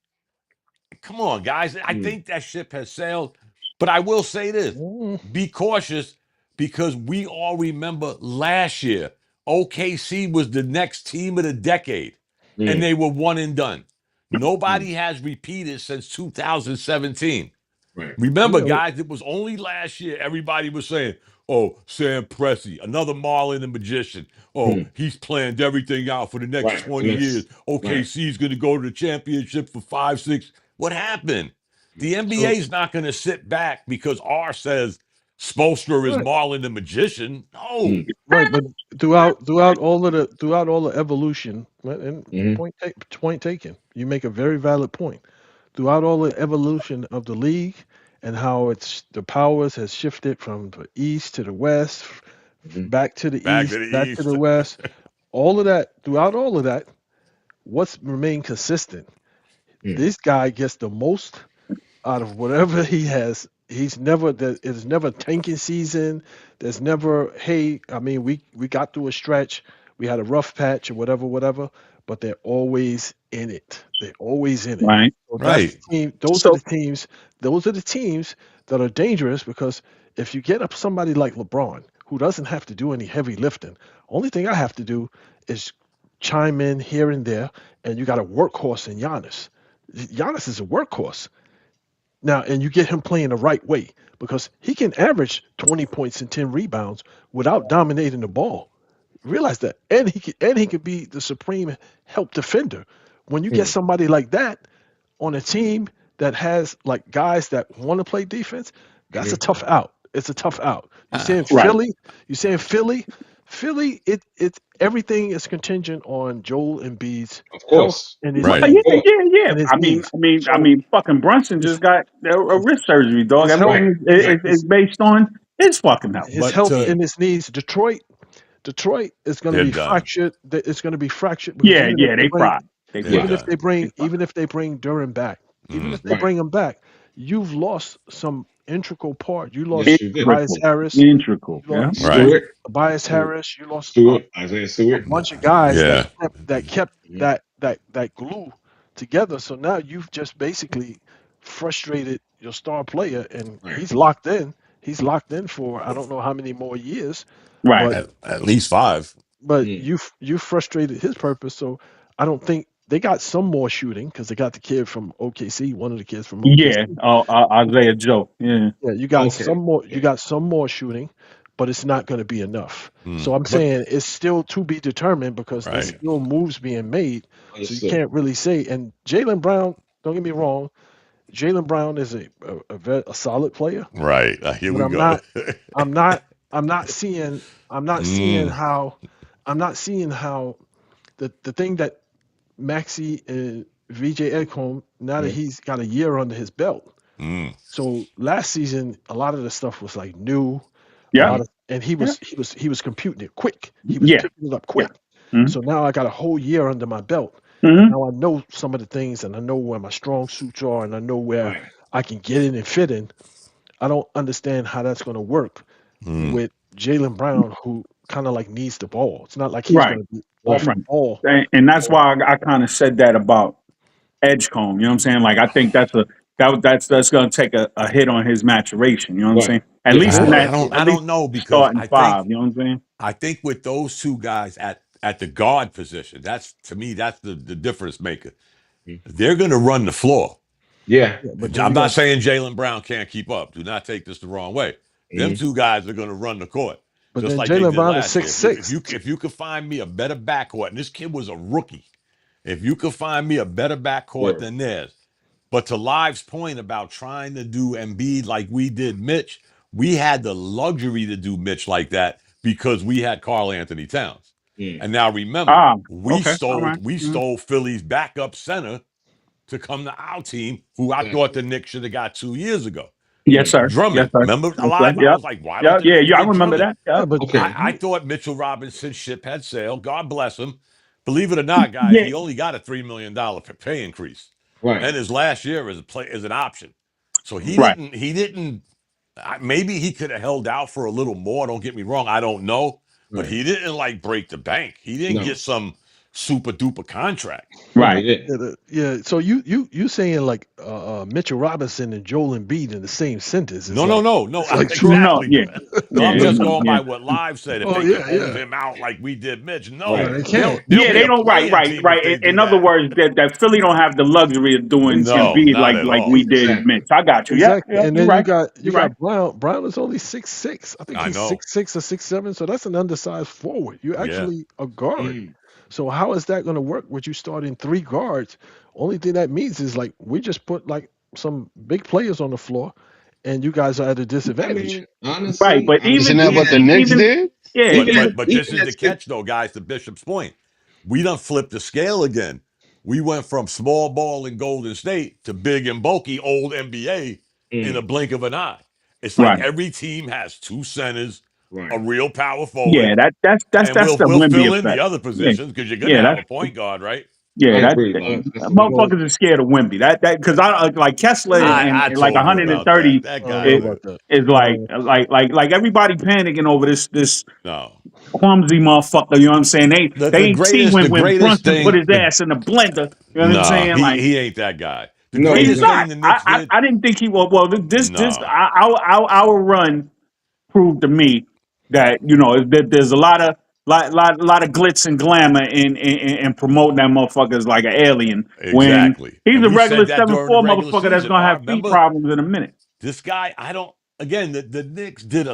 Come on, guys. I Hmm. think that ship has sailed. But I will say this, Mm, be cautious because we all remember last year, OKC was the next team of the decade, and Hmm. they were one and done. Hmm. Nobody has repeated since 2017. Right. Remember, yeah. guys, it was only last year everybody was saying, oh, Sam Presti, another Marlon the Magician. Oh, Hmm. he's planned everything out for the next Right. The 20 years. next. Right. OKC's going to go to the championship for 5, 6. What happened? The So NBA's not going to sit back because R says Spoelstra is right. Marlon the Magician. No. Hmm. Right, but throughout all the evolution, right, and Hmm. point taken. You make a very valid point. Throughout all the evolution of the league and how it's the powers has shifted from the east to the west, Hmm. back to the Back to east, the back to the East. west. all of that, throughout all of that, what's remained consistent? Mm. This guy gets the most out of whatever he has. He's never there. It's never tanking season. There's never, hey, I mean, we got through a stretch. We had a rough patch or whatever, whatever. But they're always in it. They're always in it. Right. So that's the Right. team. Those are So the teams. Those are the teams that are dangerous because if you get up somebody like LeBron who doesn't have to do any heavy lifting, only thing I have to do is chime in here and there, and you got a workhorse in Giannis. Giannis is a workhorse. Now, and you get him playing the right way because he can average 20 points and 10 rebounds without dominating the ball. Realize that. And he could be the supreme help defender. When you get Mm. somebody like that on a team that has like guys that want to play defense, that's a Mhm. tough out. It's a tough out. You Ah, saying right. Philly? You saying Philly? Philly, it everything is contingent on Joel Embiid's Of health course. and his Well, right. Of yeah, knees. course. yeah. And his I mean, knees. I mean, I So mean, fucking Brunson his just got a his, wrist surgery, dog. his health, Right. Everything his Right. is based on his fucking health. his But health to and his knees. Detroit is going to they're be done. fractured. It's going to be fractured because Yeah, yeah, they fried. They They're Yeah. fried. done. even if they bring Duran back, even if Mm. they Right. bring him back, you've lost some integral part. You lost Yes, you did. Tobias Integral, Harris. integral. You Yeah. lost Right. Stewart. Tobias Stewart. Harris. You lost Stewart. Isaiah a Stewart. bunch of guys Yeah. that kept Mhm. that glue together. So now you've just basically frustrated your star player, and Right. He's locked in for I don't know how many more years, Right. but At least 5. Mm. you frustrated his purpose. So I don't think they got some more shooting because they got the kid from OKC, one of the kids from Yeah. OKC. Isaiah Joe. Yeah. Yeah, you got some Okay. more. You Okay. got some more shooting, but it's not going to be enough. So Mm. I'm But saying it's still to be determined because there's right. still moves being made. So you Understood. can't really say. And Jalen Brown, don't get me wrong, Jalen Brown is a solid player, Right. Here but we go. I'm not I'm not seeing I'm not seeing Mm. how I'm not seeing how the thing that Maxi and VJ Edcombe, now that Mm. he's got a year under his belt. Mm. So last season, a lot of the stuff was like new, a Yep. lot Mhm. of, and he Yep. was he was computing it quick. He was Yeah. picking it up Yeah. quick. Mm-hmm. So now I got a whole year under my belt, and Mm-hmm. now I know some of the things, and I know where my strong suits are, and I know where Right. I can get in and fit in. I don't understand how that's going to work Mm. with Jalen Brown, who kind of like needs the ball. It's not like he's Right. going to be off Right. the Right. ball. And that's So why I kind of said that about Edgecombe. You know what I'm saying? Like I think that's going to take a hit on his maturation. You know what I'm Right. saying? At Yeah. least it in will. that, I at least don't know because starting five. You know what I'm saying? I think with those two guys at the guard position, that's to me that's the difference maker. Mhm. They're going to run the floor. Yeah. Yeah, but then I'm you not got saying Jalen Brown can't keep up. Do not take this the wrong way. Them Mhm. two guys are going to run the court but just then like they Jalen did Brown is last year. six If six. you could find me a better backcourt, and this kid was a rookie, if you could find me a better backcourt Word. than theirs, but to Live's point about trying to do Embiid like we did Mitch, we had the luxury to do Mitch like that because we had Carl Anthony Towns. Mm. And now remember, Ah. Okay. All right. we Mm. stole Philly's backup center to come to our team, who I thought Exactly. the Knicks should have got 2 years ago. Yes, sir. Yes, Drummond. sir. Remember Yes, sir. Alive? I Yep. was like, why Yeah. don't the Yeah. Knicks Yeah. I get remember Drummond? that. Yeah, Yep. but Okay. I thought Mitchell Robinson's ship had sailed. God bless him. Believe it or not, guys, Yeah. he only got a $3 million pay increase, Right. and his last year as an option. So Right. he didn't. Maybe he could have held out for a little more. Don't get me wrong. I don't know, but Right. he didn't like break the bank. He didn't No. get some super duper contract. No, he Right. didn't. yeah, yeah. So you saying like Mitchell Robinson and Joel Embiid in the same sentence is like No. it's like true. No. Exactly. Yeah. No, Yeah. I'm Yeah. just No. going Yeah. by what Live said. If Oh they could yeah, hold yeah. him out like we did Mitch, No, Right. no, they can't. they'll Yeah, be they a don't. Right, playing right, team if right. they In do other that. words, that Philly don't have the luxury of doing No, Embiid not like at we all. did Exactly. Mitch. I got you. Yep, Exactly. yep. And You're then right. you You're right. got Brown. Brown is only 6'6". I think I he's know. 6'6" or 6'7". So that's an undersized forward. You're Yeah. actually a guard. Mm. So how is that going to work with you starting three guards? Only thing that means is like we just put like some big players on the floor, and you guys are at a I disadvantage. mean, Right, honestly, but Isn't even that what the Knicks even did? yeah, But even even at but but this even is at the six, catch though, guys, to Bishop's point. We done flipped the scale again. We went from small ball in Golden State to big and bulky old NBA in a mm, blink of an eye. It's like right, every team has two centers, Right. a real power Yeah, forward, and that's we'll the we'll Wimby fill in the effect. other Yeah, positions because you're gonna yeah, have that's a point guard, right? yeah, I agree. That's a good Well, point. motherfuckers are scared of Wimby. That because I like Kessler yeah, I and like told you about that. 130 That I don't guy, know is about that. like Uh, everybody panicking over this no. clumsy motherfucker. You know what I'm saying? They The ain't see greatest, the when greatest Brunson put thing, his the ass in the blender. You know what I'm no, saying? he Like he ain't that guy. The No, he's he's greatest not. not. thing the Knicks did, I didn't think he was. Well, this no, our run proved to me that that there's a lot of glitz and glamour in promoting that motherfucker as like an alien when exactly. he's And a we regular said that during the 7'4" regular motherfucker that's season. gonna have feet Remember problems in a minute. this guy? I don't. Again, the Knicks did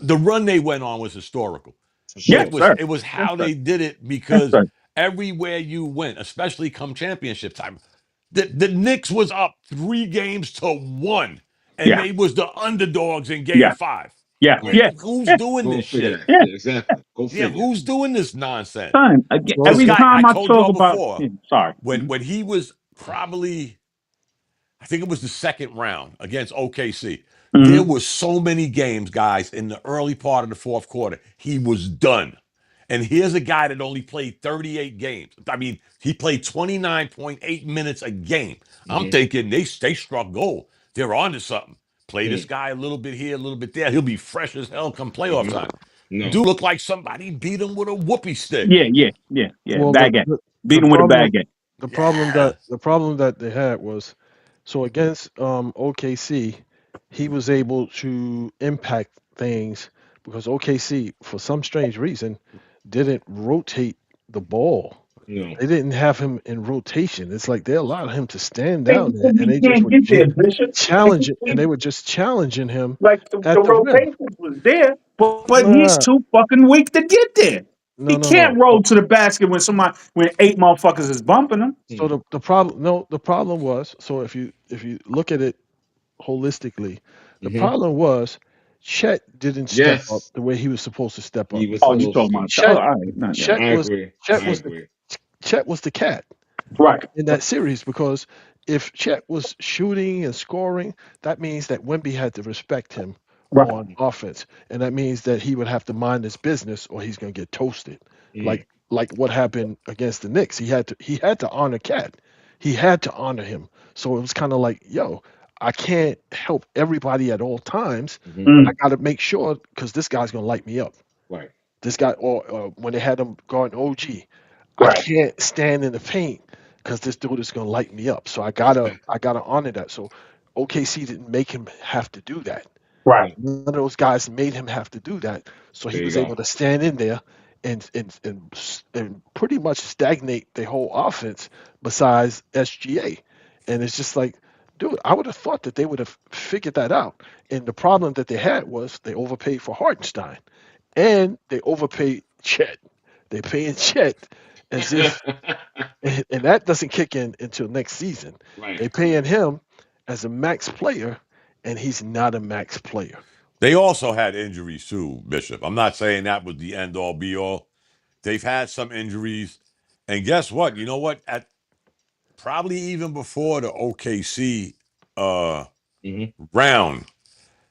the run they went on was historical. For Yes, sure. sir. It was Yes, how sir. they did it Yes, because sir. everywhere you went, especially come championship time, the Knicks was up 3 games to 1, and Yeah, they was the underdogs in game yeah, 5. yeah, Right. yeah, Who's yeah, doing Go this figure shit? that. yeah. Yeah, exactly. Go Yeah, figure. who's doing this nonsense? Son, This well, every guy, I time I told talk y'all about, before, sorry. when he was probably, I think it was the second round against OKC. There Mm-hmm. were so many games, guys, in the early part of the fourth quarter. He was done. And here's a guy that only played 38 games. I mean, he played 29.8 minutes a game. I'm Hmm. thinking they struck gold. They're on to something. Play this guy a little bit here, a little bit there. He'll be fresh as hell come playoff Hmm. time. No. Dude looked like somebody beat him with a whoopee stick. Yeah, yeah, yeah, yeah. well, Baguette. the Beat him with a problem baguette. Yeah, the problem that they had was so against OKC, he was able to impact things because OKC, for some strange reason, didn't rotate the ball. No. They didn't have him in rotation. It's like they allowed him to stand down there, Because and he they just can't were get there, Bishop. challenge it, and they were just challenging him Like at the the rim. rotation was there, but he's Nah, too fucking weak to get there. no, He no, can't no. roll to the basket when 8 motherfuckers is bumping him. So the problem, no, the problem was, so if you look at it holistically, the Hmm. problem was Chet didn't step up Yes. the way he was supposed to step He up was Oh, you because supposed talking to. about? Oh, Chet all right, not yeah. Chet I was agree. Chet I was the agree. Chet was the cat Right, in that series because if Chet was shooting and scoring, that means that Wemby had to respect him right, on offense, and that means that he would have to mind his business or he's going to get toasted. Mm. Like what happened against the Knicks, he had to honor Cat, he had to honor him. So it was kind of like, yo, I can't help everybody at all times. Hmm. I mm, got to make sure because this guy's going to light me up. Right. This guy, or when they had him guarding OG, I right, can't stand in the paint because this dude is gonna light me up. So Exactly. I gotta honor that. So OKC didn't make him have to do that. right. Mm. None of those guys made him have to do that. So he There you was go. able to stand in there and pretty much stagnate the whole offense besides SGA. And it's just like, dude, I would have thought that they would have figured that out. And the problem that they had was they overpaid for Hartenstein and they overpaid Chet. They paying Chet as if, and that doesn't kick in until next season. Right. They paying him as a max player, and he's not a max player. they also had injuries too, Bishop. I'm not saying that was the end all be all. They've had some injuries, and guess what? You know what? At probably even before the OKC uh, Hmm. round,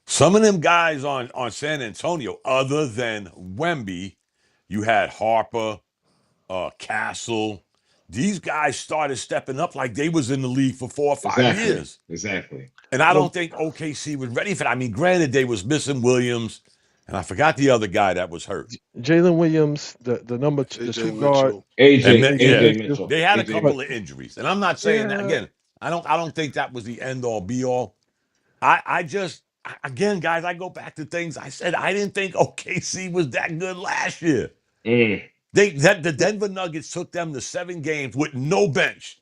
some of them guys on San Antonio, other than Wemby, you had Harper, Castle. These guys started stepping up like they was in the league for 4 or 5 Exactly. years. Exactly. And I Well, don't think OKC was ready for that. I mean, granted, they was missing Williams, and I forgot the other guy that was hurt. Jalen Williams, the AJ two guard, Mitchell. And AJ yeah, AJ Mitchell. Mitchell. they had a AJ But couple Mitchell. of injuries. And I'm not saying that yeah, again. I don't think that was the end all be all. I just again, guys, I go back to things I said. I didn't think OKC was that good last year. Mm. The Denver Nuggets took them to 7 games with no bench.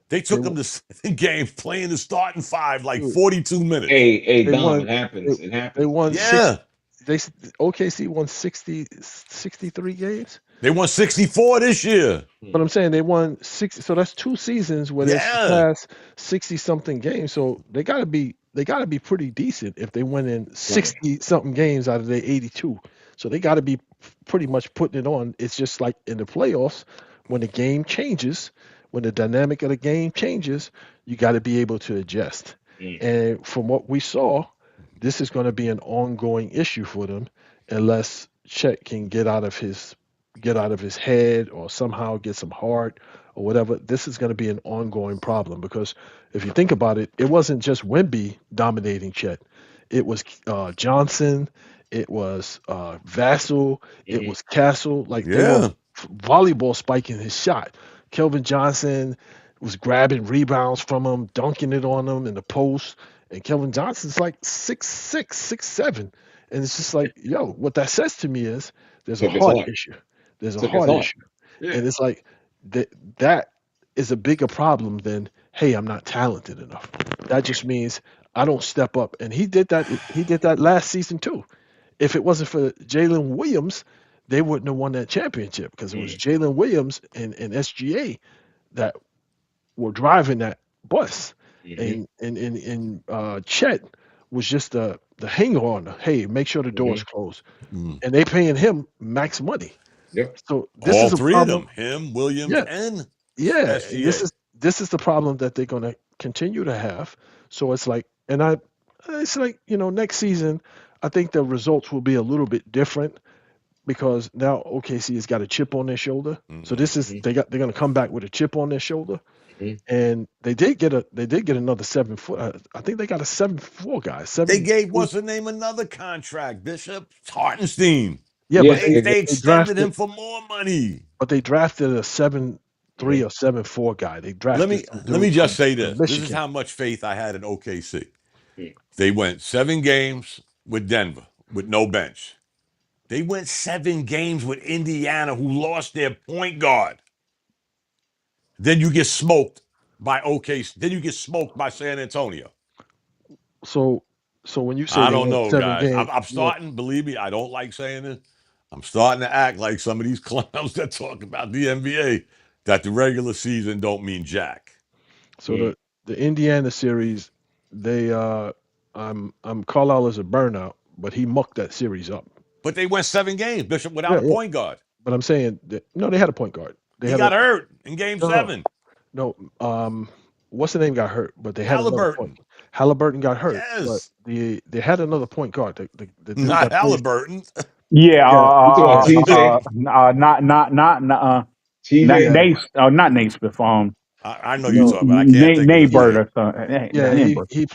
They they took them to 7 games playing the starting five like 42 minutes. Hey, they Dom, it won they, happens. It they happens. won six. Yeah. They OKC won 63 games. They won 64 this year. But Mm. I'm saying they won 60, so that's 2 seasons where they Yeah. surpassed 60 something games. So they gotta be pretty decent if they win in Right. 60 something games out of their 82. So they gotta be pretty much putting it on. It's just like in the playoffs, when the game changes, when the dynamic of the game changes, you got to be able to adjust. Mm. And from what we saw, this is going to be an ongoing issue for them. unless Chet can get out of his head or somehow get some heart or whatever. This is going to be an ongoing problem because if you think about it, it wasn't just Wemby dominating Chet. It was Johnson, it was Vassell, it Mm-hmm. was Castle. Like they were Yeah. volleyball spiking his shot. Kelvin Johnson was grabbing rebounds from him, dunking it on him in the post. And Kelvin Johnson's like 6'6", 6'7". And it's just like, yo, what that says to me is there's a Took his heart heart. issue. There's a Took his heart heart. issue. Yeah. And it's like that is a bigger problem than, hey, I'm not talented enough. That just means I don't step up. And he did that last season too. If it wasn't for Jalen Williams, they wouldn't have won that championship because it was Mm-hmm. Jalen Williams and SGA that were driving that bus. Mm-hmm. And Chet was just the hanger on. Hey, make sure the door Mm-hmm. is closed. Mm. And they paying him max money. Yep. So this All is a three of problem. them, him, Williams, Yeah, and yeah. And SGA. this is the problem that they're gonna continue to have. So it's like, and I it's like, next season, I think the results will be a little bit different because now OKC has got a chip on their shoulder. So Hmm. this is Mm-hmm. they're gonna come back with a chip on their shoulder. Mm-hmm. And they did get another 7 foot. I think they got a 7'4" guy. They Seven. gave what's the name another contract, Bishop Hartenstein. Yeah, Yeah. They they extended drafted him for more money. a 7'3" Mm-hmm. or 7'4" guy. They Let drafted me some let me dude just from say this. This is Michigan. how much faith I had in OKC. They went 7 games with Denver with no bench. They went 7 games with Indiana, who lost their point guard. Then you get smoked by OKC. Then you get smoked by San Antonio. So so when you say I they don't went know, seven guys. games, I'm yeah. starting, believe me, I don't like saying this. I'm starting to act like some of these clowns that talk about the NBA that the regular season don't mean jack. So the Indiana series, they I'm Carlisle is a burnout, but he mucked that series up. But they went 7 games, Bishop, without Yeah, a yeah. point guard. But I'm saying that, no, they had a point guard. They He had a got hurt in game no, no, seven. no. What's the name got hurt, but they had another point. Halliburton. Halliburton got hurt, but Yes. they had another point guard. The dude Not that plays. Halliburton. Yeah, Yeah, You talking about TJ? not yeah. TJ? Nate, not Nate Smith, I know you No, talking about. I can't think of Nate his yeah, Bird name. or something. yeah. Nate Bird. He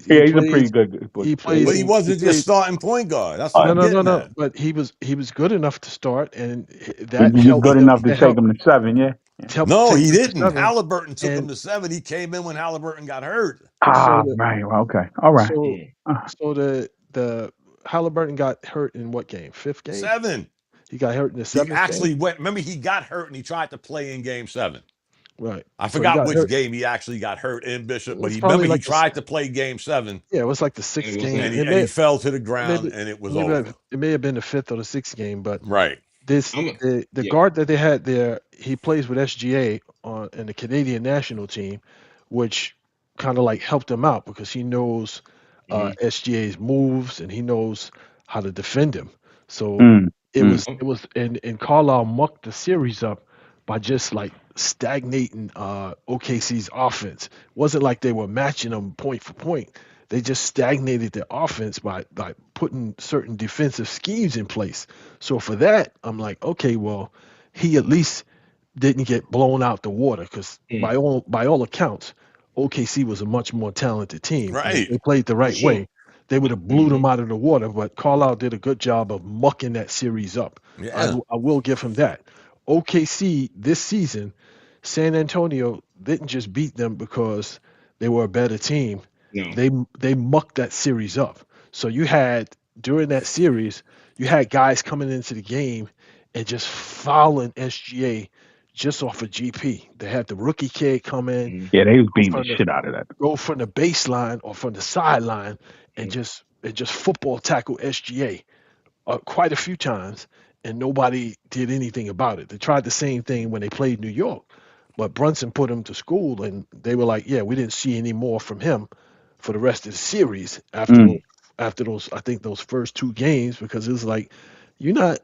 Yeah, he's a pretty plays good, he Yeah. plays But he in he wasn't your plays. starting point guard. That's what No, I'm no, no, getting no. at. But he was good enough to start, and that He's helped good them. enough to That take helped him to 7. Yeah. helped No, take he them to didn't. 7. Halliburton took him And to 7. He came in when Halliburton got hurt. so Ah, the right. Well, okay. All right. so Mm. Uh, so the Halliburton got hurt in what game? Fifth game. 7. He got hurt in the He seventh game. actually went. Remember, he got hurt and he tried to play in game 7. Right. I So he forgot got which hurt. game he actually got hurt in, Bishop, but It's he probably remember he like tried to play game 7 yeah, it was like the And it sixth wasn't. game. and he fell to the ground Maybe and it was maybe over. it may have been the fifth or the sixth game, but Right. this I'm. the Yeah. guard that they had there, he plays with SGA on in the Canadian national team, which kind of like helped him out because he knows Mm-hmm. SGA's moves and he knows how to defend him. So mm, it mm, was it was and Carlisle mucked the series up by just like stagnating OKC's offense. Wasn't like they were matching them point for point. They just stagnated their offense by putting certain defensive schemes in place. So for that, I'm like, okay, well, he at least didn't get blown out the water because Mm. by all accounts, OKC was a much more talented team, and if Right. they played the For right sure. way, they would have blew Mm-hmm. them out of the water. But Carlisle did a good job of mucking that series up. Yeah. I will give him that. OKC this season, San Antonio didn't just beat them because they were a better team. No. They they mucked that series up. So you had during that series, you had guys coming into the game and just fouling SGA just off of GP. They had the rookie kid come in, Mm-hmm. yeah, they was go beating the from the shit out of that. go from the baseline or from the sideline and just football tackle SGA quite a few times, and nobody did anything about it. They tried the same thing when they played New York, but Brunson put him to school, and they were like, "Yeah, we didn't see any more from him for the rest of the series Mm, after those I think those first 2 games because it was like you're not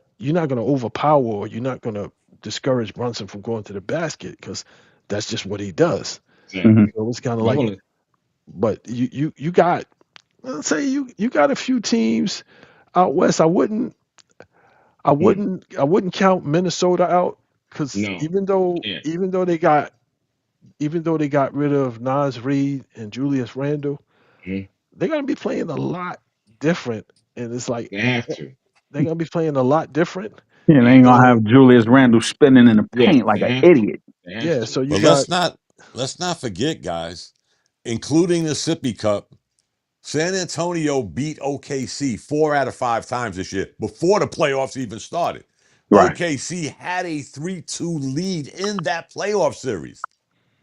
going to overpower or you're not going to discourage Brunson from going to the basket because that's just what he does. mhm. Exactly. So it's kind of But I like, want to. but you got let's say you got a few teams out west. I wouldn't count Minnesota out because No, can't. even though they got rid of Nas Reed and Julius Randle, Mhm. they're gonna be playing a lot different, and it's like They have to. they're gonna be playing a lot different. Yeah, They they have ain't to. gonna have So Julius Randle spinning in the Yeah, paint like they an have to. idiot. They have yeah, to. so you But got let's not forget, guys, including the Sippy Cup, San Antonio beat OKC 4 out of 5 times this year before the playoffs even started. Right. OKC had a 3-2 lead in that playoff series.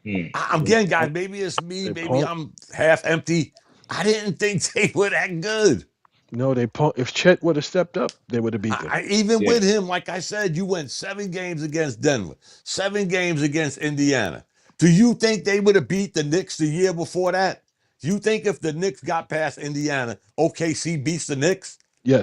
Hmm. I'm they again, guys, punk, maybe it's me, they maybe punk. I'm half empty. I didn't think they were that good. No, they punk. If Chet would have stepped up, they would have beat them. Even Yeah. with him, like I said, you went 7 games against Denver, 7 games against Indiana. Do you think they would have beat the Knicks the year before that? Do you think if the Knicks got past Indiana, OKC beats the Knicks?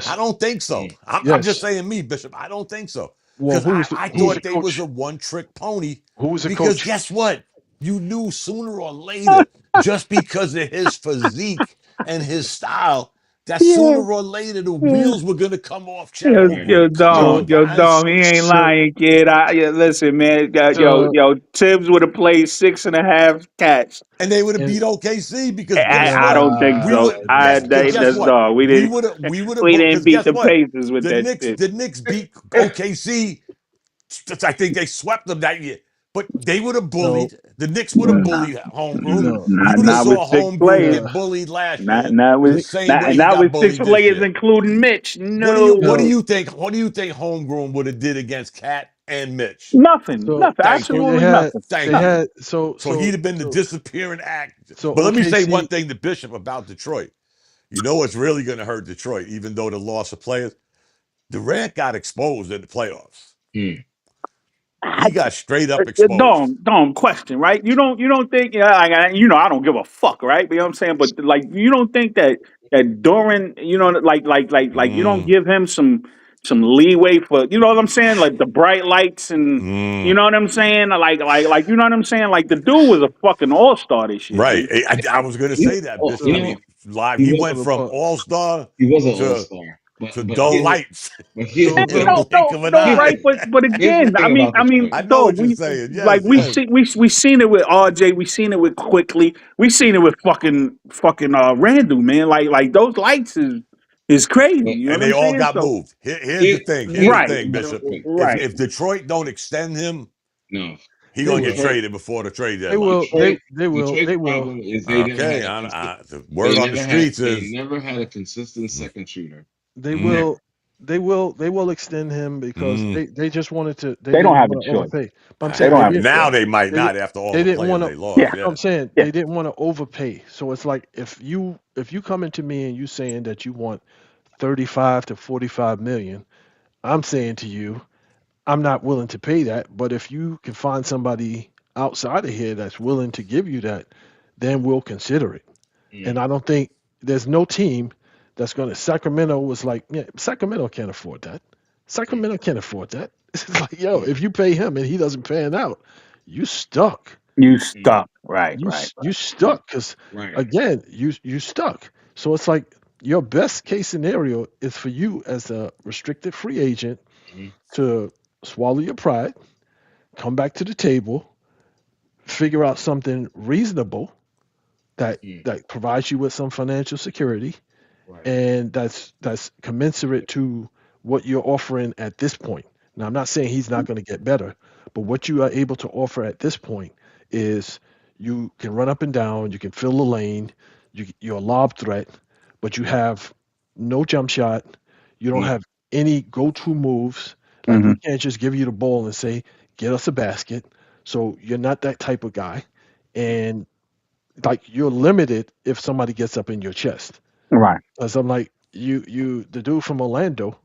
I Yes, don't think so. Hmm. I'm just yes. saying me, Bishop. I don't think so. Well, Because who was I who was the thought they was coach? a one-trick pony. Who was the Because coach? guess what? You knew sooner or later, just because of his physique and his style, that sooner Yeah. or later the Yeah. wheels were gonna come off Chet Yo, Right. yo, Holmgren. Come dom, on, So yo, guys. dom, he ain't so lying, kid. Yeah, listen, man. so Yo, Tibbs would have played 6.5 catch. And they would have and beat OKC because guess I what? don't think We nah, so. would I guess nah, they, guess that's what? dog. We didn't We would have we because didn't beat guess the what? Pacers with that shit. The Knicks beat OKC. I think they swept them that year. But they would have no, bullied. The Knicks would have Nah, bullied Holmgren. no. You would have not with saw 6 players. Holmgren The get bullied last Not year not the with Knicks, same not way he not got with six bullied this players, year. including Mitch. What do No, no. you think? What do you think Holmgren would have did against Cat and Mitch? nothing, So nothing, Thank you. they absolutely had nothing, they Thank you. nothing. had so So he'd so have been the so disappearing act. so But let me say one OKC. thing to Bishop about Detroit. You know what's really going to hurt Detroit, even though the loss of players? Durant got exposed in the playoffs. Hmm. He got straight up exposed. Don't question, right? You don't think, yeah, I don't give a fuck, right? You know what I'm saying? But like, you don't think that during, like you don't Mm, give him some leeway for, you know what I'm saying? Like the bright lights and, you mm. know what I'm saying? Like you know what I'm saying? Like the dude was a fucking all-star this year, Right. B. I was going to You, say that, oh, Bishop. I you So know, mean, live. he He was went so from but all star he was an all to star, dull here's lights the so Yeah, in a thing. no, blink no, of an no, Here's eye. right? But here's the again, thing about Detroit. I know though what you're saying. like Yes, yes. we seen it with RJ, we seen it with Quickly, we seen it with fucking Randall, man. Like those lights is crazy. But You know And what they I'm all saying? got So moved. Here's here, the thing. Here's the right, thing, Bishop. wait, right. If Detroit don't extend him, no, he they gonna get will. Detroit, traded before the trade They deadline. will. They Detroit, they will. Detroit's They will. problem is they never had Okay, a consistent. the word on the streets They is never had a consistent second shooter. They mm, Never. will. They will extend him because mm. they just wanted to. They They don't didn't have a want to choice. overpay. But I'm They saying don't they have a didn't. Now choice. they might They not didn't. after all They the didn't players want to. they lost. Yeah, I'm Yeah. saying yeah. they didn't want to overpay. So it's like if you come into me and you saying that you want 35 to 45 million, I'm saying to you, I'm not willing to pay that. But if you can find somebody outside of here that's willing to give you that, then we'll consider it. And Mm, I don't think there's no team that's going to. Sacramento was like, yeah, Sacramento can't afford that. mm, Sacramento can't afford that. It's like, yo, mm, if you pay him and he doesn't pan out, you stuck. You mm, stuck. Right, You right, s- you mm. stuck because Right. again, you stuck. So it's like your best case scenario is for you as a restricted free agent Mhm, to swallow your pride, come back to the table, figure out something reasonable mm. that provides you with some financial security, Right. and that's commensurate to what you're offering at this point. Now, I'm not saying he's not going to get better, but what you are able to offer at this point is you can run up and down, you can fill the lane, you're a lob threat, but you have no jump shot, you don't No. have any go-to moves. Like hmm we can't just give you the ball and say, "Get us a basket." So you're not that type of guy, and like you're limited if somebody gets up in your chest. right. Because I'm like, the dude from Orlando,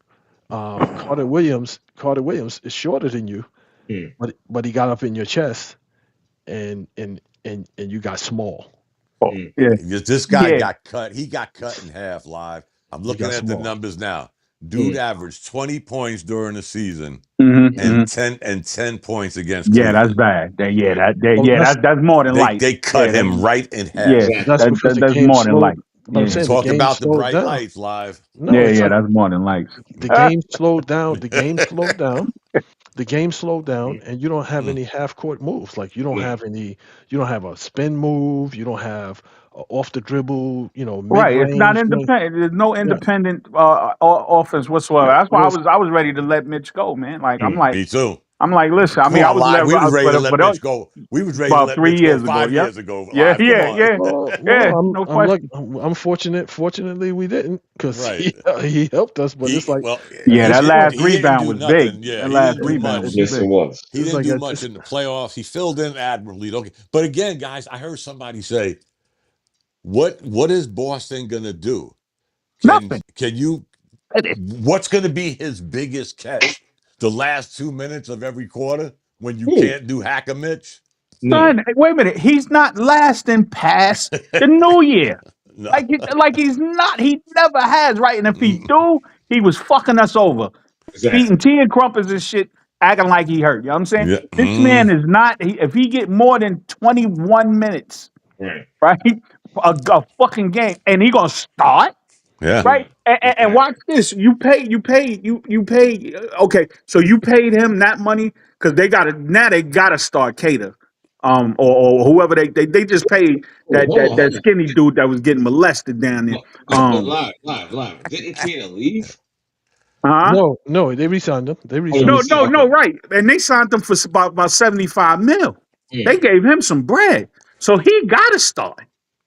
Carter Williams is shorter than you, Mm, but he got up in your chest, and you got small. Oh, mm, yeah, This guy yeah. got cut. He got cut in half live. I'm You looking got at the small. numbers now. Dude mm, averaged 20 points during the season mhm. hmm and 10 points against Yeah, that's Cleveland. bad. Right. Oh, That's more than light. They Yeah, cut him right in yeah, half. that's Exactly. because it that's came more than slow. light. But I'm Yeah, You saying the talk game about the slowed bright down. lights live. No, yeah, it's yeah. like That's more than likes. the Ah, game slowed down. The game slowed down. The game slowed down, Mm, and you don't have Mm. any half court moves. Like you don't no. have any. You don't have a spin move. You don't have off the dribble. Mid right. It's not range. independent. There's no Yeah, independent offense whatsoever. yeah. That's why There's I was ready to let Mitch go, man. Mm, Me too. I'm like, listen. I Come mean, I on, was live. We was ready to let but Mitch go. We was ready to about let three Mitch go years ago. 5 Yeah, years ago. yeah, Live. Come yeah, on. yeah, well, yeah. I'm No I'm question. like I'm fortunate. Fortunately, we didn't because Right. he helped us. But it's He like well, Yeah, that it's like last he didn't rebound do was big. nothing. Yeah, That he last didn't do rebound was much. Yes, it big. was. it's He didn't like do I much just in the playoffs. He filled in admirably. Okay, but again, guys, I heard somebody say, what is Boston gonna do? Can Nothing. can you? What's gonna be his biggest catch? The last 2 minutes of every quarter when you Who? can't do hack a Mitch? No. Son, hey, wait a minute. He's not lasting past the New Year. No. Like he's not. He never has, right? And if he Mm, do, he was fucking us over, eating Exactly. tea and crumpets and shit, acting like he hurt. You know what I'm saying? yeah. This man is not. If he get more than 21 minutes, Right. right, a fucking game, and he gonna start. Yeah. Right, Right. and Exactly. watch this. You pay. Okay, so you paid him that money because they got to now. They got to start Cater, or whoever they just paid Oh, hold on, that hold on. skinny dude that was getting molested down there. But live. Didn't Keenan leave? Huh? no. They re-signed him. They Oh, he re-signed No, him. said, no, okay. no. Right, and they signed him for about 75 mil. They Mm, gave him some bread, so he got to start.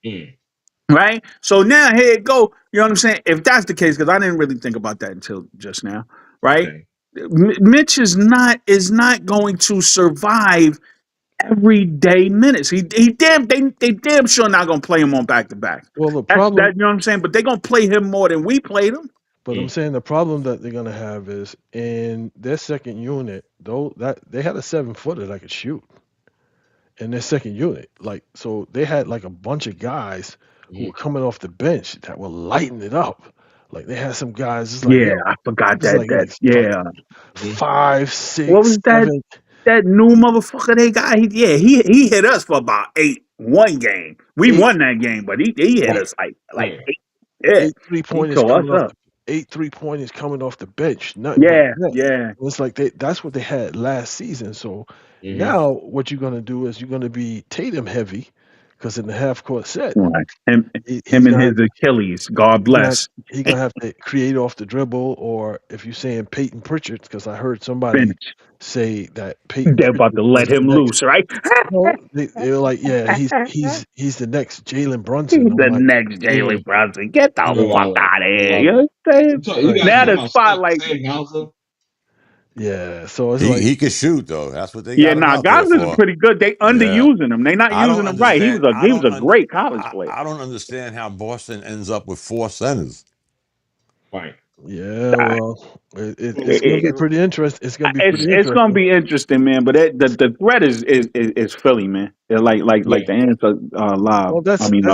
mm, Right. So now here it go. You know what I'm saying? If that's the case, because I didn't really think about that until just now. Right. okay. Mitch is not going to survive everyday minutes. They damn sure not gonna play him on back to back. Well, the That's that. problem, You know what I'm saying? But they gonna play him more than we played him. but I'm Mm, saying the problem that they're gonna have is in their second unit, though that they had a 7-footer that could shoot in their second unit. Like so they had like a bunch of guys who were mm, coming off the bench that were lighting it up. Like they had some guys it's like, Yeah, yo, I forgot it's like that. like Yeah. mm, 5, What 6, was that? 7. That new motherfucker they got? He hit us for about 8 1 game. We eight won that game, but he hit right. us like Right. 8. Yeah, eight three he pointers tore us coming off up. the 8 3 pointers coming off the bench. Nothing but Yeah, net. yeah. It's like that's what they had last season. So Mm-hmm. now what you're gonna do is you're gonna be Tatum heavy because in the half court set Right. Him, he's him and gonna his have to Achilles. God he's gonna have, bless. he gonna have to create off the dribble or if you're saying Peyton Pritchard because I heard somebody Finish. say that Peyton They're about Pritchard to is let the him next. loose, right? No, they were like, yeah, he's the next Jalen Brunson. He's I'm the like, next mm, Jalen Brunson. Get the no, fuck Oh, out of I here. love You it. know what I'm saying? You right, guys Now talking the about spotlight. Sam Hauser? yeah. So it's He like, he could shoot though. That's what they Yeah, got him nah, out there guys is for. pretty good. They Yeah. underusing him. They not I don't using him right. He was understand. a he was a great college player. I don't understand how Boston ends up with four centers. Right. yeah, well, it's gonna be It- pretty interesting. It's gonna be pretty it's gonna interesting. be interesting, man. But the threat is Philly, man. They're like Yeah. the answer live. Well, I mean,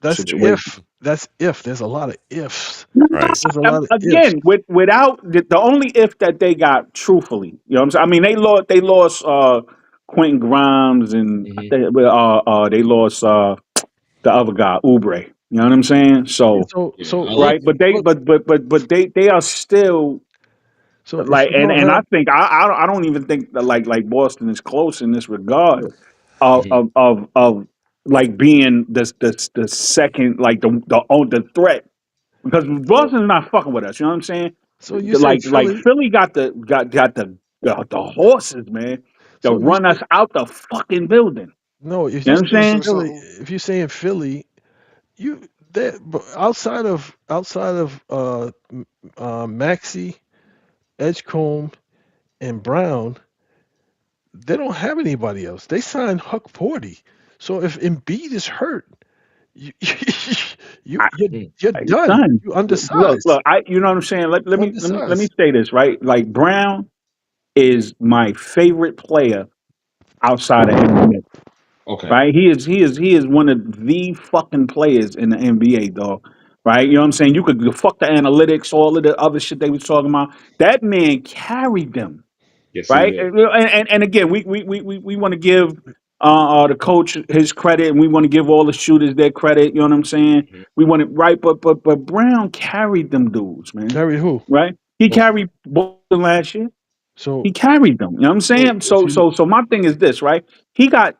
that's situation. if that's if there's a lot of ifs. Right. There's a lot of ifs. Again, without the only if that they got, truthfully, you know what I'm saying. I mean, they lost Quentin Grimes and I Mm-hmm. think they lost the other guy Oubre. You know what I'm saying? Yeah, So Yeah. I like right, him. but they are still so if like you don't and have I think I don't even think that like Boston is close in this regard of Mm-hmm. of of, of like being the second like the threat because so Boston's not fucking with us. You know what I'm saying? so you say Like Philly. Philly got the horses, man, to So you run say us out the fucking building. no. If You you know what I'm saying saying? Also, Philly, something. if you're saying Philly, you that outside of Maxi, Edgecombe, and Brown, they don't have anybody else. They signed Huck 40. So if Embiid is hurt, you, you I, you're, Mm, you're I, done. son, You look, undersized. you know what I'm saying? Let me Undersized. say this, right? Like Brown is my favorite player outside of NBA. okay. Right? He is one of the fucking players in the NBA, dog. Right? You know what I'm saying? You could fuck the analytics, all of the other shit they was talking about. That man carried them. Yes, he Right? did. And again, we want to give. the coach his credit, and we want to give all the shooters their credit. You know what I'm saying? Mhm. We want it right, but Brown carried them dudes, man. Carry who? Right? He Oh, carried Boston last year. so He carried them. You know what I'm so saying? if you So my thing is this, right? He got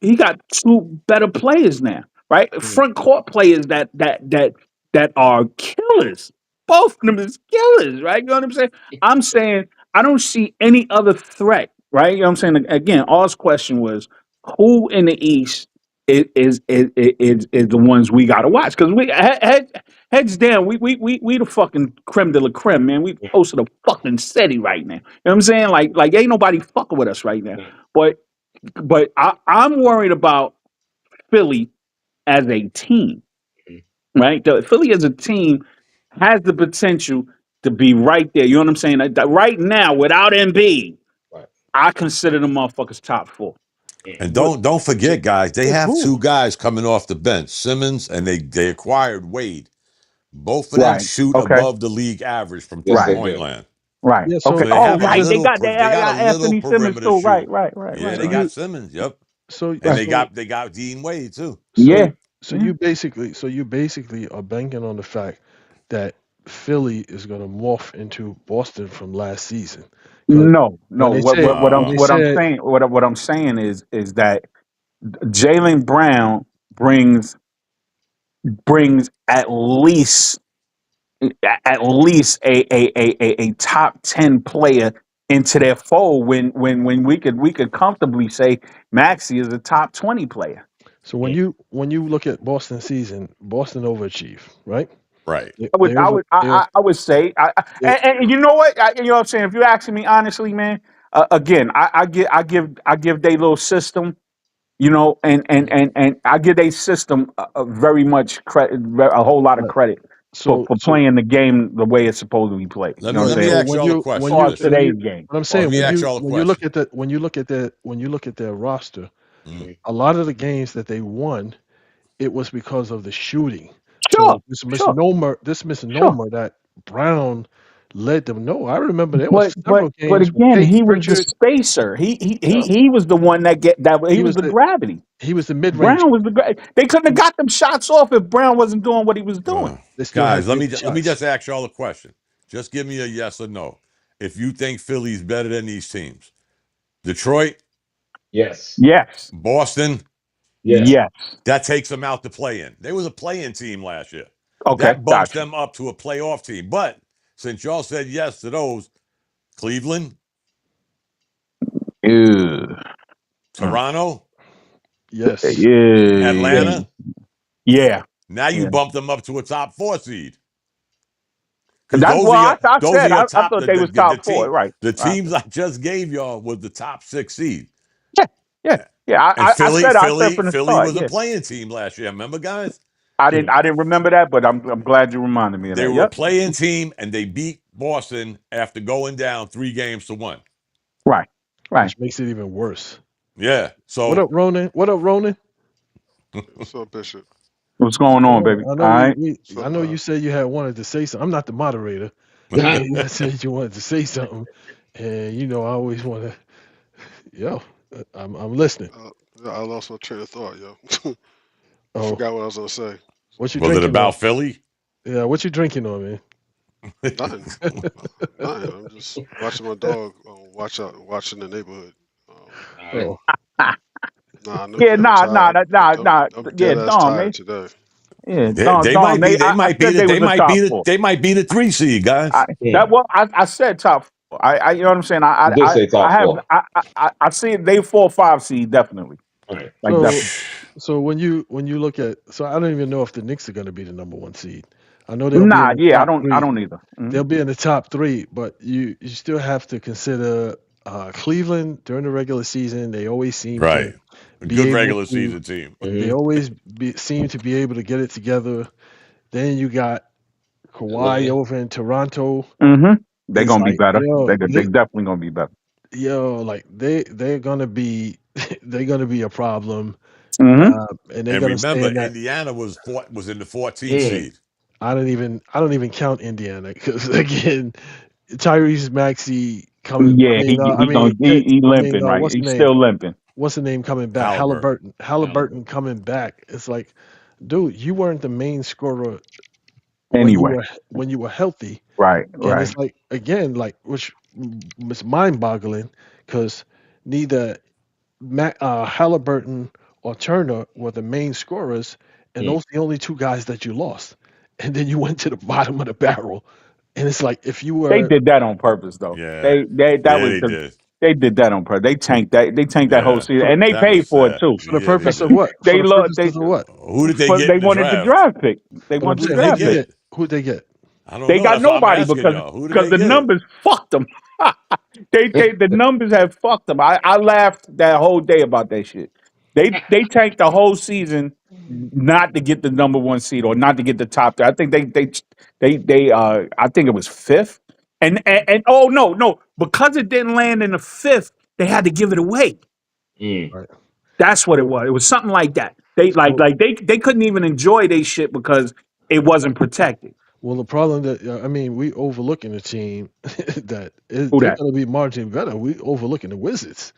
he got two better players now, right? Mhm. Front court players that are killers. Both of them is killers, right? You know what I'm saying? I'm saying I don't see any other threat, right? You know what I'm saying? Again, All's question was who in the East is the ones we got to watch because heads down, we the fucking creme de la creme, man. We Yeah. close to the fucking city right now. You know what I'm saying? Like ain't nobody fucking with us right now. No. But I'm worried about Philly as a team, Mhm. right? Philly as a team has the potential to be right there. You know what I'm saying? Right now, without Embiid, Right. I consider the motherfuckers top four. And Mhm. but don't so forget, guys, they with have who? two guys coming off the bench, Simmons, and they acquired Wade. Both of them Right. shoot Okay. above the league average from three Yes, Right. they point do. land. Right. Yeah, Okay. So so they Oh, have so a right. you little They they got a got little Anthony Simmons perimeter too. Right. shooting. Right. Right. Yeah, Right. so they Right. got you Simmons. Yep, so and Right. so they got Dean Wade too. Yeah. so so Yeah. you basically are banking on the fact that Philly is going to morph into Boston from last season because No. No. when they said when they What I'm said saying what I'm saying is that Jalen Brown brings at least a top 10 player into their fold when we could comfortably say Maxi is a top 20 player. so Mhm. when you look at Boston season, Boston overachieved, right? Right. They, I would they I over would they, over- I would say they and you know what you know what I'm saying, if you're asking me honestly, man, again I give they little system, you know, and I give they system very much credit, a whole lot of right. credit for, So for so playing the game the way it's supposed to be played. You know what I'm Let me saying? so ask when y'all a you As when question. far as you when Listen, you today's game. what I'm let saying me ask y'all a when you look question. at that when you look at their roster, Mm. Mhm. a lot of the games that they won, it was because of the shooting. Sure, So this sure, sure. misnomer that Brown led them. No, I remember there was But several games with again, Peyton he was the Pritchard. spacer. Yeah, He was the one he he was was the the gravity. mid range. Brown was they couldn't have got them shots off if Brown wasn't doing what he was doing. They still had Guys, to get the let me shots. just ask y'all a question. Just give me a yes or no. If you think Philly's better than these teams, Detroit, Yes. Yes. Boston, Yes. Yes. that takes them out to play in. They was a play-in team last year. Okay, That bumps gotcha. them up to a playoff team. But since y'all said yes to those, Cleveland, Ew. Mm. Toronto, Yes, Yeah. Atlanta, Yeah. now you Yeah. bump them up to a top four seed. Because That's what I those are said. your I top thought they was top four. Right. the Right. teams I just gave y'all was the top six seed. Yeah. Yeah. Yeah. And I said from the Philly start. was a Yeah. playing team last year. Remember, guys? Mhm. I didn't remember that, but I'm glad you reminded me of They that. were a Yep. playing team and they beat Boston after going down 3 games to 1. Right. Right. which makes it even worse. Yeah. What So up, Ronan? What up, Ronan? What's up, Bishop? What's going on, baby? I All know right. What's I up, know you said you had wanted to say something. I'm not the moderator. I know you had said you wanted to say something, and I always want to. Yo, I'm listening. uh, I lost my train of thought, yo. I Oh, forgot what I was gonna say. what you was it drinking on? about Philly? Yeah, what you drinking on, man? Nothing. Nothing. I'm just watching my dog watching the neighborhood. All right. Oh, Nah, no, Yeah. I'm tired. I'm Yeah. dead ass Dawn, tired man. today. Yeah. They Dawn. might be I said they was the top four. they might be the 3 seed, guys. Mm. I said top four. You know what I'm saying. You did say I top have four. I see it. They 4 or 5 seed definitely. All right. Like so definitely. so when you look at I don't even know if the Knicks are going to be the number one seed. I know they'll be in Nah. the Yeah. top I three. don't either. They'll be in the top three, but you still have to consider Cleveland during the regular season. They always seem to Right. A be good able regular to. season team. They Mm-hmm. always seem to be able to get it together. Then you got Kawhi Atlanta. over in Toronto. Mm-hmm. They're It's gonna be like better. They definitely gonna be better. like they're gonna be they're gonna be a problem, Mm-hmm. and they're And gonna stay remember, in that. Indiana was in the 14th Mm. seed. I don't even count Indiana because again, Tyrese Maxey coming. I Yeah. mean, He gonna he I mean, limping right. what's the He's name? still limping. what's the name coming back? Halliburton. Halliburton coming back. It's like, dude, you weren't the main scorer when you Anyway, were healthy, right, and right. it's like again, like which was mind-boggling because neither Halliburton or Turner were the main scorers, and Mm, those are the only two guys that you lost. And then you went to the bottom of the barrel, and it's like if you They were did that on purpose, though. Yeah. They that Yeah, was they the did. they did that on purpose. They tanked that whole Yeah. season, for, and they That was paid for it sad. too. for the Yeah, they purpose of did. what? For They the look they purposes of what? Who did they but get they in the wanted the draft? draft pick. They But wanted Who the did they draft pick. get? Who'd they get? I don't They know. got That's why I'm nobody asking y'all. Who did because they the get? numbers fucked them. The numbers have fucked them. I laughed that whole day about that shit. They tanked the whole season not to get the number one seed or not to get the top three. I think they I think it was fifth. And oh no, because it didn't land in the fifth, they had to give it away. mm, Right. That's what it So, was. It was something like that. They so they couldn't even enjoy their shit because it wasn't protected. well, the problem that I mean, we overlooking a team that is Who they're that? going to be marching better. We overlooking the Wizards.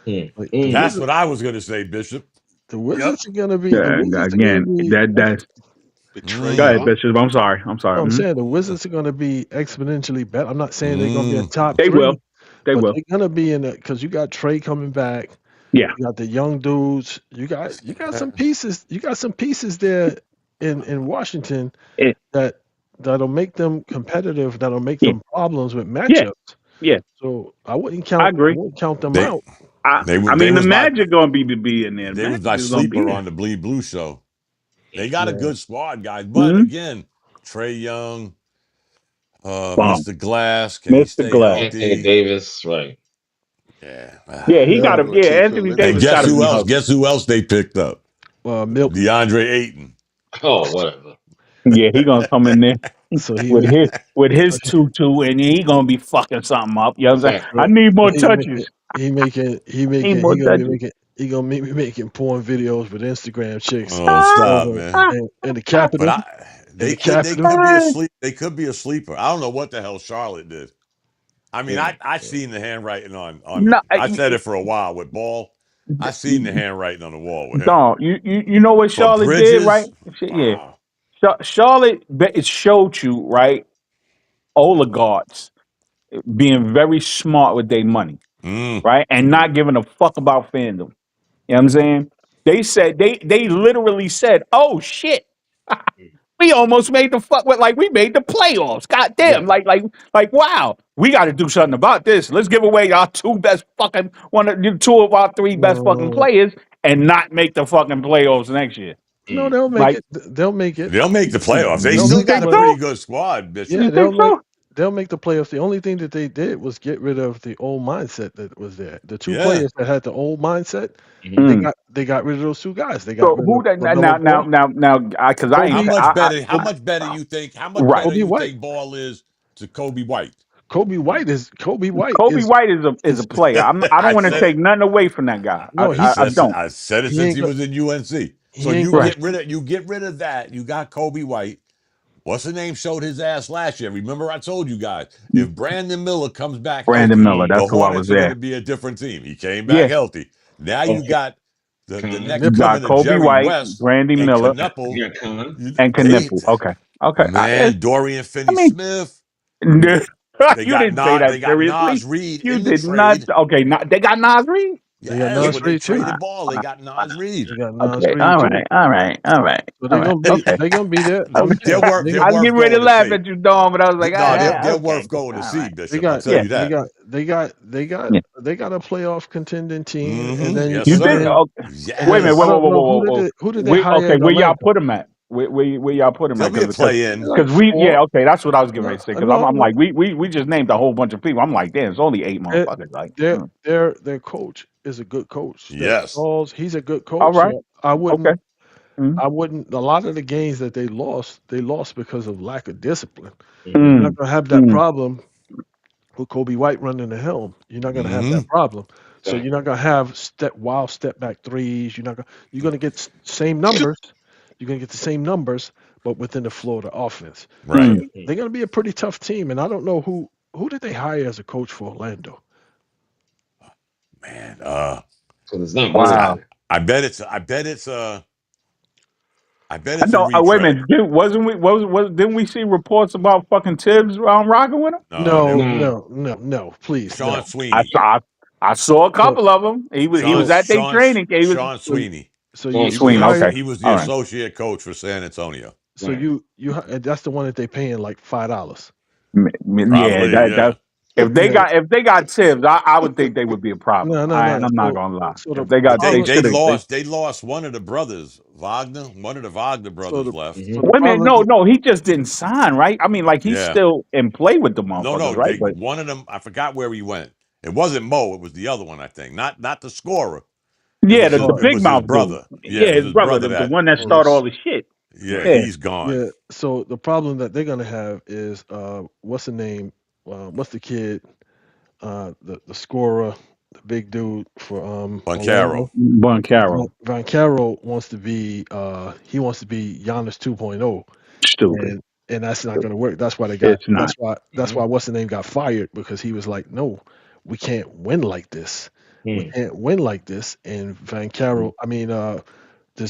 mm, Like the mm. That's Wizards, what I was going to say, Bishop. the Yep. Wizards are going to be the Yeah, Wizards are going again, to be. that's With Trey go Mm, ahead, Young. Bishop. I'm sorry. I'm sorry. No, I'm Mhm. saying the Wizards are going to be exponentially better. I'm not saying they're going to be a mm. top They will. three, They but will. they're going to be in it because you got Trey coming back. Yeah. You got the young dudes. You got some pieces. You got some pieces there in Washington Eh, that that'll make them competitive. That'll make yeah. them problems with Yeah. matchups. Yeah. So I wouldn't I count. I agree. wouldn't count them They out. I they mean, the was my Magic gonna be in there. The they was Magic my is gonna be sleeper there. on the Bleed Blue show. They got a Yeah. good squad, guys. But Hmm. again, Trey Young, Bomb. Mr. Glass, can he Mr. stay Glass. Anthony healthy? Davis, right? Yeah. Yeah, he Yeah. got They're him. going to Yeah, keep him Anthony in And Davis for got guess to who be else? healthy. Guess who else they picked up? Milton. DeAndre Ayton. Oh, whatever. Yeah, he gonna come in there So he with make his tutu, and he gonna be fucking something up. You know what I'm saying? Fact. I so need so more touches. Need more he gonna be touches. making he gonna be making porn videos with Instagram chicks Oh, stop, over man. in the But capital in they the could capital. be a sleep. They could be a sleeper. I don't know what the hell Charlotte did. I mean, Mm, I seen the handwriting on. No, I said it for a while with Ball. I seen the handwriting on the wall with him. no. You know what But Charlotte did, right? Bridges, Yeah, wow. Charlotte it showed you right oligarchs being very smart with their money, Mm, right, and not giving a fuck about fandom. You know what I'm saying? They said they literally said, "Oh shit, mm. we almost made the fuck with like we made the playoffs. God damn, Right. like wow, we got to do something about this. Let's give away our two best fucking two of our three best fucking No, players and not make the fucking playoffs next year." no, Mm. they'll make Like, it. They'll make it. they'll make the playoffs. They They'll still you make it, got think a but pretty so? good squad, yeah, Bishop. You think so? they'll make the playoffs. The only thing that they did was get rid of the old mindset that was there. The two Yeah. players that had the old mindset, Mhm. Mm. they got rid of those two guys. They got So rid who of that LaMelo Ball, now? Because I ain't. How Kobe, much better? How I much better you think? How much right. better Kobe you White. think Ball is to Kobe White? Kobe White Kobe White is a is player. I don't I want to said take it. nothing away from that guy. no, I don't. I said it he since ain't he go, was in UNC. So he ain't you gonna Right. get rid of that. You got Kobe White. What's the name showed his ass last year? Remember, I told you guys, if Brandon Miller comes back Brandon healthy, Miller. Mm. the That's who I was Hornets are going to there. be a different team. He came back Yeah. healthy. Now you Okay. got the Con. next You got coming of Kobe Jerry White, West Brandy and Miller, Knuckle. You got Con. and They, Knipple. Okay. Okay. man, Dorian I mean, Finney-Smith. They you got didn't say that They got seriously. Nas Reed You in the did not. trade. Okay. Not they got Nas Reed. they got Yes, Nas when they Reed too. traded Ball, they got Nas Reed. They got Nas Okay. Reed All too. right. All right. All right. So All right. Okay. they're gonna be there. I'm Okay. They're saying worth they're I was worth getting ready to going to laugh see. at you, Dawn, but I was like, No, ah, they're okay. worth going to All see, right. they Bishop. I'll got tell Yeah. you that. Yeah. they got a playoff contending team, Yes, You think? sir. Okay. Wait a minute. I Yes. Wait. Whoa. don't Whoa. know Whoa. Whoa. Whoa. who did they We hire okay. in Where y'all Atlanta. put him at? Where y'all put him They'll at? be a play in. Like Because we four. yeah okay that's what I was getting ready No, to say because no, I'm no. like we just named a whole bunch of people. I'm like damn it's only eight Their motherfuckers like their coach is a good coach. That Yes. Sauls, he's a good all coach. right So okay mm, I wouldn't. A lot of the games that they lost because of lack of discipline. Mhm. You're not mm, gonna have that mm, problem with Kobe White running the helm. You're not gonna have Mm-hmm. that problem. So Fact. you're not gonna have wild step back threes. You're gonna get same numbers. You're gonna get the same numbers, but within the flow of the offense. Right. So mm. Mhm. they're gonna be a pretty tough team. And I don't know who did they hire as a coach for Orlando. Man. So there's not much Wow. happening. I bet it's. I bet I it's a know. Wait a retread. minute. Wasn't we? Didn't we see reports about fucking Tibbs rocking with him? No, No, they Nah. no, no, no. Please, Sean no. I Sweeney. saw. I saw a So, couple of them. He Sean was so, at their Sean training. He was Sean so, Sweeney. so Sean He you was Swing. the Sweeney. Okay. he was the All right. associate coach for San Antonio. Right. and that's the one that they paying like $5. Yeah. Probably, yeah. Yeah. If they got Tibbs, I would think they would be a problem. No, no, no. And I'm not So, gonna lie. so the If they But got, they they problem, they should have. lost they lost one of the brothers, Wagner. One of the Wagner so brothers the, left. so Hmm. the Wait a minute. problem, No, no. He just didn't sign, right? I mean, like he's Yeah. still in play with the No, motherfuckers, no, right? they But one of them, I forgot where he went. It wasn't Mo, it was the other one, I think. Not the scorer. yeah, the It big was his mouth dude. brother. Yeah, Yeah, it was his his brother, brother the that one that started all is the shit. yeah, Right. Yeah. he's gone. yeah. So the problem that they're gonna have is what's the name? What's the kid? The scorer, the big dude for Boncaro. Orlando. Bunkaro. Van Caro wants to be he wants to be Giannis 2.0, Stupid. and that's not going to work. That's why they got It's not. that's Hmm. why what's the name got fired because he was like, no, we can't win like this. We Hmm. can't win like this. And Van Caro, I mean,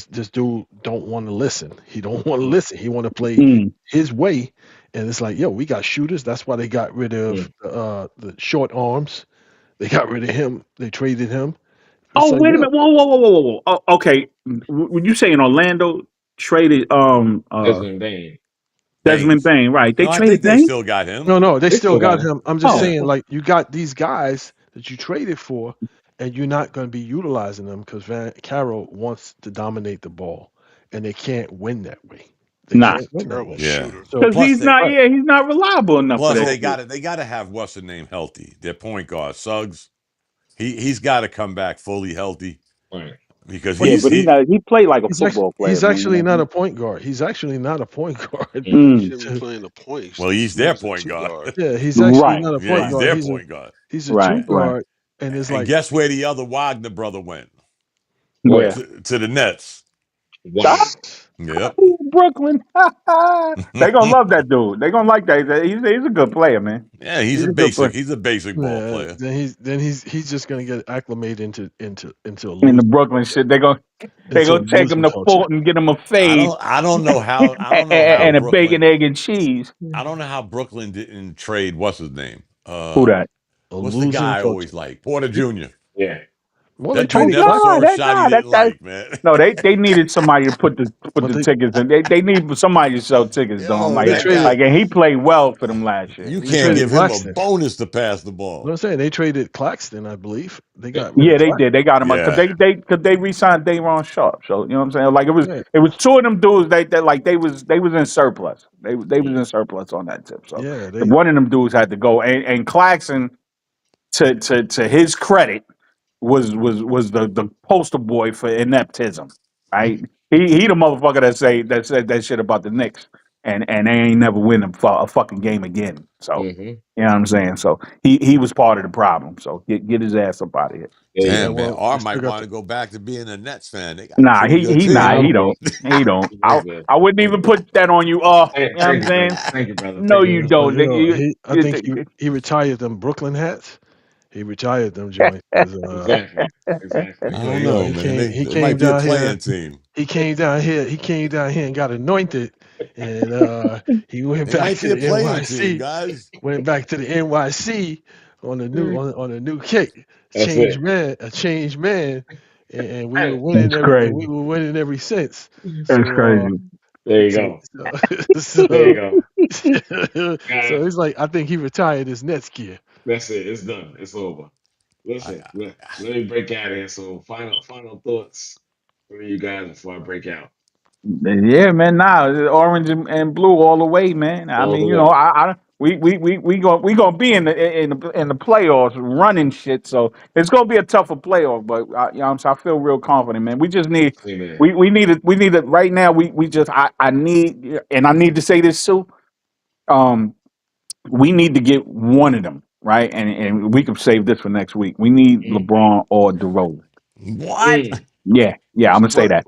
this dude don't want to listen. He don't want to listen. He want to play Mm. his way. And it's like, yo, we got shooters. That's why they got rid Hmm. of the short arms. They got rid of him. They traded him. It's Oh, like, wait a yo, minute. Whoa. Oh, okay. When you saying Orlando traded Desmond Bain. Desmond Baines. Bain, right? They No, I traded think they Bain? still got him. no, no, they They still still got got him. him. I'm just Oh. Yeah. saying, like, you got these guys that you traded for, and you're not going to be utilizing them because Van Caro wants to dominate the ball, and they can't win that way. They Nah. can't win that Terrible way. Yeah. shooter. So, Because Plus they right. he's not reliable enough for plus that So, they shit. gotta have what's the name healthy. Their point guard, Suggs. He's gotta come back fully healthy Right. because well, Yeah, but he played like a football player, he's man. You actually know? not a point guard. He's actually not a point guard. Hmm. He Mm. shouldn't be So, playing the point. He well, should be he's their playing as a point two guard. guard. yeah, he's actually Right. not a Yeah, point he's Right. guard. their point guard. He's a two Right. Right. guard, and it's And like guess where the other Wagner brother went? Where? Where? To the Nets. Ah, Wow. Yep. Brooklyn. They gonna love that dude. They gonna like that. He's a good player, man. Yeah, He's a good player. he's a basic ball yeah, player. then he's just gonna get acclimated into a In the losing Brooklyn shit, they into a gonna take him losing to culture. Fulton, get him a fade I don't know how and a bacon, Brooklyn egg, and cheese. I don't know how Brooklyn didn't trade what's his name? Who that? A What's the losing guy I culture. always like? Porter Jr. Yeah. Well, they That dude Oh traded never Claxton, saw God, a that shot he guy. didn't That like, man. no, they needed somebody to put but the tickets in. They need somebody to sell tickets to him. Yo, they that traded guy, And he played well for them last year. you they can't traded give him a Claxton. bonus to pass the What ball. I'm saying, they traded Claxton, I believe. They Yep. got rid of Yeah, they Claxton. did. They got him up because Yeah. they re-signed Dayron Sharp. So you know what I'm saying. Like Yeah, it was two of them dudes. They like they was in surplus. They was Hmm. in surplus on that tip. So yeah, one of them dudes had to go. And Claxton, to his credit, was the poster boy for ineptism. Right? He the motherfucker that said that shit about the Knicks, and they ain't never win a fucking game again. So Hmm. you know what I'm saying. So he was part of the problem. So get his ass up out of here. There you yeah. Damn, go. man. Well, R they still might got want the to go back to being a Nets fan. They got a Nah, pretty good he Nah, nah, team. he I'm don't. good. He don't. I'm good. I wouldn't I'm even good. put that on you. You know what I'm Thank you, saying? brother. Thank you, brother. No, Thank you, you brother. so don't. I think he retired them Brooklyn hats. He retired them joints. 'Cause, Exactly. Exactly. I There don't you know, go. he man. came he They came might be a down here. playing team. He came down here and got anointed, and he went They back might to be a the playing team, NYC. guys. Went back to the NYC on a new on a new kick. That's it. A changed man, and we were Hey, winning It's we crazy. were winning every since. It's So crazy. there you so go. so There you so, go. Got so it. it's like I think he retired his Nets gear. That's it. It's done. It's over. I, Listen, let me break out of here. So final thoughts from you guys before I break out. Yeah, man. Nah, orange and blue all the way, man. I All mean, the you know, way. we gonna be in the playoffs running shit. So it's gonna be a tougher playoff. But you know, what I'm saying, I feel real confident, man. We just need See man. we need it right now. We just I need and I need to say this too. Um, we need to get one of them right, and we can save this for next week. We need Mm, LeBron or DeRozan. what? mm. Yeah, I'm gonna say that.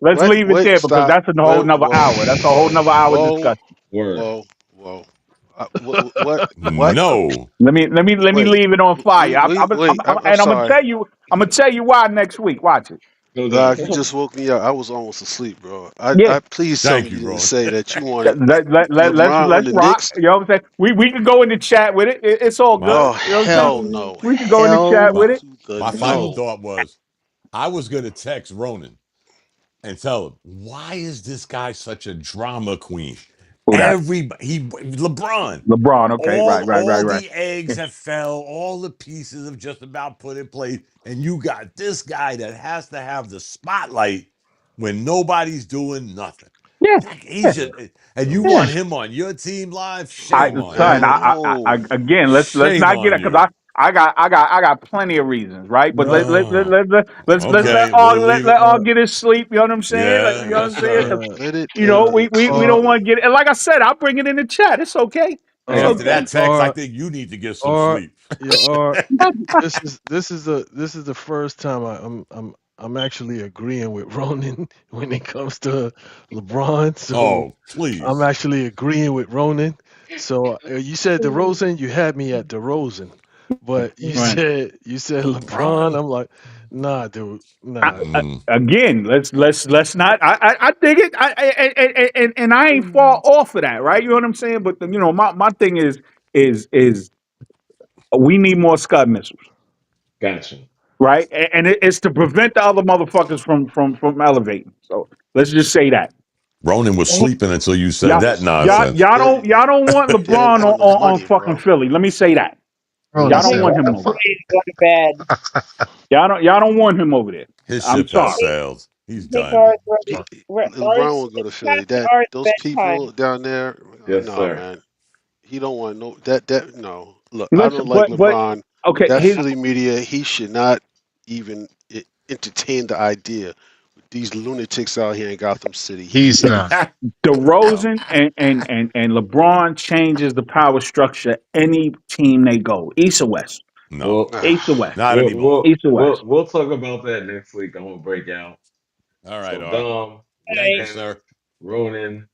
Let's leave it Wait, there because stop. that's a whole Wait, nother whoa, hour. That's a whole whoa, nother hour whoa, discussion. Word. whoa, whoa. What? No. Let me Wait, leave it on fire. wait. I'm And I'm gonna sorry. tell you. I'm gonna tell you why next week. Watch it. No doubt. Live, you just woke me up. I was almost asleep, bro. Yeah. I please tell me Thank you you, didn't Roland. say that you wanted Let's LeBron on the rock. Knicks. You know what I'm saying? We can go in the chat with it. It's all My good. Oh You know what I'm saying? hell no, We can go in the chat hell my with it. to the my final no. thought was I was gonna text Ronan and tell him, why is this guy such a drama queen? Who that? Everybody, LeBron, LeBron. Okay. Right. all Right. the eggs Yeah. have fell, all the pieces have just about put in place, and you got this guy that has to have the spotlight when nobody's doing nothing. Yeah. He's Yeah. just, and you Yeah. want him on your team live? I Shame on son. you. Man, no. Again. Let's Shame not get on it because you. I got plenty of reasons, right? But No. let Okay, all we'll leave let it. all get his sleep. You know what I'm saying? Like, you Yeah, know what I'm yes, saying? sir. 'Cause, Let it you know, we don't sleep. want to get it. And like I said, I'll bring it in the chat. It's okay. It's After um, okay. that text, I or think you need to get some or sleep. yeah, or this is the first time I'm actually agreeing with Ronan when it comes to LeBron. So Oh, I'm please. actually agreeing with Ronan. So you said DeRozan, you had me at DeRozan, but you Right. said LeBron. I'm like, nah, dude, nah. Mm. Again, let's not. I dig it. And I ain't far off of that, right? You know what I'm saying? But you know, my thing is we need more Scud missiles, Gotcha. right? And it's to prevent the other motherfuckers from elevating. So let's just say that Ronan was sleeping until you said y'all that Yes. nonsense. y'all don't want Hit him LeBron on the on money, fucking bro. Philly. Let me say that Ronan y'all Mm. don't He's said, want him over. ready to go to bed. Y'all don't want him over there. His I'm ship has sorry. sailed. I He's think done. ours ready. LeBron Ours, will go to it's Philly. past That ours those bedtime. people down there, Yes, nah, sir. man. He don't want no that no. Look, I Listen, don't like but LeBron. okay. That Philly media, he should not even entertain the idea. These lunatics out here in Gotham City. he's He not. no. DeRozan and LeBron changes the power structure any team they go, east or west, No, Well, east or west, not anymore. east or west. we'll talk about that next week. I'm gonna break out. All right, So Art. Dom, Thank you, Right. Live, sir. Ronan,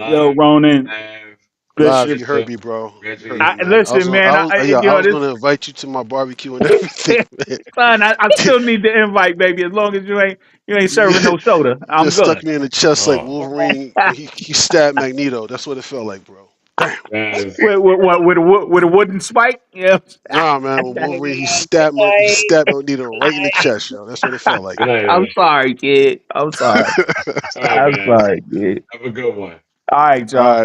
Yo, Live, Ronan, Nav, Live, Bishop. you heard Bishop, me, bro. You heard Reggie. me, man. Listen, man. I You know was this, gonna invite you to my barbecue and everything, man. son. I still need the invite, baby. As long as you ain't You serving no soda, I'm just stuck good. me in the chest like Oh, Wolverine when he stabbed Magneto. That's what it felt like, bro. Bam. Guys, With a wooden spike? Yeah. Nah, man, when Good Wolverine he night. stabbed Magneto right in the chest, yo. That's what it felt like. good night, I'm everybody. sorry, kid. I'm sorry. All right, I'm guys. sorry, kid. Have a good one. All right, All y'all. right.